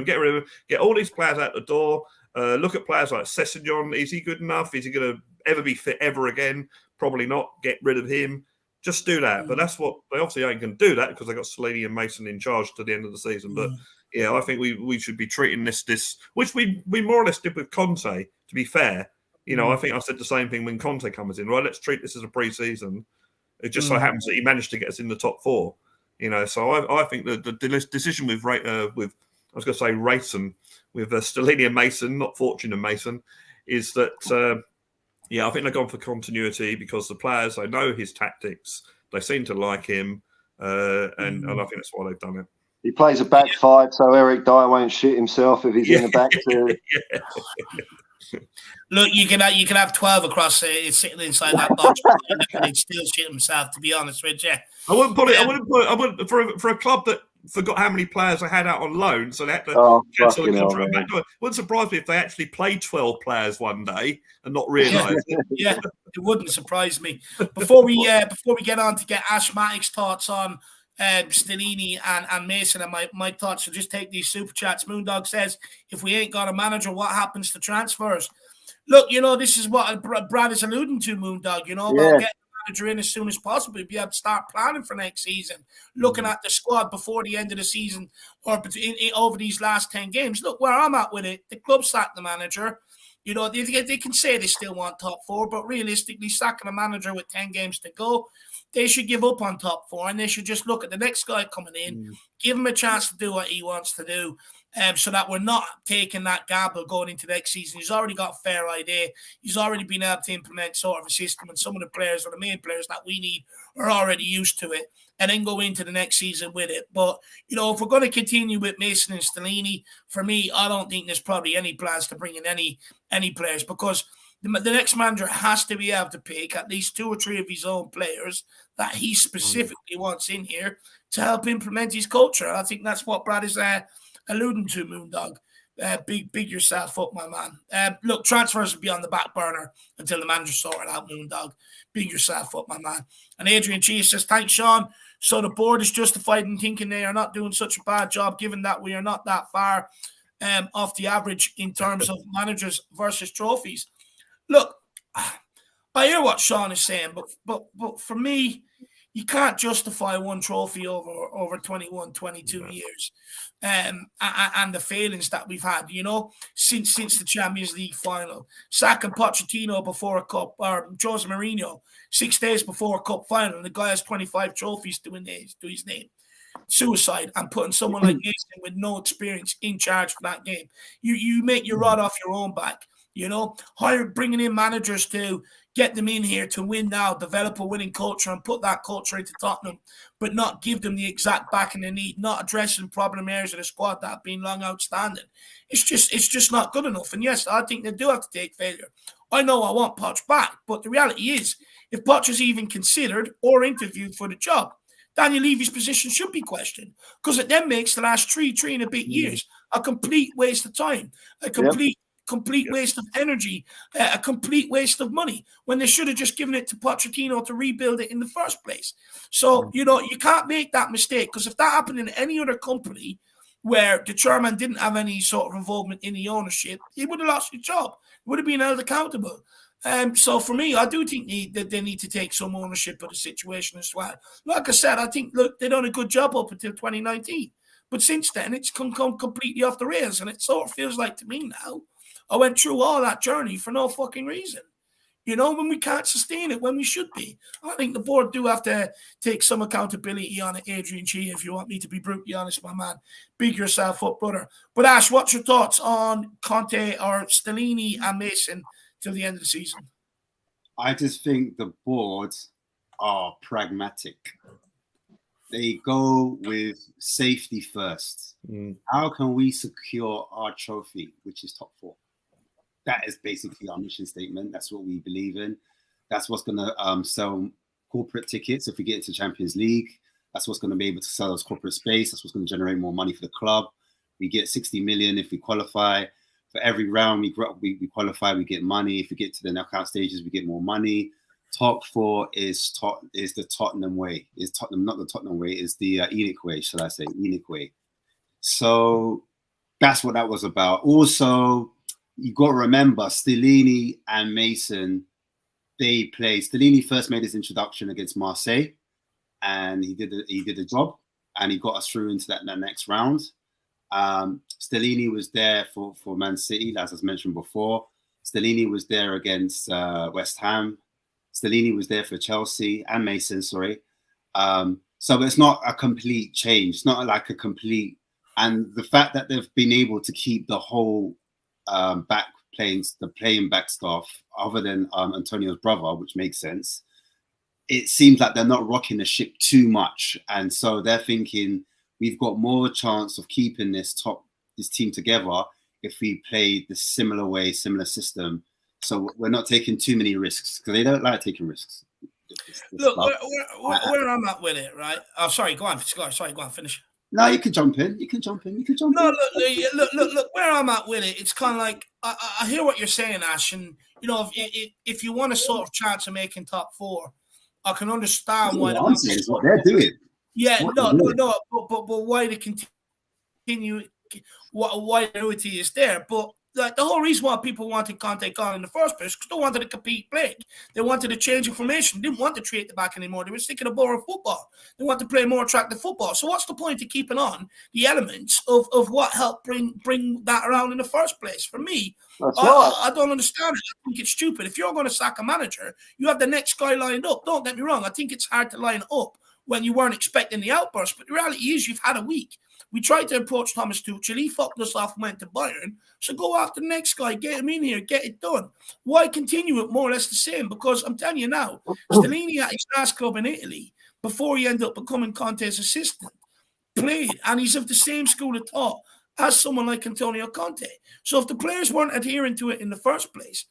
get rid of him. Get all these players out the door. Look at players like Sessegnon. Is he good enough? Is he going to ever be fit ever again? Probably not. Get rid of him. Just do that. But that's what they obviously ain't going to do that because they got Stellini and Mason in charge to the end of the season. But yeah, I think we should be treating this which we more or less did with Conte. To be fair, I think I said the same thing when Conte comes in. Right, let's treat this as a pre-season. It just so happens that he managed to get us in the top 4. So I think the decision with Rayson, with Stellini and Mason, not Fortune and Mason, is that. I think they've gone for continuity because the players, they know his tactics. They seem to like him. And I think that's why they've done it. He plays a back 5, so Eric Dyer won't shit himself if he's in the back 2. Look, you can have 12 across sitting inside that box, and he'd still shit himself. To be honest with you, I wouldn't for a club that forgot how many players they had out on loan, so they had to cancel the contract back. It wouldn't surprise me if they actually played 12 players one day and not realise. Yeah, it wouldn't surprise me. Before we get on to get Ashmatic's thoughts on Stellini and Mason and my thoughts, so just take these super chats. Moondog says, if we ain't got a manager, what happens to transfers? Look, this is what Brad is alluding to, Moondog, about getting a manager in as soon as possible. Be able to start planning for next season, looking at the squad before the end of the season or over these last 10 games. Look, where I'm at with it, the club sacked the manager. They can say they still want top 4, but realistically, sacking a manager with 10 games to go, they should give up on top 4 and they should just look at the next guy coming in, give him a chance to do what he wants to do, so that we're not taking that gamble going into next season. He's already got a fair idea. He's already been able to implement sort of a system, and some of the players or the main players that we need are already used to it, and then go into the next season with it. But, if we're going to continue with Mason and Stellini, for me, I don't think there's probably any plans to bring in any players, because the next manager has to be able to pick at least 2 or 3 of his own players that he specifically wants in here to help implement his culture. I think that's what Brad is alluding to, Moondog. Big yourself up, my man. Look, transfers will be on the back burner until the manager sorted out, Moondog. Big yourself up, my man. And Adrian Cheese says, thanks, Sean. So the board is justified in thinking they are not doing such a bad job, given that we are not that far off the average in terms of managers versus trophies. Look, I hear what Sean is saying, but for me, you can't justify one trophy over 21, 22 years, and the failings that we've had, since the Champions League final. Sacking Pochettino before a cup, or Jose Mourinho 6 days before a cup final, and the guy has 25 trophies to his name. Suicide, and putting someone like Mason with no experience in charge for that game. You make your rod off your own back. Bringing in managers to get them in here to win now, develop a winning culture and put that culture into Tottenham, but not give them the exact backing they need, not addressing problem areas of the squad that have been long outstanding. It's just not good enough. And yes, I think they do have to take failure. I know I want Poch back, but the reality is, if Poch is even considered or interviewed for the job, Daniel Levy's position should be questioned, because it then makes the last three and a bit years a complete waste of time, a complete waste of energy, a complete waste of money, when they should have just given it to Pochettino to rebuild it in the first place. So, you can't make that mistake, because if that happened in any other company where the chairman didn't have any sort of involvement in the ownership, he would have lost his job, would have been held accountable. So for me, I do think that they need to take some ownership of the situation as well. Like I said, I think, look, they've done a good job up until 2019. But since then, it's come completely off the rails. And it sort of feels like to me now, I went through all that journey for no fucking reason. When we can't sustain it when we should be. I think the board do have to take some accountability on it, Adrian G, if you want me to be brutally honest, my man. Big yourself up, brother. But Ash, what's your thoughts on Conte or Stellini and Mason till the end of the season? I just think the board are pragmatic. They go with safety first. How can we secure our trophy, which is top 4? that is basically our mission statement. That's what we believe in. That's what's going to sell corporate tickets if we get into Champions League. That's what's going to be able to sell us corporate space. That's what's going to generate more money for the club. We get 60 million if we qualify. For every round we qualify, we get money. If we get to the knockout stages, we get more money. Top 4 is the Tottenham way. Is Tottenham, not the Tottenham way, is the Enoch way, shall I say, Enoch way. So that's what that was about. Also, you got to remember, Stellini and Mason, they played. Stellini first made his introduction against Marseille, and he did a job, and he got us through into that next round. Stellini was there for Man City, as I mentioned before. Stellini was there against West Ham. Stellini was there for Chelsea and Mason, sorry. So it's not a complete change. It's not like a complete... And the fact that they've been able to keep the whole playing back staff, other than Antonio's brother, which makes sense, it seems like they're not rocking the ship too much. And so they're thinking, we've got more chance of keeping this team together if we play the similar way, similar system. So we're not taking too many risks, because they don't like taking risks. Look, where I'm at with it, right? Oh, sorry, go on. Sorry, go on, finish. No, you can jump in. No, Look, where I'm at with it, it's kind of like, I hear what you're saying, Ash, and, you know, if you want a sort of chance of making top 4, I can understand why I'm saying is what they're doing. Yeah, but why they continue, why the annuity is there. But like the whole reason why people wanted Conte gone in the first place, because they wanted to compete big. They wanted to change information. They didn't want to trade the back anymore. They were sick of the boring football. They want to play more attractive football. So what's the point of keeping on the elements of what helped bring that around in the first place? For me, I don't understand it. I think it's stupid. If you're going to sack a manager, you have the next guy lined up. Don't get me wrong. I think it's hard to line up when you weren't expecting the outburst. But the reality is you've had a week. We tried to approach Thomas Tuchel. He fucked us off and went to Bayern. So go after the next guy. Get him in here. Get it done. Why continue it more or less the same? Because I'm telling you now, Stellini at his last club in Italy, before he ended up becoming Conte's assistant, played, and he's of the same school of thought as someone like Antonio Conte. So if the players weren't adhering to it in the first place,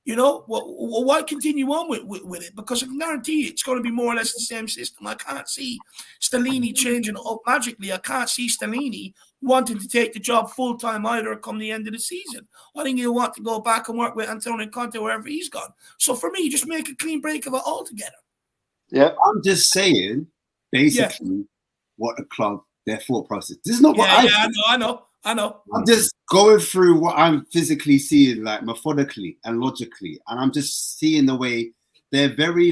you know, why continue on with it? Because I can guarantee you it's going to be more or less the same system. I can't see Stellini changing it up magically. I can't see Stellini wanting to take the job full-time either come the end of the season. I think he'll want to go back and work with Antonio Conte wherever he's gone. So for me, just make a clean break of it altogether. Yeah, I'm just saying, basically, what the club, their thought process. This is not what I know. I'm just going through what I'm physically seeing, like methodically and logically, and I'm just seeing the way they're very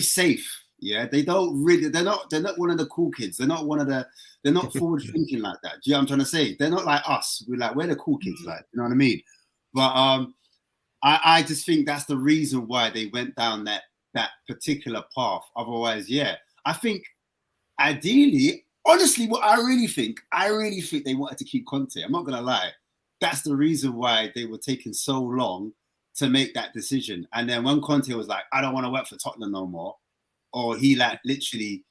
safe. Yeah, they're not one of the cool kids. They're not forward thinking like that. Do you know what I'm trying to say? They're not like us. We're the cool kids, like, you know what I mean? But I just think that's the reason why they went down that particular path. Otherwise, yeah, I think ideally, honestly, what I really think they wanted to keep Conte. I'm not gonna lie. That's the reason why they were taking so long to make that decision. And then when Conte was like, I don't want to work for Tottenham no more, or he like literally,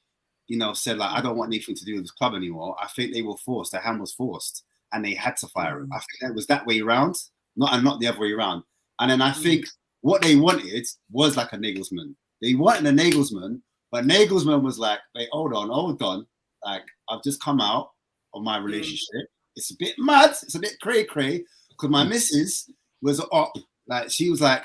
you know, said like, I don't want anything to do with this club anymore, I think they were forced. Their hand was forced, and they had to fire him. I think it was that way around, not the other way around. And then I think what they wanted was like a Nagelsmann. They wanted a Nagelsmann, but Nagelsmann was like, wait, hold on. Like, I've just come out of my relationship. It's a bit mad. It's a bit cray-cray, because my missus was up. Like, she was like,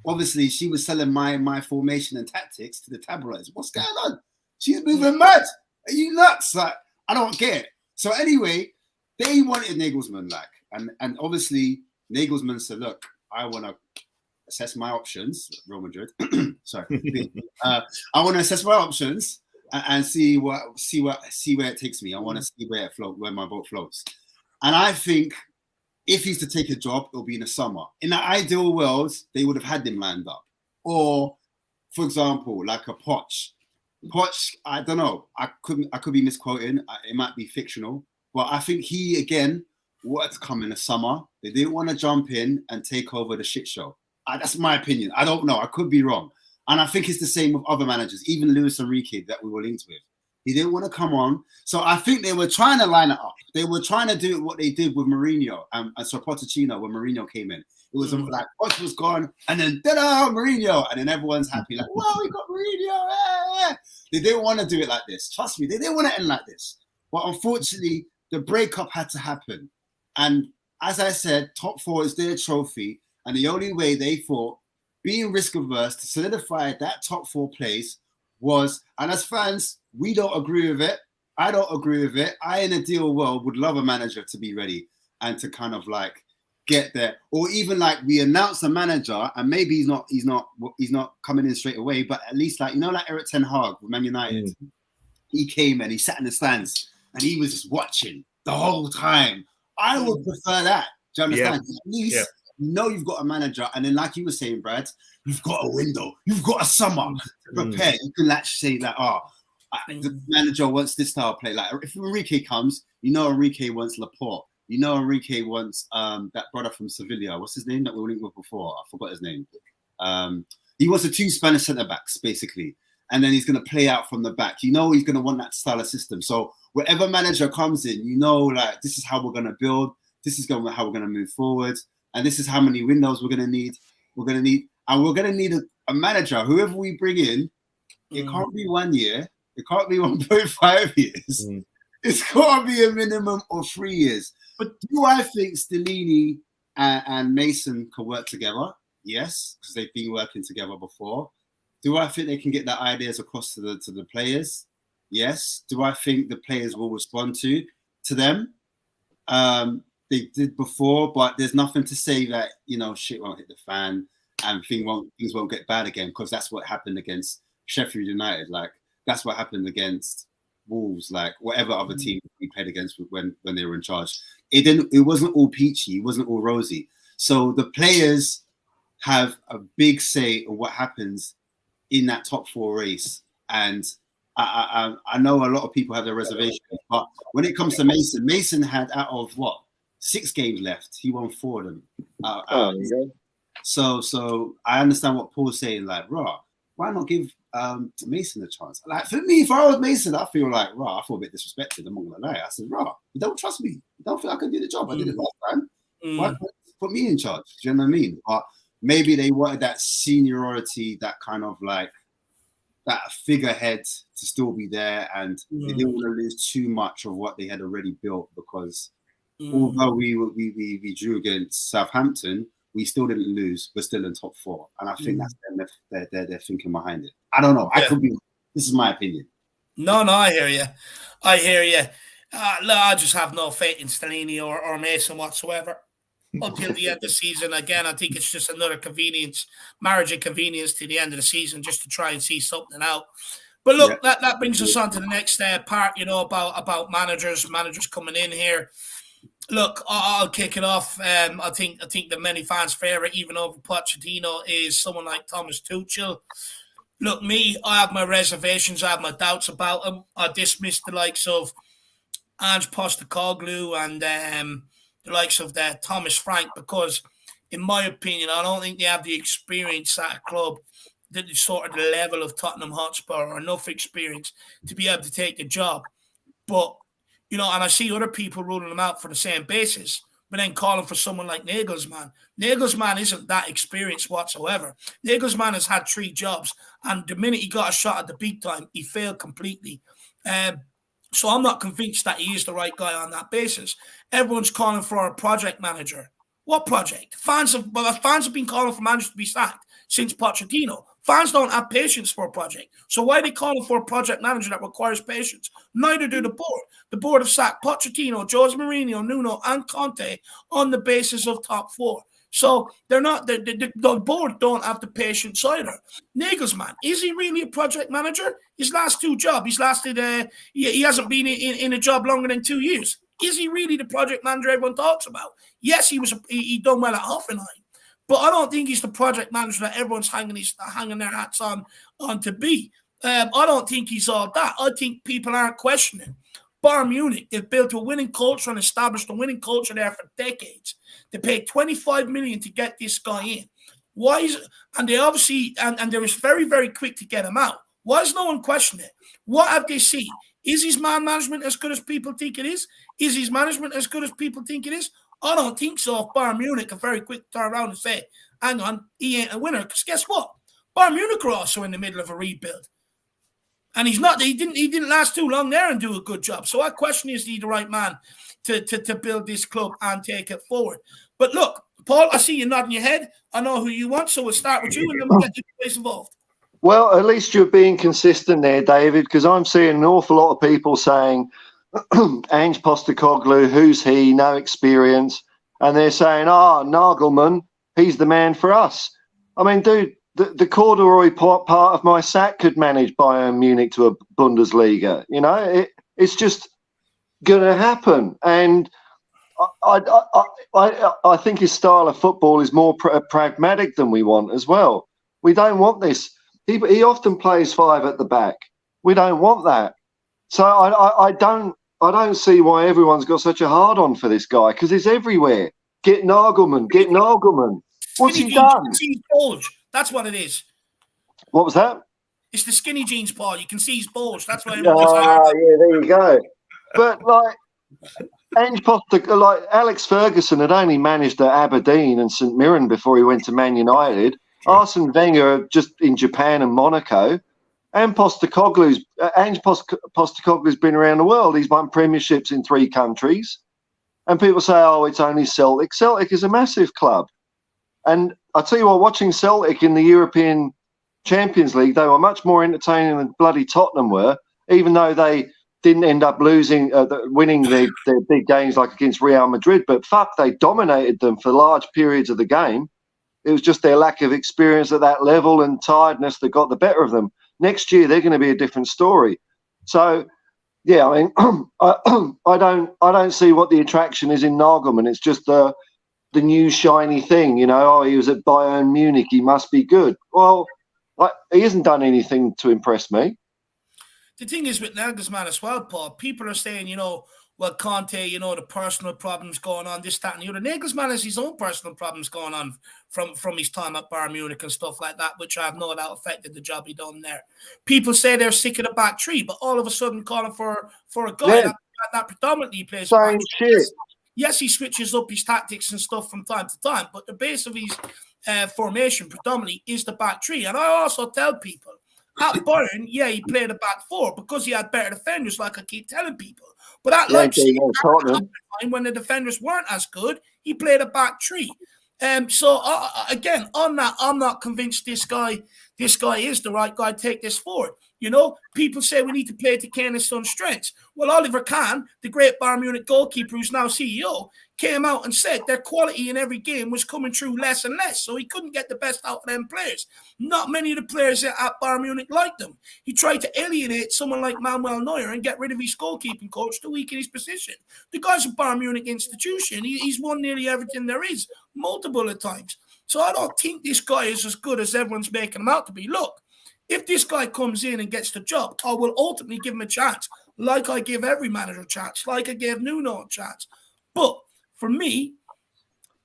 obviously, she was selling my formation and tactics to the tabloids. What's going on? She's moving mad. Are you nuts? Like, I don't get it. So anyway, they wanted Nagelsmann, like, and obviously Nagelsmann said, look, I want to assess my options. Real Madrid. Sorry. I want to assess my options and see where it takes me. I want to see where my boat floats. And I think if he's to take a job, it'll be in the summer. In the ideal world, they would have had him lined up. Or, for example, like a Poch. Poch, I don't know. I could be misquoting. It might be fictional. But I think he, again, wanted to come in the summer. They didn't want to jump in and take over the shit show. That's my opinion. I don't know. I could be wrong. And I think it's the same with other managers, even Luis Enrique that we were linked with. He didn't want to come on. So I think they were trying to line it up. They were trying to do what they did with Mourinho and so Pochettino when Mourinho came in. It was like Poch was gone, and then ta-da, Mourinho, and then everyone's happy, like, wow, we got Mourinho. They didn't want to do it like this. Trust me, they didn't want to end like this. But unfortunately, the breakup had to happen. And as I said, top 4 is their trophy, and the only way they thought, being risk averse, to solidify that top 4 place was, and as fans, we don't agree with it. I don't agree with it. I, in a deal world, would love a manager to be ready and to kind of like get there, or even like we announce a manager and maybe he's not coming in straight away, but at least like, you know, like Eric Ten Hag with Man United, he came and he sat in the stands and he was just watching the whole time. I would prefer that. Do you understand? At least you know you've got a manager, and then like you were saying, Brad, you've got a window, you've got a summer to prepare. You can actually say like, the manager wants this style of play. Like if Enrique comes, you know Enrique wants Laporte. You know Enrique wants that brother from Sevilla. What's his name that we were linked with before? I forgot his name. He wants the 2 Spanish centre-backs, basically. And then he's going to play out from the back. You know he's going to want that style of system. So whatever manager comes in, you know, like, this is how we're going to build. This is how we're going to move forward. And this is how many windows we're going to need. We're going to need a manager. Whoever we bring in, it can't be 1 year. It can't be 1.5 years. It's got to be a minimum of 3 years. But do I think Stellini and Mason can work together? Yes, because they've been working together before. Do I think they can get their ideas across to the players? Yes. Do I think the players will respond to them? They did before, but there's nothing to say that, you know, shit won't hit the fan and things won't get bad again, because that's what happened against Sheffield United. Like, that's what happened against Wolves, like whatever other team we played against when they were in charge. It wasn't all peachy, it wasn't all rosy. So the players have a big say in what happens in that top 4 race. And I know a lot of people have their reservations, but when it comes to Mason had out of 6 games left, he won 4 of them. So I understand what Paul's saying, like, why not give Mason a chance? Like, for me, if I was Mason, I feel like, I feel a bit disrespected. I'm not gonna lie. I said, you don't trust me. You don't feel I can do the job. I did it last time. Why not put me in charge? Do you know what I mean? But maybe they wanted that seniority, that kind of like that figurehead to still be there, and they didn't want to lose too much of what they had already built, because although we drew against Southampton, we still didn't lose. We're still in top 4, and I think that's their thinking behind it. I don't know. I could be. This is my opinion. No, I hear you. I just have no faith in Stellini or Mason whatsoever until the end of the season. Again, I think it's just another marriage of convenience to the end of the season, just to try and see something out. But look, that brings us on to the next part. You know, about managers coming in here. Look, I'll kick it off. I think the many fans' favourite, even over Pochettino, is someone like Thomas Tuchel. Look, I have my reservations. I have my doubts about him. I dismiss the likes of Ange Postecoglou and the likes of Thomas Frank, because, in my opinion, I don't think they have the experience at a club that is sort of the level of Tottenham Hotspur, or enough experience to be able to take the job. But, you know, and I see other people ruling them out for the same basis, but then calling for someone like Nagelsmann. Nagelsmann isn't that experienced whatsoever. Nagelsmann has had 3 jobs, and the minute he got a shot at the big time, he failed completely. So I'm not convinced that he is the right guy on that basis. Everyone's calling for a project manager. What project? Fans have been calling for managers to be sacked since Pochettino. Fans don't have patience for a project. So why are they calling for a project manager that requires patience? Neither do the board. The board have sacked Pochettino, Jose Mourinho, Nuno, and Conte on the basis of top 4. So they're not. The board don't have the patience either. Nagelsmann, is he really a project manager? His last 2 jobs, he's lasted. He hasn't been in a job longer than 2 years. Is he really the project manager everyone talks about? Yes, he done well at Hoffenheim, but I don't think he's the project manager that everyone's hanging their hats on to be. I don't think he's all that. I think people aren't questioning. Bayern Munich, they've built a winning culture and established a winning culture there for decades. They paid 25 million to get this guy in. Why is it? And they obviously, and they was very, very quick to get him out. Why is no one questioning it? What have they seen? Is his man management as good as people think it is? Is his management as good as people think it is? I don't think so. If Bayern Munich can very quick turn around and say, hang on, he ain't a winner. Because guess what? Bayern Munich are also in the middle of a rebuild. And he's not. He didn't last too long there and do a good job. So I question, is he the right man to build this club and take it forward? But look, Paul, I see you nodding your head. I know who you want, so we'll start with you and then we'll get you guys involved. Well, at least you're being consistent there, David, because I'm seeing an awful lot of people saying Ange Postecoglou, who's he, no experience. And they're saying, Nagelman, he's the man for us. I mean, dude, the corduroy part of my sack could manage Bayern Munich to a Bundesliga. You know, it's just going to happen. And I think his style of football is more pragmatic than we want as well. We don't want this. He often plays 5 at the back. We don't want that. So I don't see why everyone's got such a hard on for this guy, because he's everywhere. Get Nagelman. What's he done? That's what it is. What was that? It's the skinny jeans, Paul. You can see his bulge. That's why. Yeah, there you go. But like Alex Ferguson had only managed at Aberdeen and St Mirren before he went to Man United. Arsene Wenger just in Japan and Monaco, and Postecoglou's been around the world. He's won premierships in 3 countries, and people say, "Oh, it's only Celtic." Celtic is a massive club, and I tell you what, watching Celtic in the European Champions League, they were much more entertaining than bloody Tottenham were, even though they didn't end up winning their big games like against Real Madrid. But fuck, they dominated them for large periods of the game. It was just their lack of experience at that level and tiredness that got the better of them. Next year, they're going to be a different story. So, yeah, I mean, I don't see what the attraction is in Nagelman. It's just the new shiny thing, you know. Oh, he was at Bayern Munich, he must be good. Well, he hasn't done anything to impress me. The thing is with Nagelsmann as well, Paul, people are saying, you know, well, Conte, you know, the personal problems going on, this, that, and the other. Nagelsmann has his own personal problems going on from his time at Bayern Munich and stuff like that, which I have no doubt affected the job he done there. People say they're sick of the back 3, but all of a sudden calling for a guy that predominantly plays same shit. Yes, he switches up his tactics and stuff from time to time, but the base of his formation predominantly is the back 3. And I also tell people, at Bayern, yeah, he played a back 4 because he had better defenders, like I keep telling people. But at Leipzig, when the defenders weren't as good, he played a back 3. So again, on that, I'm not convinced this guy is the right guy to take this forward. You know, people say we need to play to Kane and Son's strengths. Well, Oliver Kahn, the great Bayern Munich goalkeeper who's now CEO, came out and said their quality in every game was coming through less and less, so he couldn't get the best out of them players. Not many of the players at Bayern Munich liked them. He tried to alienate someone like Manuel Neuer and get rid of his goalkeeping coach to weaken his position. The guy's a Bayern Munich institution. He's won nearly everything there is, multiple of times. So I don't think this guy is as good as everyone's making him out to be. Look, if this guy comes in and gets the job, I will ultimately give him a chance, like I give every manager a chance, like I gave Nuno a chance. But for me,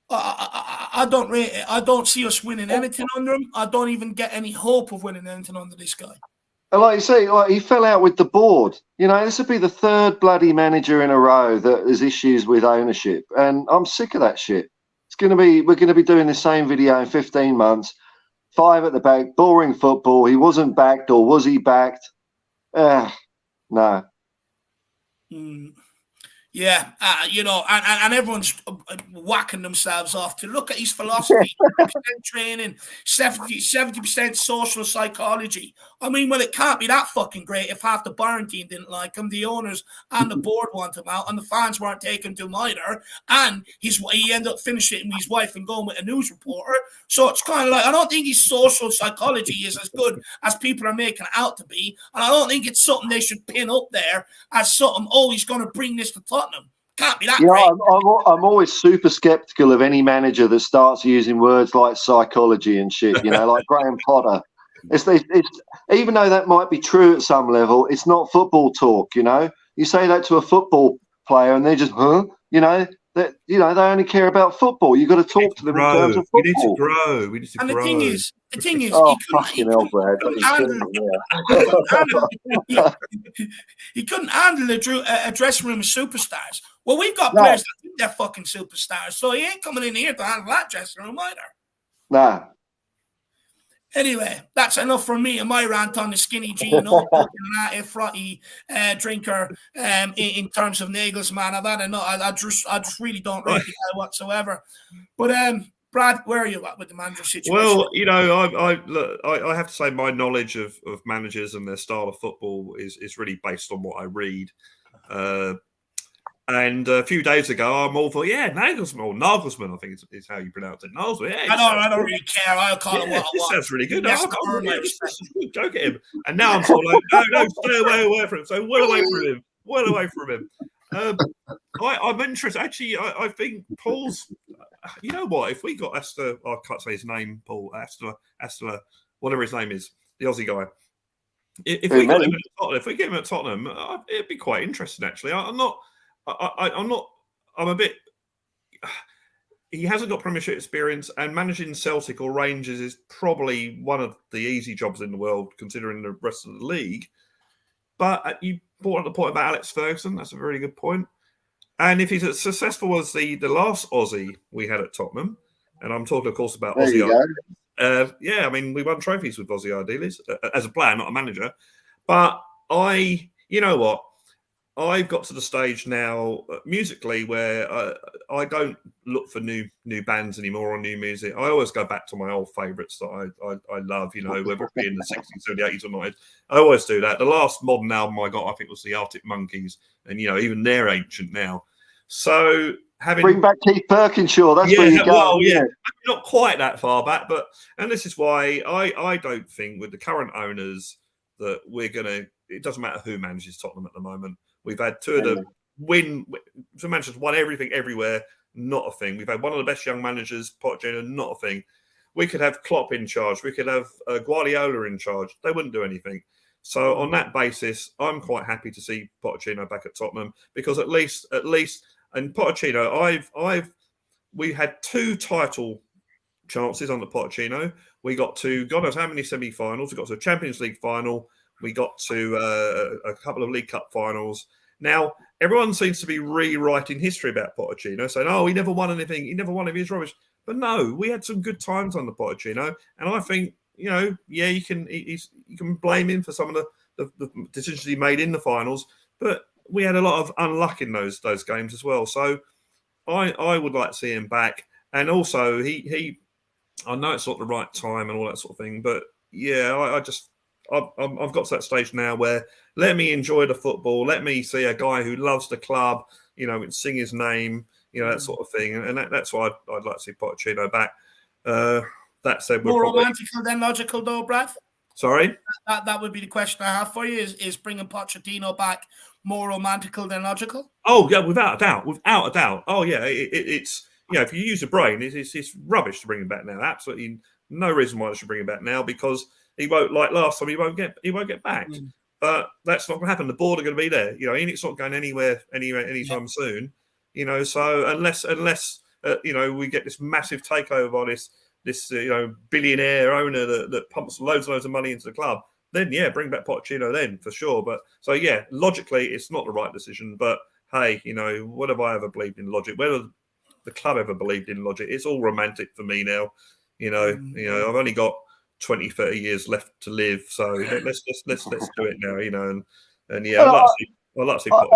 I don't see us winning anything under him. I don't even get any hope of winning anything under this guy. And like you say, he fell out with the board. You know, this would be the 3rd bloody manager in a row that has issues with ownership, and I'm sick of that shit. We're going to be doing the same video in 15 months. 5 at the back, boring football. He wasn't backed, or was he backed? No. Yeah, you know, and everyone's whacking themselves off to look at his philosophy. 50% training, 70% social psychology. I mean, well, it can't be that fucking great if half the Bayern team didn't like him, the owners and the board want him out, and the fans weren't taking to him either. And he ended up finishing with his wife and going with a news reporter. So it's kind of like, I don't think his social psychology is as good as people are making it out to be. And I don't think it's something they should pin up there as something, oh, he's going to bring this to Tottenham. Can't be that great. I'm always super skeptical of any manager that starts using words like psychology and shit, you know, like Graham Potter. It's even though that might be true at some level, it's not football talk, you know. You say that to a football player and they're just, huh? You know, that they only care about football. You've got to talk to them in terms of We need to football. grow. We need to And grow. the thing is, Oh, he fucking hell, Brad! he couldn't handle a dressing room of superstars. Well, we've got No. players that think they're fucking superstars, so he ain't coming in here to handle that dressing room either. No. Anyway, that's enough from me and my rant on the skinny jean, frotty drinker. In terms of Nagelsmann, I've had enough. I just really don't rate the guy whatsoever. But Brad, where are you at with the manager situation? Well, I have to say my knowledge of managers and their style of football is really based on what I read. And a few days ago, I'm all for Nagelsmann, or Nagelsmann, I think is how you pronounce it. Nagelsmann, I don't really care. I'll call him what I want. Sounds really good. Yes, Go get him. And now I'm sort of like, no, stay away from him. So well away from him. I'm interested. Actually, I think Paul's. You know what? If we got Esther, I can't say his name, Paul Esther, whatever his name is, the Aussie guy. If we get him at Tottenham, it'd be quite interesting. Actually, I'm a bit. He hasn't got Premiership experience, and managing Celtic or Rangers is probably one of the easy jobs in the world, considering the rest of the league. But you brought up the point about Alex Ferguson. That's a very good point. And if he's as successful as the last Aussie we had at Tottenham, and I'm talking, of course, about Aussie. I mean, we won trophies with Aussie Idealies as a player, not a manager. But you know what? I've got to the stage now musically where I don't look for new bands anymore or new music. I always go back to my old favourites that I love, whether it be in the 60s, 70s, 80s or 90s. I always do that. The last modern album I got, I think, was the Arctic Monkeys. And, even they're ancient now. So bring back Keith Birkinshaw. That's where you go. Well, not quite that far back. And this is why I don't think with the current owners that we're going to, it doesn't matter who manages Tottenham at the moment. We've had two of the managers won everything everywhere, not a thing. We've had one of the best young managers, Pochettino, not a thing. We could have Klopp in charge. We could have Guardiola in charge. They wouldn't do anything. So on that basis, I'm quite happy to see Pochettino back at Tottenham because at least, and Pochettino, we had 2 title chances under Pochettino. We got to God knows how many semi-finals. We got to a Champions League final. We got to a couple of League Cup finals. Now, everyone seems to be rewriting history about Pochettino, saying, he never won anything. He never won any of his rubbish. But no, we had some good times under Pochettino. And I think, you can blame him for some of the decisions he made in the finals. But we had a lot of unluck in those games as well. So I would like to see him back. And also, I know it's not the right time and all that sort of thing. But, I've got to that stage now where let me enjoy the football. Let me see a guy who loves the club, and sing his name, that sort of thing. And that's why I'd like to see Pochettino back. That said, more romantical than logical, though, Brad. Sorry, that would be the question I have for you: is bringing Pochettino back more romantical than logical? Oh yeah, without a doubt. Oh yeah, it's if you use the brain, it's rubbish to bring him back now. Absolutely no reason why I should bring him back now because. He won't, like last time, he won't get back. But that's not going to happen. The board are going to be there. It's not going anywhere anytime soon. So unless we get this massive takeover by this billionaire owner that pumps loads and loads of money into the club, then bring back Pochettino then for sure. But so logically it's not the right decision. But hey, what have I ever believed in logic? Whether the club ever believed in logic, it's all romantic for me now. I've only got 20, 30 years left to live, so let's do it now, and I'd like to see Poch.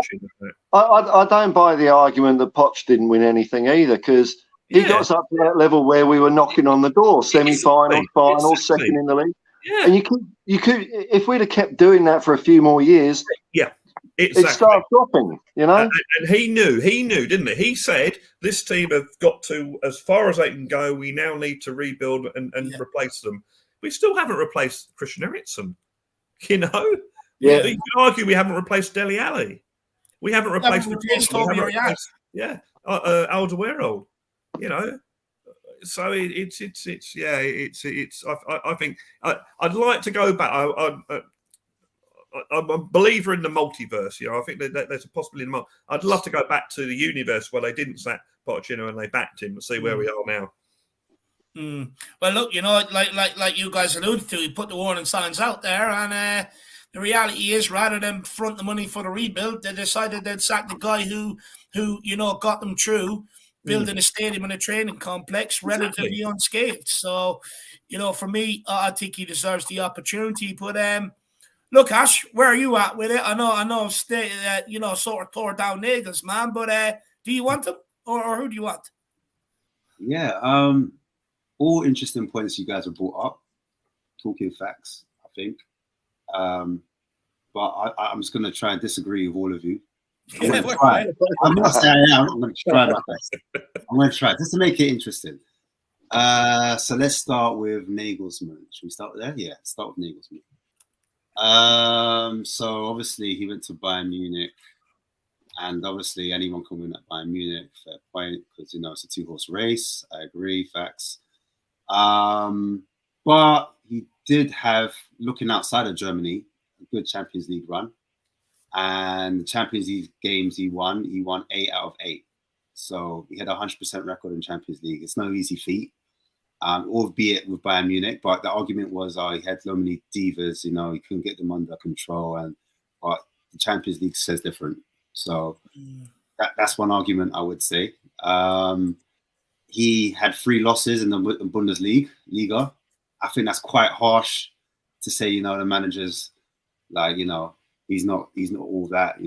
I don't buy the argument that Poch didn't win anything either, because he got us up to that level where we were knocking on the door, semi-finals, finals, second in the league. Yeah, and you could if we'd have kept doing that for a few more years. Yeah. Exactly. It started dropping, And he knew, didn't he? He said, this team have got to, as far as they can go, we now need to rebuild and replace them. We still haven't replaced Christian Eriksen, Yeah. You can argue we haven't replaced Dele Alli. We haven't replaced Alderweireld. So I think I'd like to go back. I'm a believer in the multiverse. I think that there's a possibility. I'd love to go back to the universe where they didn't sack Pochettino and they backed him and see where we are now. Well, look, like you guys alluded to, he put the warning signs out there, and the reality is, rather than front the money for the rebuild, they decided they'd sack the guy who got them through building a stadium and a training complex relatively unscathed. So, for me, I think he deserves the opportunity. But look, Ash, where are you at with it? I know, sort of tore down Nagels, man. But do you want him, or who do you want? Yeah, all interesting points you guys have brought up. Talking facts, I think. But I'm just going to try and disagree with all of you. I'm going to try. I'm not saying I am. I'm going to try my best. I'm going to try just to make it interesting. So let's start with Nagelsmann. Should we start there? Yeah, start with Nagelsmann. So obviously he went to Bayern Munich, and obviously anyone can win at Bayern Munich. Fair point, because it's a 2-horse race. I agree, facts. But he did have, looking outside of Germany, a good Champions League run. And the Champions League games he won 8 out of 8. So he had a 100% record in Champions League. It's no easy feat, albeit with Bayern Munich. But the argument was he had so many divas, he couldn't get them under control. But the Champions League says different. So that's one argument I would say. He had 3 losses in the Bundesliga. I think that's quite harsh to say, the manager's he's not all that, and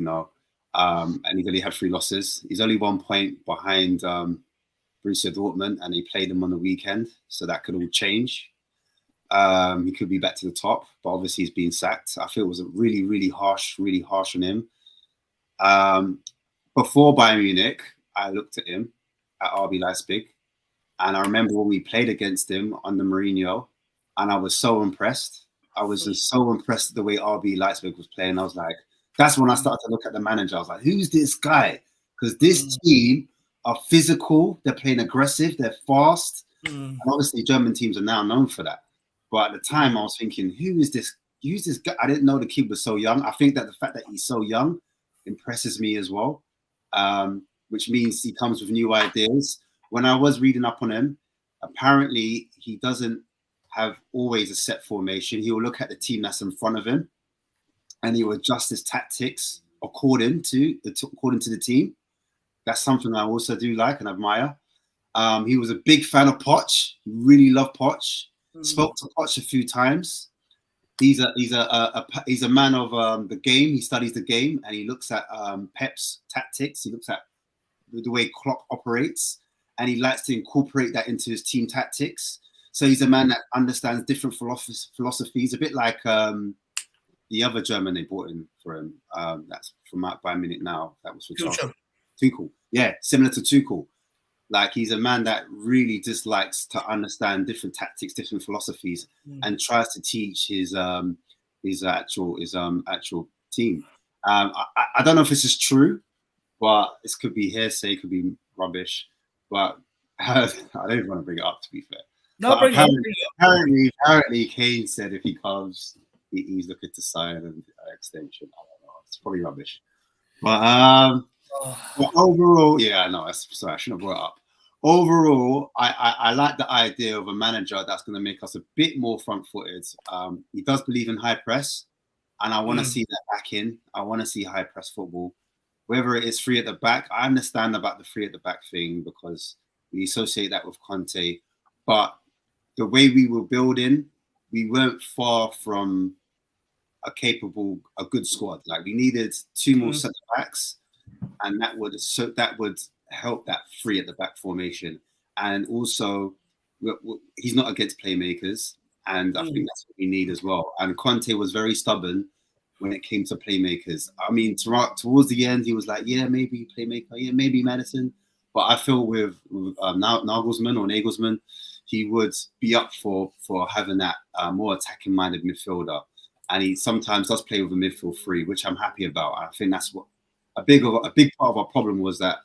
he only had 3 losses. He's only 1 point behind Borussia Dortmund, and he played them on the weekend, so that could all change. He could be back to the top, but obviously he's been sacked. I feel it was really, really harsh on him. Before Bayern Munich, I looked at him at RB Leipzig, and I remember when we played against him under Mourinho, and I was so impressed. I was just so impressed with the way RB Leipzig was playing. I was like, that's when I started to look at the manager. I was like, who's this guy? Because this team are physical, they're playing aggressive, they're fast. And obviously German teams are now known for that. But at the time I was thinking, who's this guy? I didn't know the kid was so young. I think that the fact that he's so young impresses me as well, which means he comes with new ideas. When I was reading up on him, apparently he doesn't have always a set formation. He will look at the team that's in front of him, and he will adjust his tactics according to the team. That's something I also do like and admire. He was a big fan of Poch. He really loved Poch. Spoke to Poch a few times. He's a man of the game. He studies the game, and he looks at Pep's tactics. He looks at the way Klopp operates, and he likes to incorporate that into his team tactics. So he's a man that understands different philosophies, a bit like the other German they brought in for him. That's from Bayern Munich now. That was for Tuchel. Yeah, similar to Tuchel. Like, he's a man that really just likes to understand different tactics, different philosophies, and tries to teach his actual team. I don't know if this is true, but this could be hearsay, could be rubbish. But I don't even want to bring it up, to be fair. No, apparently, Kane said if he comes, he's looking to sign an extension. I don't know. It's probably rubbish. But overall, yeah, no, sorry, I shouldn't have brought it up. Overall, I like the idea of a manager that's going to make us a bit more front-footed. He does believe in high press, and I want to see that back in. I want to see high press football. Whether it is 3 at the back, I understand about the 3 at the back thing because we associate that with Conte. But the way we were building, we weren't far from a good squad. Like, we needed 2 more centre backs, and that would help that 3 at the back formation. And also, he's not against playmakers, and I think that's what we need as well. And Conte was very stubborn when it came to playmakers. I mean, towards the end, he was like, yeah, maybe playmaker, yeah, maybe Madison. But I feel with Nagelsmann, he would be up for having that more attacking-minded midfielder. And he sometimes does play with a midfield 3, which I'm happy about. I think that's what a big part of our problem was, that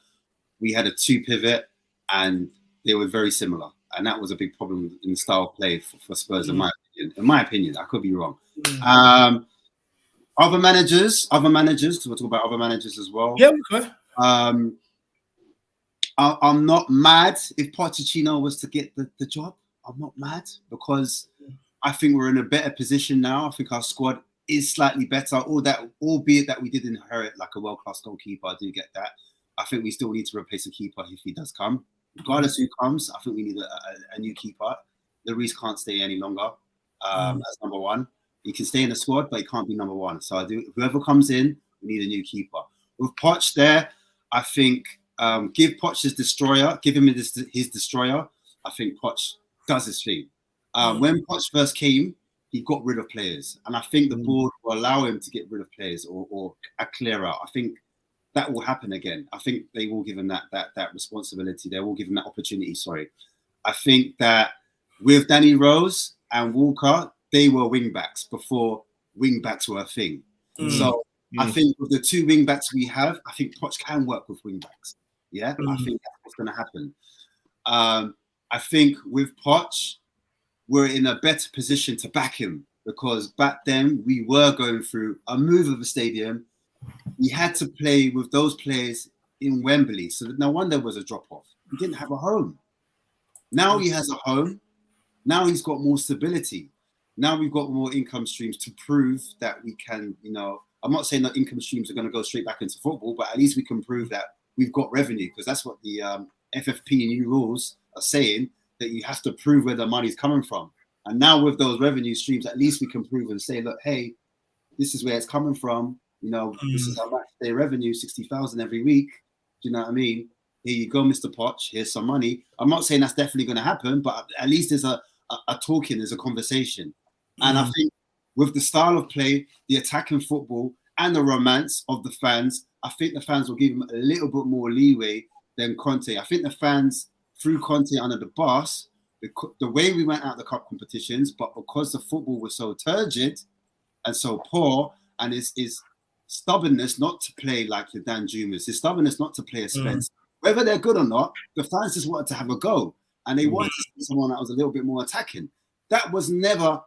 we had a 2 pivot and they were very similar. And that was a big problem in the style of play for Spurs, in my opinion. I could be wrong. Other managers, because we'll talk about other managers as well. Yeah, okay. I'm not mad if Pochettino was to get the job. I'm not mad because I think we're in a better position now. I think our squad is slightly better. Albeit that we did inherit like a world-class goalkeeper. I do get that. I think we still need to replace a keeper if he does come. Regardless who comes, I think we need a new keeper. Lloris can't stay any longer as number one. He can stay in the squad, but he can't be number one. So whoever comes in, we need a new keeper. With Poch there, I think give Poch his destroyer, give him his destroyer. I think Poch does his thing. When Poch first came, he got rid of players. And I think the board will allow him to get rid of players or a clear out. I think that will happen again. I think they will give him that responsibility. They will give him that opportunity, sorry. I think that with Danny Rose and Walker, they were wing backs before wing backs were a thing. So I think with the two wing backs we have, I think Poch can work with wing backs. Yeah, I think that's what's going to happen. I think with Poch, we're in a better position to back him because back then we were going through a move of a stadium. We had to play with those players in Wembley. So no wonder there was a drop-off. He didn't have a home. Now he has a home. Now he's got more stability. Now we've got more income streams to prove that we can, I'm not saying that income streams are going to go straight back into football, but at least we can prove that we've got revenue because that's what the FFP new rules are saying, that you have to prove where the money's coming from. And now with those revenue streams, at least we can prove and say, look, hey, this is where it's coming from. This is our match day revenue, 60,000 every week. Do you know what I mean? Here you go, Mr. Poch. Here's some money. I'm not saying that's definitely going to happen, but at least there's a talking, there's a conversation. And I think with the style of play, the attacking football, and the romance of the fans, I think the fans will give him a little bit more leeway than Conte. I think the fans threw Conte under the bus, the way we went out the cup competitions, but because the football was so turgid and so poor, and his stubbornness not to play like the Dan Jumas, his stubbornnness not to play a Spence, whether they're good or not, the fans just wanted to have a go, and they wanted to see someone that was a little bit more attacking. That was never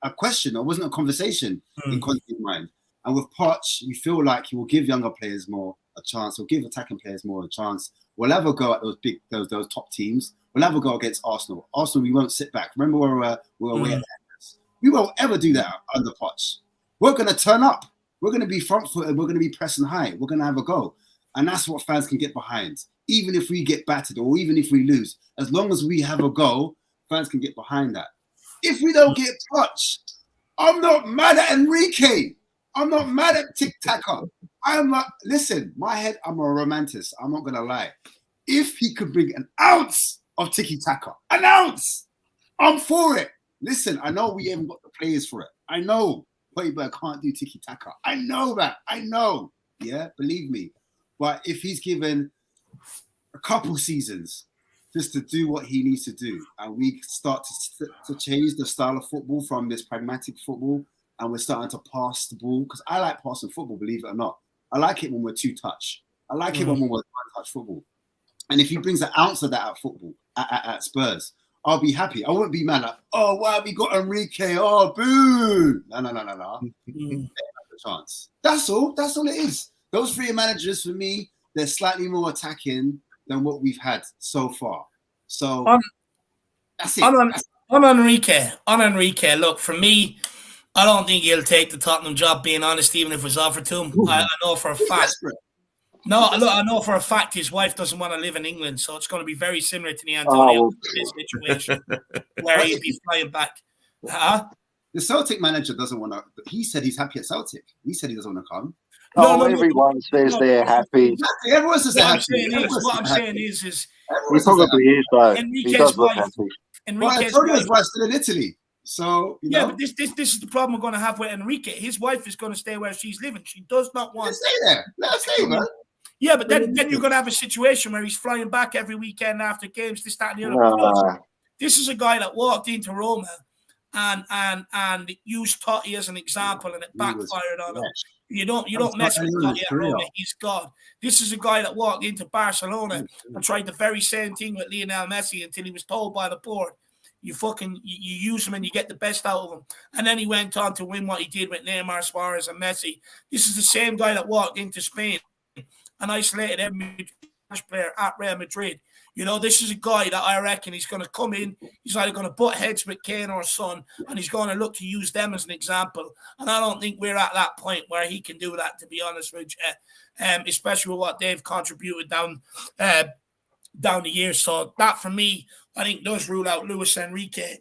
a question. It wasn't a conversation in Conte's mind. And with Poch, you feel like he will give younger players more a chance. He'll give attacking players more a chance. We'll have a go at those top teams. We'll have a go against Arsenal. Arsenal, we won't sit back. Remember where we were away at Emirates? We won't ever do that under Poch. We're going to turn up. We're going to be front-footed. We're going to be pressing high. We're going to have a go. And that's what fans can get behind. Even if we get battered or even if we lose, as long as we have a go, fans can get behind that. If we don't get Poch, I'm not mad at Enrique. I'm not mad at Tic Taca. Listen, my head, I'm a romantic. I'm not going to lie. If he could bring an ounce of Tiki Taka, an ounce, I'm for it. Listen, I know we haven't got the players for it. I know Playboy can't do Tiki Taka. I know that. I know. Yeah, believe me. But if he's given a couple seasons just to do what he needs to do, and we start to change the style of football from this pragmatic football, and we're starting to pass the ball, because I like passing football, believe it or not. I like it when we're two-touch. I like it when we're one-touch football. And if he brings an ounce of that at football, at Spurs, I'll be happy. I won't be mad like, oh, why have we got Enrique? Oh, boo. No. Chance. That's all. That's all it is. Those three managers, for me, they're slightly more attacking than what we've had so far. So that's it. On Enrique, look, for me, I don't think he'll take the Tottenham job, being honest, even if it was offered to him. I know for a fact. I know for a fact his wife doesn't want to live in England, so it's going to be very similar to the Antonio situation, where he'd be flying back. The Celtic manager doesn't want to. He said he's happy at Celtic. He said he doesn't want to come. Everyone says they're happy. Exactly. Everyone says they're happy. What I'm saying is he probably is, though. He does look happy. Antonio's wife still in Italy. So, but this is the problem we're going to have with Enrique. His wife is going to stay where she's living. She does not want to stay there. Let her stay, man. Yeah, but then you're going to have a situation where he's flying back every weekend after games, this, that, and the other. This is a guy that walked into Roma and used Totti as an example, and it backfired on him. You don't mess with Totti at Roma. He's God. This is a guy that walked into Barcelona and tried the very same thing with Lionel Messi until he was told by the board, You use them and you get the best out of them. And then he went on to win what he did with Neymar, Suarez, and Messi. This is the same guy that walked into Spain and isolated every player at Real Madrid. You know, this is a guy that I reckon he's going to come in. He's either going to butt heads with Kane or Son, and he's going to look to use them as an example. And I don't think we're at that point where he can do that, to be honest with you, especially with what they've contributed down the years. So that, for me, I think does rule out Luis Enrique.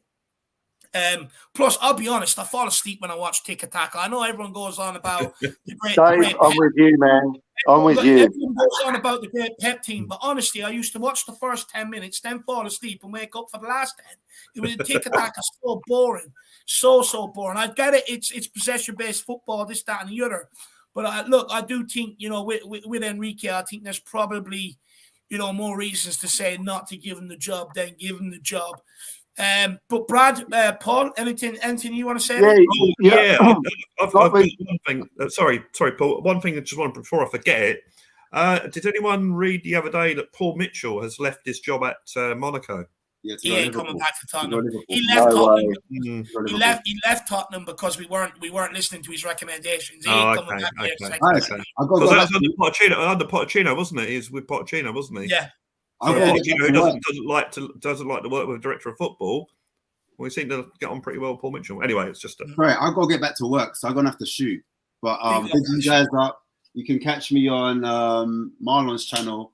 Plus, I'll be honest, I fall asleep when I watch Tic Tac. I know everyone goes on about the great. Dave, I'm with you, man. I'm with you. Everyone goes on about the great Pep team, but honestly, I used to watch the first 10 minutes, then fall asleep and wake up for the last 10. It was Tic Tac is so boring, so boring. I get it; it's possession-based football, this, that, and the other. But look, I do think, you know, with Enrique, I think there's probably, you know, more reasons to say not to give him the job than give him the job. But Brad, Paul, anything you want to say? Yeah. I've got one thing. Sorry, Paul. One thing I just want, before I forget it. Did anyone read the other day that Paul Mitchell has left his job at Monaco? Yeah, He ain't coming back to Tottenham. He left Tottenham. He left Tottenham because we weren't listening to his recommendations. He ain't coming back there. Nice. That was under Pochettino, wasn't it? He's with Pochettino, wasn't he? Yeah. Pochettino, who doesn't like to work with a director of football. Well, we seem to get on pretty well with Paul Mitchell. Anyway, it's just right. I've got to get back to work, so I'm gonna have to shoot. But big you guys up. You can catch me on Marlon's channel,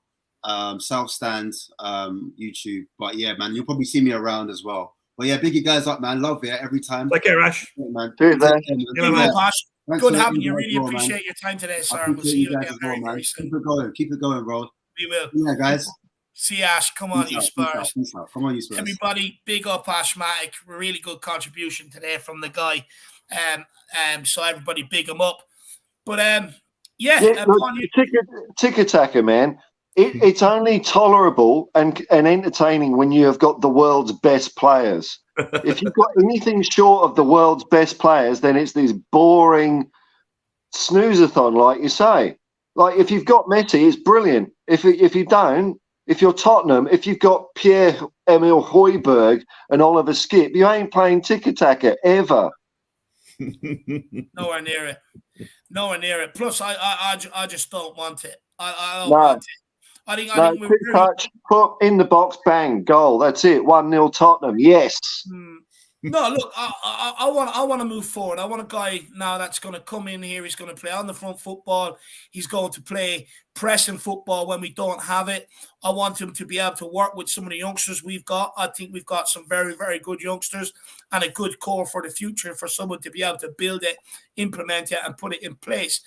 South Stand, YouTube. But yeah, man, you'll probably see me around as well. But yeah, big you guys up, man. Love it every time. Take care, Ash. Man. Cheers, man. Good having you. Really appreciate your time today, sir. We'll see you again very soon. Keep it going, bro. We will. Yeah, guys. See Ash. Come on, you Spurs. Come on, you Spurs. Everybody, big up Ashmatic. Really good contribution today from the guy. So everybody, big him up. But Tic-a-tacker, man. It's only tolerable and entertaining when you have got the world's best players. If you've got anything short of the world's best players, then it's this boring snooze-a-thon, like you say. Like, if you've got Messi, it's brilliant. If you don't, if you're Tottenham, if you've got Pierre-Emile Højbjerg and Oliver Skip, you ain't playing tic-a-tacker ever. Nowhere near it. Plus, I just don't want it. I don't want it. I think quick touch, put in the box, bang, goal. That's it. 1-0 Tottenham. Yes. No, look, I want to move forward. I want a guy now that's going to come in here. He's going to play on the front football. He's going to play pressing football when we don't have it. I want him to be able to work with some of the youngsters we've got. I think we've got some very, very good youngsters and a good core for the future for someone to be able to build it, implement it, and put it in place.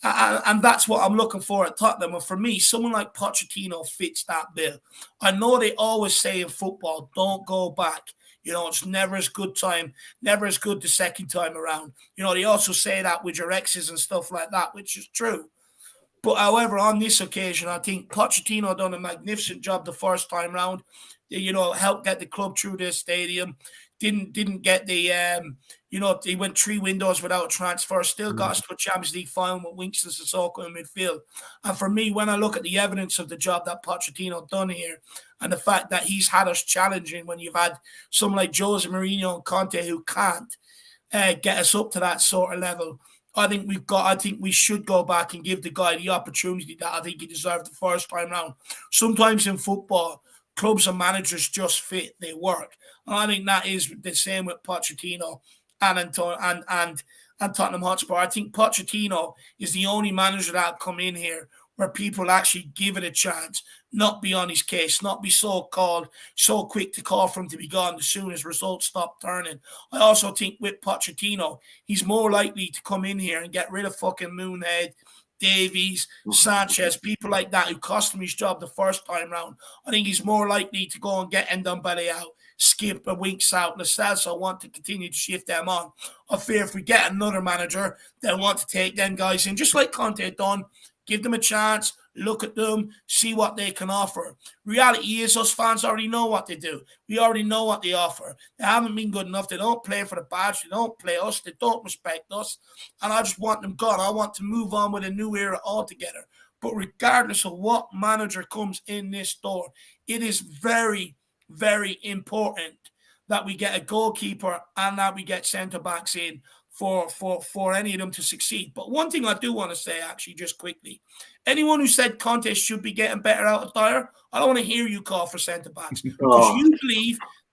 And that's what I'm looking for at Tottenham. And for me, someone like Pochettino fits that bill. I know they always say in football, don't go back. You know, it's never as good the second time around. You know, they also say that with your exes and stuff like that, which is true. But however, on this occasion, I think Pochettino done a magnificent job the first time round. You know, helped get the club through the stadium. Didn't get the he went 3 windows without transfer, still got us to a Champions League final with Winks and Sissoko in midfield. And for me, when I look at the evidence of the job that Pochettino done here and the fact that he's had us challenging when you've had someone like Jose Mourinho and Conte who can't get us up to that sort of level, I think we should go back and give the guy the opportunity that I think he deserved the first time round. Sometimes in football, clubs and managers just fit, they work. And I think that is the same with Pochettino and Tottenham Hotspur. I think Pochettino is the only manager that come in here where people actually give it a chance, not be on his case, not be so quick to call for him to be gone as soon as results stop turning. I also think with Pochettino, he's more likely to come in here and get rid of fucking Moonhead, Davies, Sanchez, people like that who cost him his job the first time round. I think he's more likely to go and get Ndombele out, Skip and Winks out, Lascelles. I want to continue to shift them on. I fear if we get another manager, they'll want to take them guys in, just like Conte done. Give them a chance, look at them, see what they can offer. Reality is us fans already know what they do. We already know what they offer. They haven't been good enough. They don't play for the badge. They don't play us. They don't respect us. And I just want them gone. I want to move on with a new era altogether. But regardless of what manager comes in this door, it is very, very important that we get a goalkeeper and that we get centre backs in for any of them to succeed. But one thing I do want to say, actually, just quickly, anyone who said Conte should be getting better out of Dyer, I don't want to hear you call for centre backs because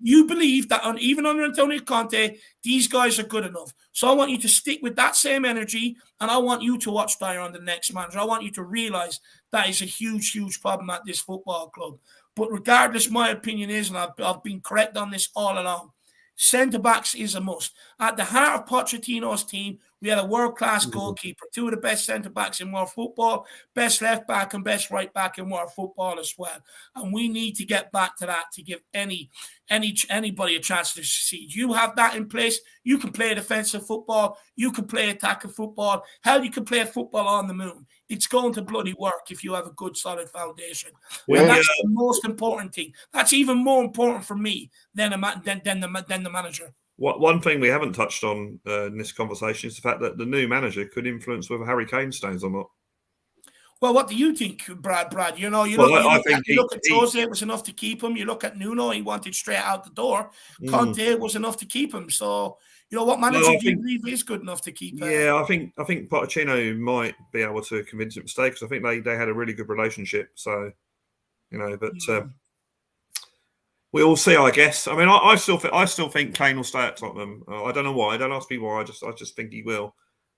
you believe that even under Antonio Conte, these guys are good enough. So I want you to stick with that same energy, and I want you to watch Dyer on the next manager. I want you to realise that is a huge, huge problem at this football club. But regardless, my opinion is, and I've been correct on this all along, centre-backs is a must. At the heart of Pochettino's team, we had a world-class goalkeeper, two of the best centre-backs in world football, best left-back and best right-back in world football as well. And we need to get back to that to give anybody a chance to succeed. You have that in place. You can play defensive football. You can play attacking football. Hell, you can play football on the moon. It's going to bloody work if you have a good, solid foundation. Yeah. And that's the most important thing. That's even more important for me than the manager. One thing we haven't touched on in this conversation is the fact that the new manager could influence whether Harry Kane stays or not. Well, what do you think, Brad? You know, you Well, look at Jose, it was enough to keep him. You look at Nuno, he wanted straight out the door. Conte was enough to keep him. So, you know, what manager do you believe is good enough to keep him? Yeah, I think Pochettino might be able to convince him to stay because I think they had a really good relationship. So, you know, but we'll see, I guess. I mean, I still think Kane will stay at Tottenham. I don't know why. Don't ask me why. I just think he will.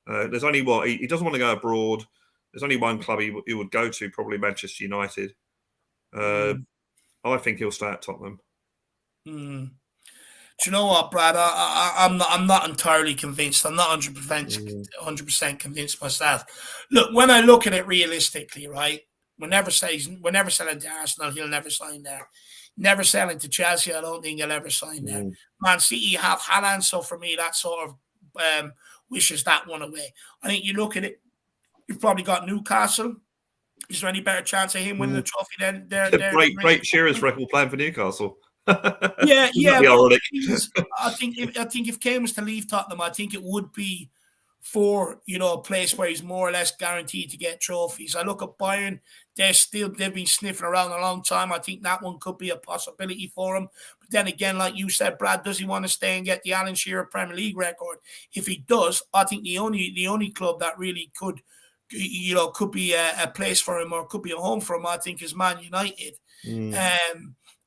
There's only he doesn't want to go abroad. There's only one club he would go to, probably Manchester United. I think he'll stay at Tottenham. Do you know what, Brad? I'm not entirely convinced. I'm not 100% convinced myself. Look, when I look at it realistically, right? We're never selling to Arsenal. He'll never sign there. Never selling to Chelsea. I don't think he'll ever sign there. Man City have Haaland, so for me, that sort of wishes that one away. I think you look at it. You've probably got Newcastle. Is there any better chance of him winning the trophy than there? Great Shearer's record plan for Newcastle. Yeah. Ironic. I think if Kane was to leave Tottenham, I think it would be for, you know, a place where he's more or less guaranteed to get trophies. I look at Bayern; they've been sniffing around a long time. I think that one could be a possibility for him. But then again, like you said, Brad, does he want to stay and get the Alan Shearer Premier League record? If he does, I think the only club that really could be a place for him or could be a home for him, I think, is Man United.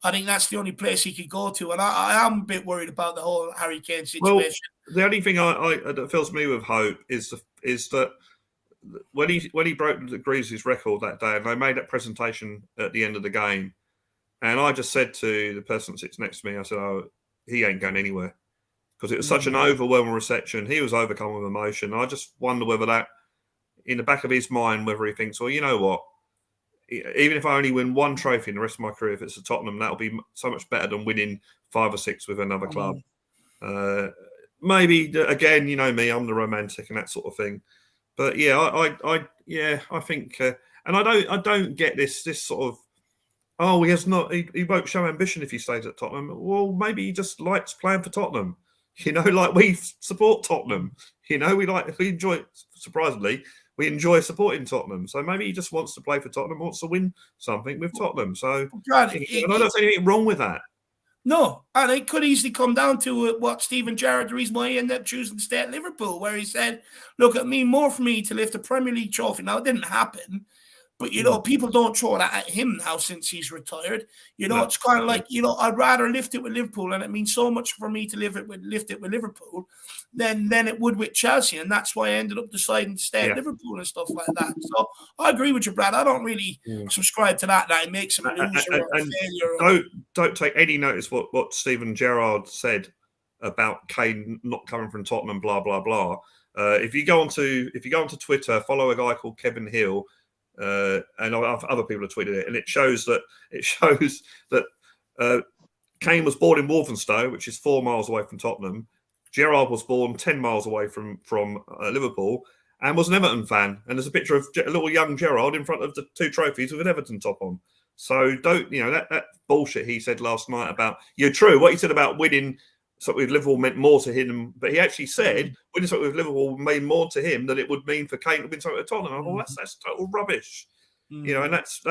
I think that's the only place he could go to, and I am a bit worried about the whole Harry Kane situation. Well, the only thing that fills me with hope is that when he broke Greaves' record that day, and they made that presentation at the end of the game, and I just said to the person that sits next to me, I said, "Oh, he ain't going anywhere," because it was such an overwhelming reception. He was overcome with emotion. I just wonder whether that, in the back of his mind, whether he thinks, well, you know what, even if I only win one trophy in the rest of my career, if it's a Tottenham, that'll be so much better than winning 5 or 6 with another club. Maybe, again, you know me, I'm the romantic and that sort of thing. But yeah, I think, and I don't get this sort of, oh, he won't show ambition if he stays at Tottenham. Well, maybe he just likes playing for Tottenham. You know, like we support Tottenham. You know, we enjoy, surprisingly, we enjoy supporting Tottenham. So maybe he just wants to play for Tottenham, wants to win something with Tottenham. So I don't see anything wrong with that. No, and it could easily come down to what Steven Gerrard, the reason why he ended up choosing to stay at Liverpool, where he said, look, at me, more for me to lift a Premier League trophy. Now, it didn't happen, but, you know, people don't throw that at him now since he's retired. You know, it's kind of like, you know, I'd rather lift it with Liverpool, and it means so much for me to lift it with Liverpool than it would with Chelsea, and that's why I ended up deciding to stay at Liverpool and stuff like that. So I agree with you, Brad. I don't really subscribe to that it makes him a loser or a failure. Don't take any notice what Steven Gerrard said about Kane not coming from Tottenham, blah blah blah. If you go onto Twitter, follow a guy called Kevin Hill. And other people have tweeted it, and it shows that Kane was born in Walthamstow, which is 4 miles away from Tottenham. Gerrard was born 10 miles away from Liverpool, and was an Everton fan. And there's a picture of a little young Gerrard in front of the 2 trophies with an Everton top on. So don't, you know, that bullshit he said last night about, you're true, what he said about winning something with Liverpool meant more to him, but he actually said winning something with Liverpool meant more to him than it would mean for Kane to win something with Tottenham. Oh, that's total rubbish, you know. And that's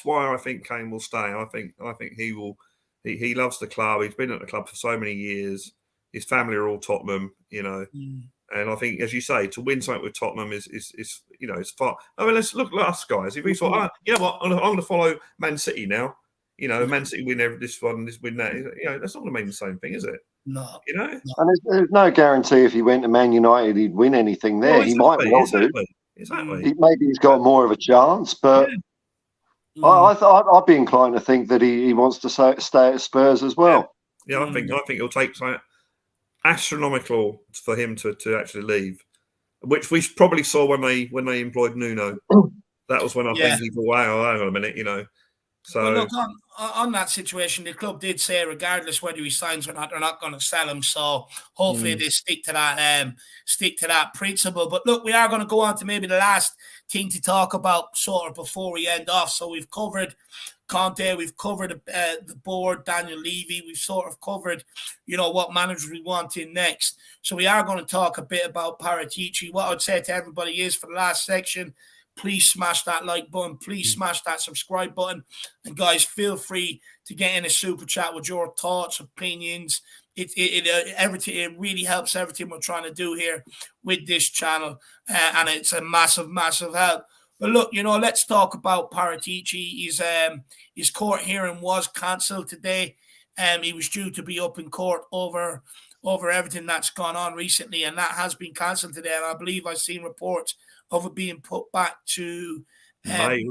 why I think Kane will stay. I think he will He loves the club. He's been at the club for so many years. His family are all Tottenham, you know. And I think, as you say, to win something with Tottenham is you know, it's far. I mean, let's look at us guys. If we thought, you know what, I'm going to follow Man City now. You know, Man City win this one, this win that. You know, that's not going to mean the same thing, is it? No. You know, and there's no guarantee if he went to Man United he'd win anything there. Well, he might well do. Exactly. Maybe he's got more of a chance, but I'd be inclined to think that he wants to stay at Spurs as well. Yeah, I think it'll take something astronomical for him to actually leave, which we probably saw when they employed Nuno. That was when I think he thought, wow, hang on a minute, you know. So well, look, on that situation, the club did say, regardless whether he signs or not, they're not going to sell him. So hopefully they stick to that principle. But look, we are going to go on to maybe the last thing to talk about, sort of before we end off. So we've covered Conte, we've covered the board, Daniel Levy, we've sort of covered, you know, what managers we want in next. So we are going to talk a bit about Paratici. What I would say to everybody is, for the last section, please smash that like button. Please smash that subscribe button. And guys, feel free to get in a super chat with your thoughts, opinions. Everything. It really helps everything we're trying to do here with this channel, and it's a massive, massive help. But look, you know, let's talk about Paratici. His court hearing was cancelled today. He was due to be up in court over everything that's gone on recently, and that has been cancelled today. And I believe I've seen reports of it being put back to May.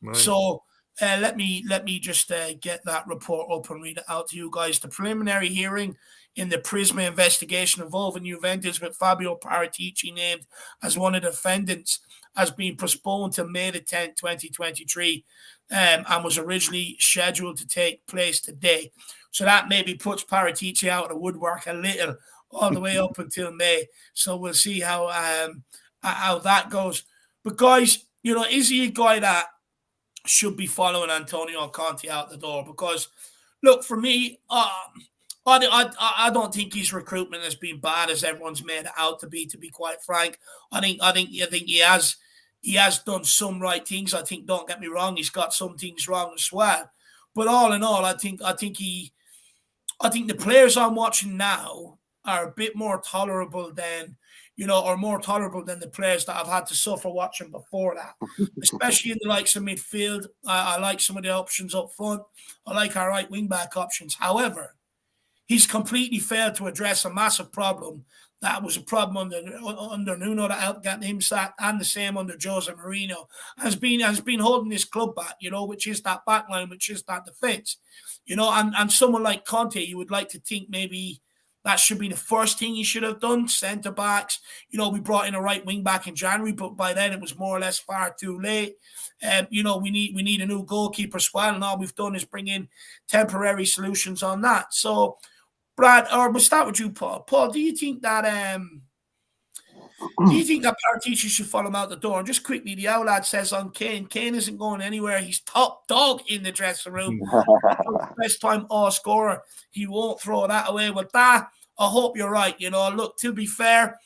Yeah. So let me just get that report up and read it out to you guys. The preliminary hearing in the Prisma investigation involving Juventus, with Fabio Paratici named as one of the defendants, has been postponed to May the 10th, 2023, and was originally scheduled to take place today. So that maybe puts Paratici out of the woodwork a little, all the way up until May. So we'll see how that goes. But guys, you know, is he a guy that should be following Antonio Conte out the door? Because look, for me, I don't think his recruitment has been bad as everyone's made it out to be quite frank. I think he has done some right things. I think, don't get me wrong, he's got some things wrong as well. But all in all, I think the players I'm watching now are a bit more tolerable than, you know, or more tolerable than the players that I've had to suffer watching before that, especially in the likes of midfield. I like some of the options up front. I like our right wing-back options. However, he's completely failed to address a massive problem that was a problem under Nuno that helped get him sacked, and the same under Jose Mourinho, has been holding this club back, you know, which is that back line, which is that defence. You know, and someone like Conte, you would like to think maybe that should be the first thing he should have done. Centre backs, you know, we brought in a right wing back in January, but by then it was more or less far too late. You know, we need a new goalkeeper as well, and all we've done is bring in temporary solutions on that. So, Brad, or we'll start with you, Paul. Paul, do you think that Paratici should follow him out the door? And just quickly, the Owl says on Kane isn't going anywhere. He's top dog in the dressing room. Best time all scorer. He won't throw that away. With that, I hope you're right. You know, look, to be fair,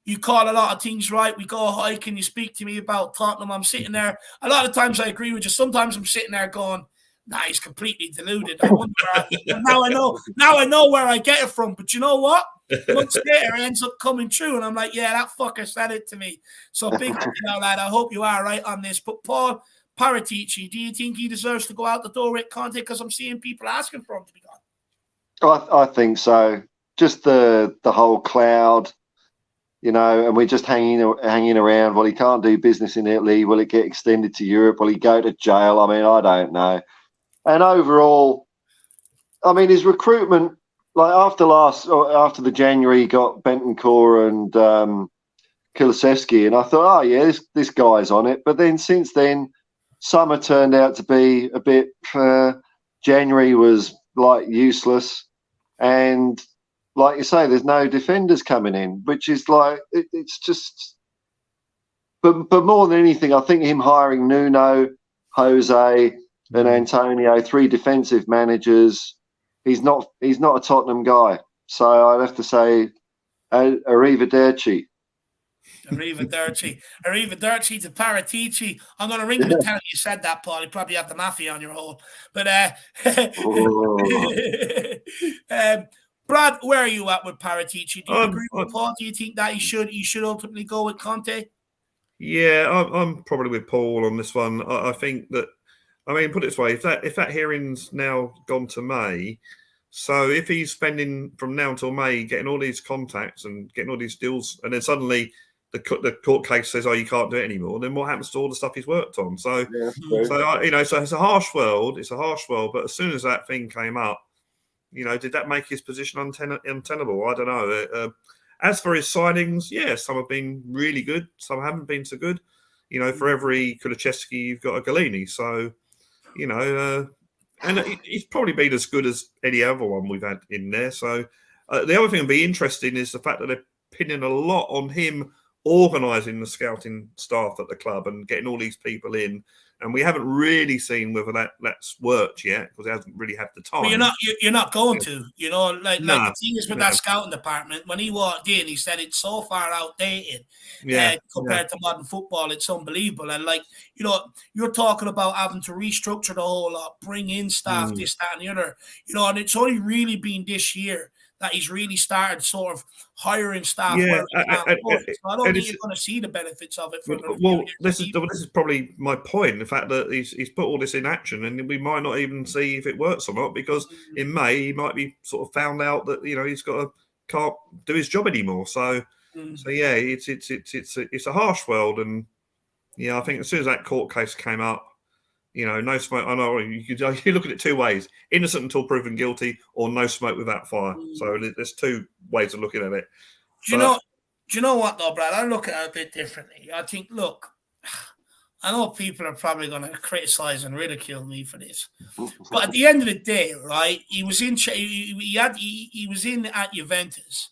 you call a lot of things right. We go hiking. You speak to me about Tottenham. I'm sitting there. A lot of times I agree with you. Sometimes I'm sitting there going, nah, he's completely deluded. I wonder now I know where I get it from. But you know what? Months later, it ends up coming true, and I'm like, yeah, that fucker said it to me. So big now, lad. I hope you are right on this. But Paul, Paratici, do you think he deserves to go out the door with Conte? Because I'm seeing people asking for him to be gone. I think so. Just the whole cloud, you know, and we're just hanging around. Well, he can't do business in Italy. Will it get extended to Europe? Will he go to jail? I mean, I don't know. And overall, I mean, his recruitment, like after the January, he got Bentancur and Kulusevski, and I thought, oh yeah, this guy's on it. But then since then, summer turned out to be a bit. January was like useless, and like you say, there's no defenders coming in, which is like it's just. But more than anything, I think him hiring Nuno, Jose, and Antonio, 3 defensive managers. He's not a Tottenham guy, so I'd have to say arrivederci. Arrivederci to Paratici. I'm going to ring him and tell him you said that, Paul. You probably have the mafia on your hole. But Brad, where are you at with Paratici? Do you agree with Paul? Do you think that he should ultimately go with Conte? Yeah, I'm probably with Paul on this one. I think that, I mean, put it this way: if that hearing's now gone to May, so if he's spending from now until May getting all these contacts and getting all these deals, and then suddenly the court case says, "Oh, you can't do it anymore," then what happens to all the stuff he's worked on? So, so it's a harsh world. It's a harsh world. But as soon as that thing came up, did that make his position untenable? I don't know. As for his signings, yeah, some have been really good, some haven't been so good. For every Kulusevski, you've got a Galini. So, and he's probably been as good as any other one we've had in there. So the other thing that'll be interesting is the fact that they're pinning a lot on him organising the scouting staff at the club and getting all these people in. And we haven't really seen whether that's worked yet because he hasn't really had the time. Well, you're not going to, like the thing is with that scouting department, when he walked in, he said it's so far outdated compared to modern football. It's unbelievable. And you're talking about having to restructure the whole lot, bring in staff, this, that, and the other, and it's only really been this year that he's really started sort of hiring staff. So I don't think you're going to see the benefits of it. This is probably my point. The fact that he's put all this in action, and we might not even see if it works or not, because in May he might be sort of found out that he's can't do his job anymore. So yeah, it's a harsh world, and I think as soon as that court case came up, no smoke. I know you look at it two ways: innocent until proven guilty, or no smoke without fire. So there's two ways of looking at it. Do you know what though, Brad? I look at it a bit differently. I think, look, I know people are probably going to criticize and ridicule me for this, but at the end of the day, right? He was in. He was in at Juventus,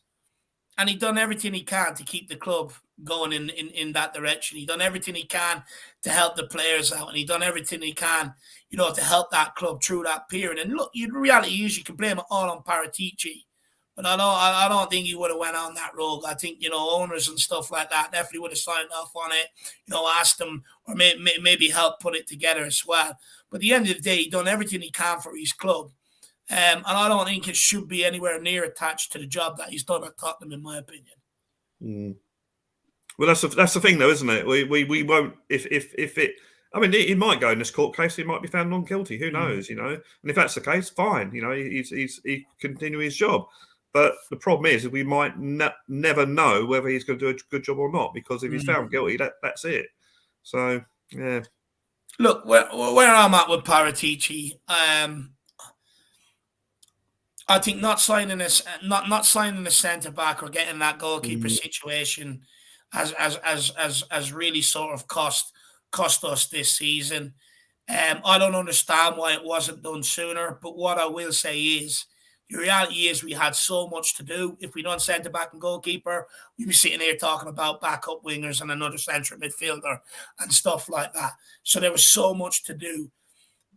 and he done everything he can to keep the club going in that direction. He done everything he can to help the players out, and he done everything he can, to help that club through that period. And look, the reality is you can blame it all on Paratici, but I don't think he would have went on that road. I think owners and stuff like that definitely would have signed off on it. Asked them or maybe help put it together as well. But at the end of the day, he done everything he can for his club. And I don't think it should be anywhere near attached to the job that he's done at Tottenham, in my opinion. Well, that's the thing, though, isn't it? We won't if it. I mean, he might go in this court case. He might be found non guilty. Who knows? And if that's the case, fine. He continue his job. But the problem is we might never know whether he's going to do a good job or not, because if he's found guilty, that's it. So yeah. Look, where I'm at with Paratici, I think not signing a centre back or getting that goalkeeper situation has really sort of cost us this season. I don't understand why it wasn't done sooner, but what I will say is the reality is we had so much to do. If we done centre back and goalkeeper, we'd be sitting here talking about backup wingers and another central midfielder and stuff like that. So there was so much to do.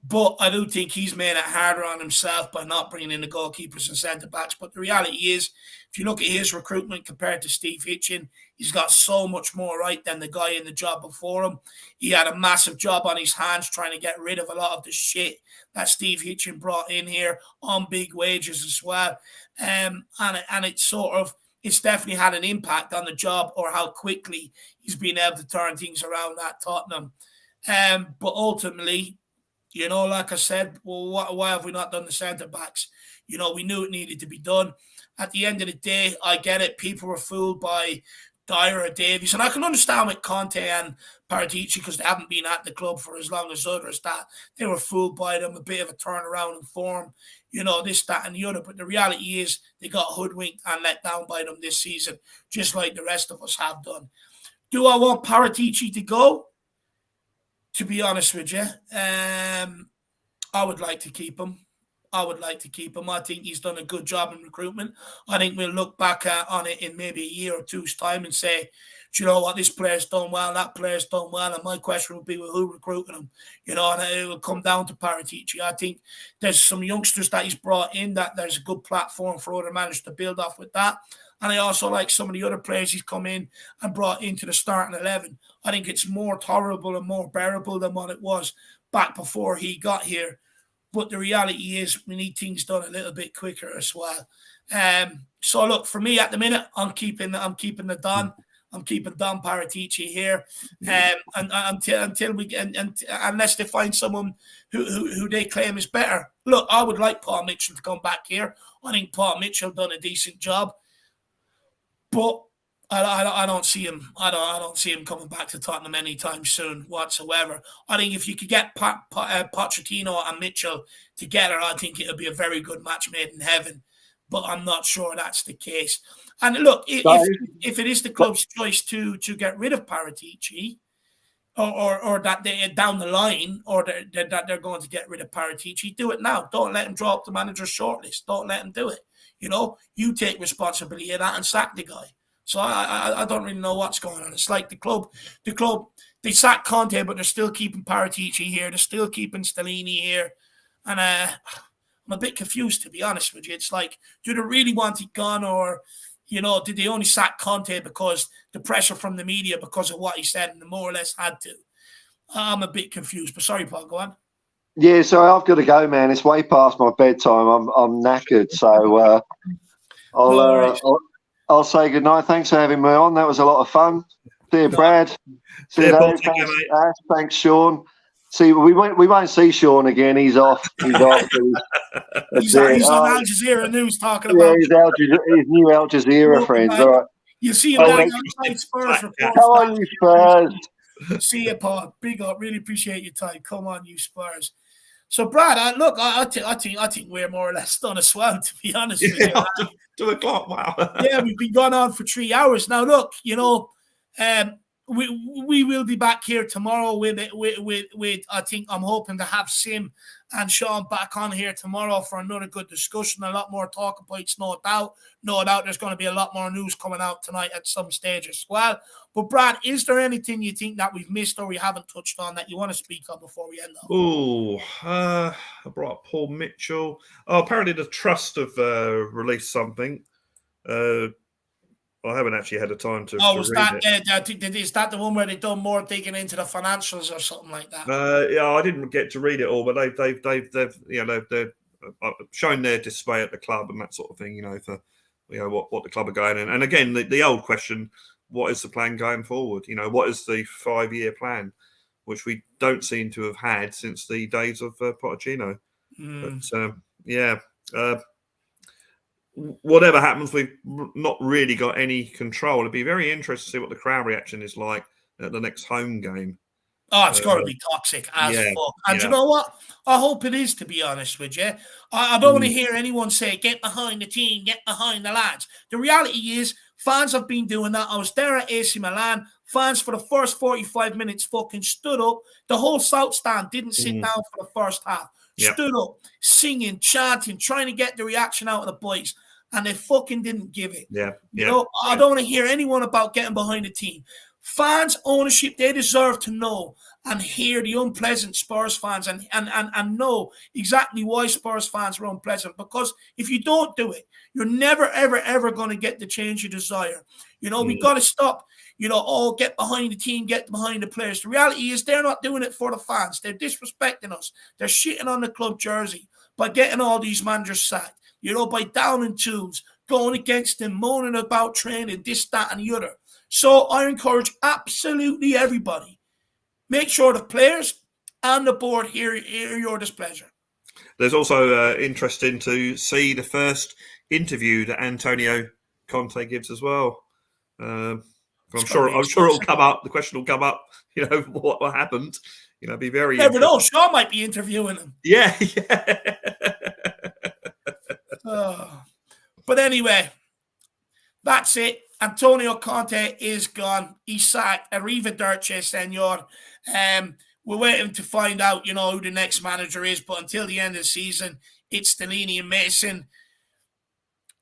But I do think he's made it harder on himself by not bringing in the goalkeepers and centre-backs. But the reality is, if you look at his recruitment compared to Steve Hitchen, he's got so much more right than the guy in the job before him. He had a massive job on his hands trying to get rid of a lot of the shit that Steve Hitchen brought in here on big wages as well. And it's definitely had an impact on the job or how quickly he's been able to turn things around at Tottenham. But ultimately, like I said, well, why have we not done the centre-backs? We knew it needed to be done. At the end of the day, I get it. People were fooled by Dyer or Davies. And I can understand with Conte and Paratici, because they haven't been at the club for as long as others, that they were fooled by them, a bit of a turnaround in form, this, that, and the other. But the reality is they got hoodwinked and let down by them this season, just like the rest of us have done. Do I want Paratici to go? To be honest with you, I would like to keep him. I think he's done a good job in recruitment. I think we'll look back on it in maybe a year or two's time and say, do you know what, this player's done well, that player's done well. And my question would be, well, who recruited him? And it will come down to Paratici. I think there's some youngsters that he's brought in that there's a good platform for other managers to build off with that. And I also like some of the other players he's come in and brought into the starting 11. I think it's more tolerable and more bearable than what it was back before he got here. But the reality is we need things done a little bit quicker as well. So look, for me at the minute, I'm keeping the Don. I'm keeping Don Paratici here, and until we get, unless they find someone who they claim is better. Look, I would like Paul Mitchell to come back here. I think Paul Mitchell done a decent job, but I don't see him. I don't see him coming back to Tottenham anytime soon whatsoever. I think if you could get Pochettino and Mitchell together, I think it would be a very good match made in heaven. But I'm not sure that's the case. And look, if it is the club's choice to get rid of Paratici, or that they down the line, or that they're going to get rid of Paratici, do it now. Don't let him draw up the manager's shortlist. Don't let him do it. You take responsibility of that and sack the guy. So I don't really know what's going on. It's like the club, they sacked Conte, but they're still keeping Paratici here. They're still keeping Stellini here. And I'm a bit confused, to be honest with you. It's like, do they really want it gone, or, did they only sack Conte because the pressure from the media because of what he said and they more or less had to? I'm a bit confused, but sorry, Paul, go on. Yeah, so I've got to go, man. It's way past my bedtime. I'm knackered, so I'll say good night. Thanks for having me on. That was a lot of fun. See you, Brad. See you, Dave. Thanks, Ash. Thanks, Sean. See, we won't see Sean again. He's off. He's off. He's on Al Jazeera News talking about. Yeah, his new Al Jazeera friends. All right. You see him down on Spurs report. Come on, you Spurs. See you, Paul. Big up. Really appreciate your time. Come on, you Spurs. So, Brad, I think we're more or less done as well, to be honest with you. 2 o'clock. Wow. Yeah, we've been going on for 3 hours now. Look, we will be back here tomorrow with I think I'm hoping to have Sim and Sean back on here tomorrow for another good discussion. A lot more talking points, no doubt. No doubt there's going to be a lot more news coming out tonight at some stage as well. But Brad, is there anything you think that we've missed or we haven't touched on that you want to speak on before we end up? I brought up Paul Mitchell. Apparently the Trust have released something. I haven't actually had the time to. Was that it. Is that the one where they've done more digging into the financials or something like that? Yeah, I didn't get to read it all, but they've shown their display at the club and that sort of thing. For what the club are going in. And again, the old question: what is the plan going forward? What is the 5-year plan, which we don't seem to have had since the days of Pochettino. But whatever happens, we've not really got any control. It'd be very interesting to see what the crowd reaction is like at the next home game. Oh, it's got to be toxic as fuck. And you know what? I hope it is, to be honest with you. I don't want to hear anyone say, get behind the team, get behind the lads. The reality is, fans have been doing that. I was there at AC Milan. Fans for the first 45 minutes fucking stood up. The whole South Stand didn't sit down for the first half. Stood up, singing, chanting, trying to get the reaction out of the boys. And they fucking didn't give it. I don't want to hear anyone about getting behind the team. Fans, ownership, they deserve to know and hear the unpleasant Spurs fans and know exactly why Spurs fans are unpleasant. Because if you don't do it, you're never, ever, ever going to get the change you desire. We've got to stop, get behind the team, get behind the players. The reality is they're not doing it for the fans. They're disrespecting us. They're shitting on the club jersey by getting all these managers sacked. By downing tools, going against them, moaning about training, this, that, and the other. So I encourage absolutely everybody, make sure the players and the board hear your displeasure. There's also interesting to see the first interview that Antonio Conte gives as well. I'm sure it'll come up. The question will come up. What happened. Be very. Never know. Sean might be interviewing him. Yeah. But anyway, that's it. Antonio Conte is gone. He's sacked. Arrivederci, senor. We're waiting to find out, who the next manager is. But until the end of the season, it's Stellini and Mason.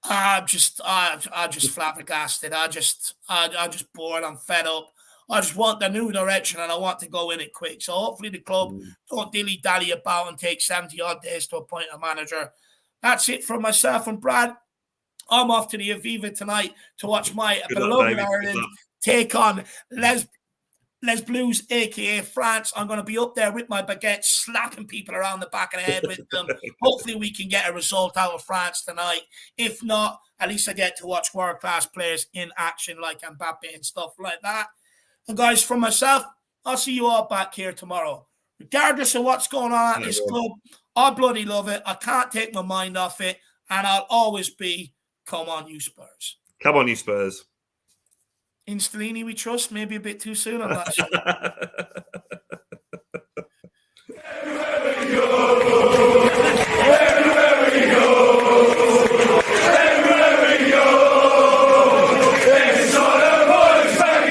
I'm just flabbergasted. I'm just bored. I'm fed up. I just want the new direction and I want to go in it quick. So hopefully the club don't dilly-dally about and take 70-odd days to appoint a manager. That's it from myself and Brad. I'm off to the Aviva tonight to watch my Good luck, beloved David. Good Ireland luck. take on Les Blues, aka France. I'm going to be up there with my baguette, slapping people around the back of the head with them. Hopefully, we can get a result out of France tonight. If not, at least I get to watch world-class players in action like Mbappe and stuff like that. And guys, for myself, I'll see you all back here tomorrow. Regardless of what's going on at this club, I bloody love it. I can't take my mind off it. And I'll always be, come on, you Spurs. Come on, you Spurs. In Stellini we trust, maybe a bit too soon, I'm not sure.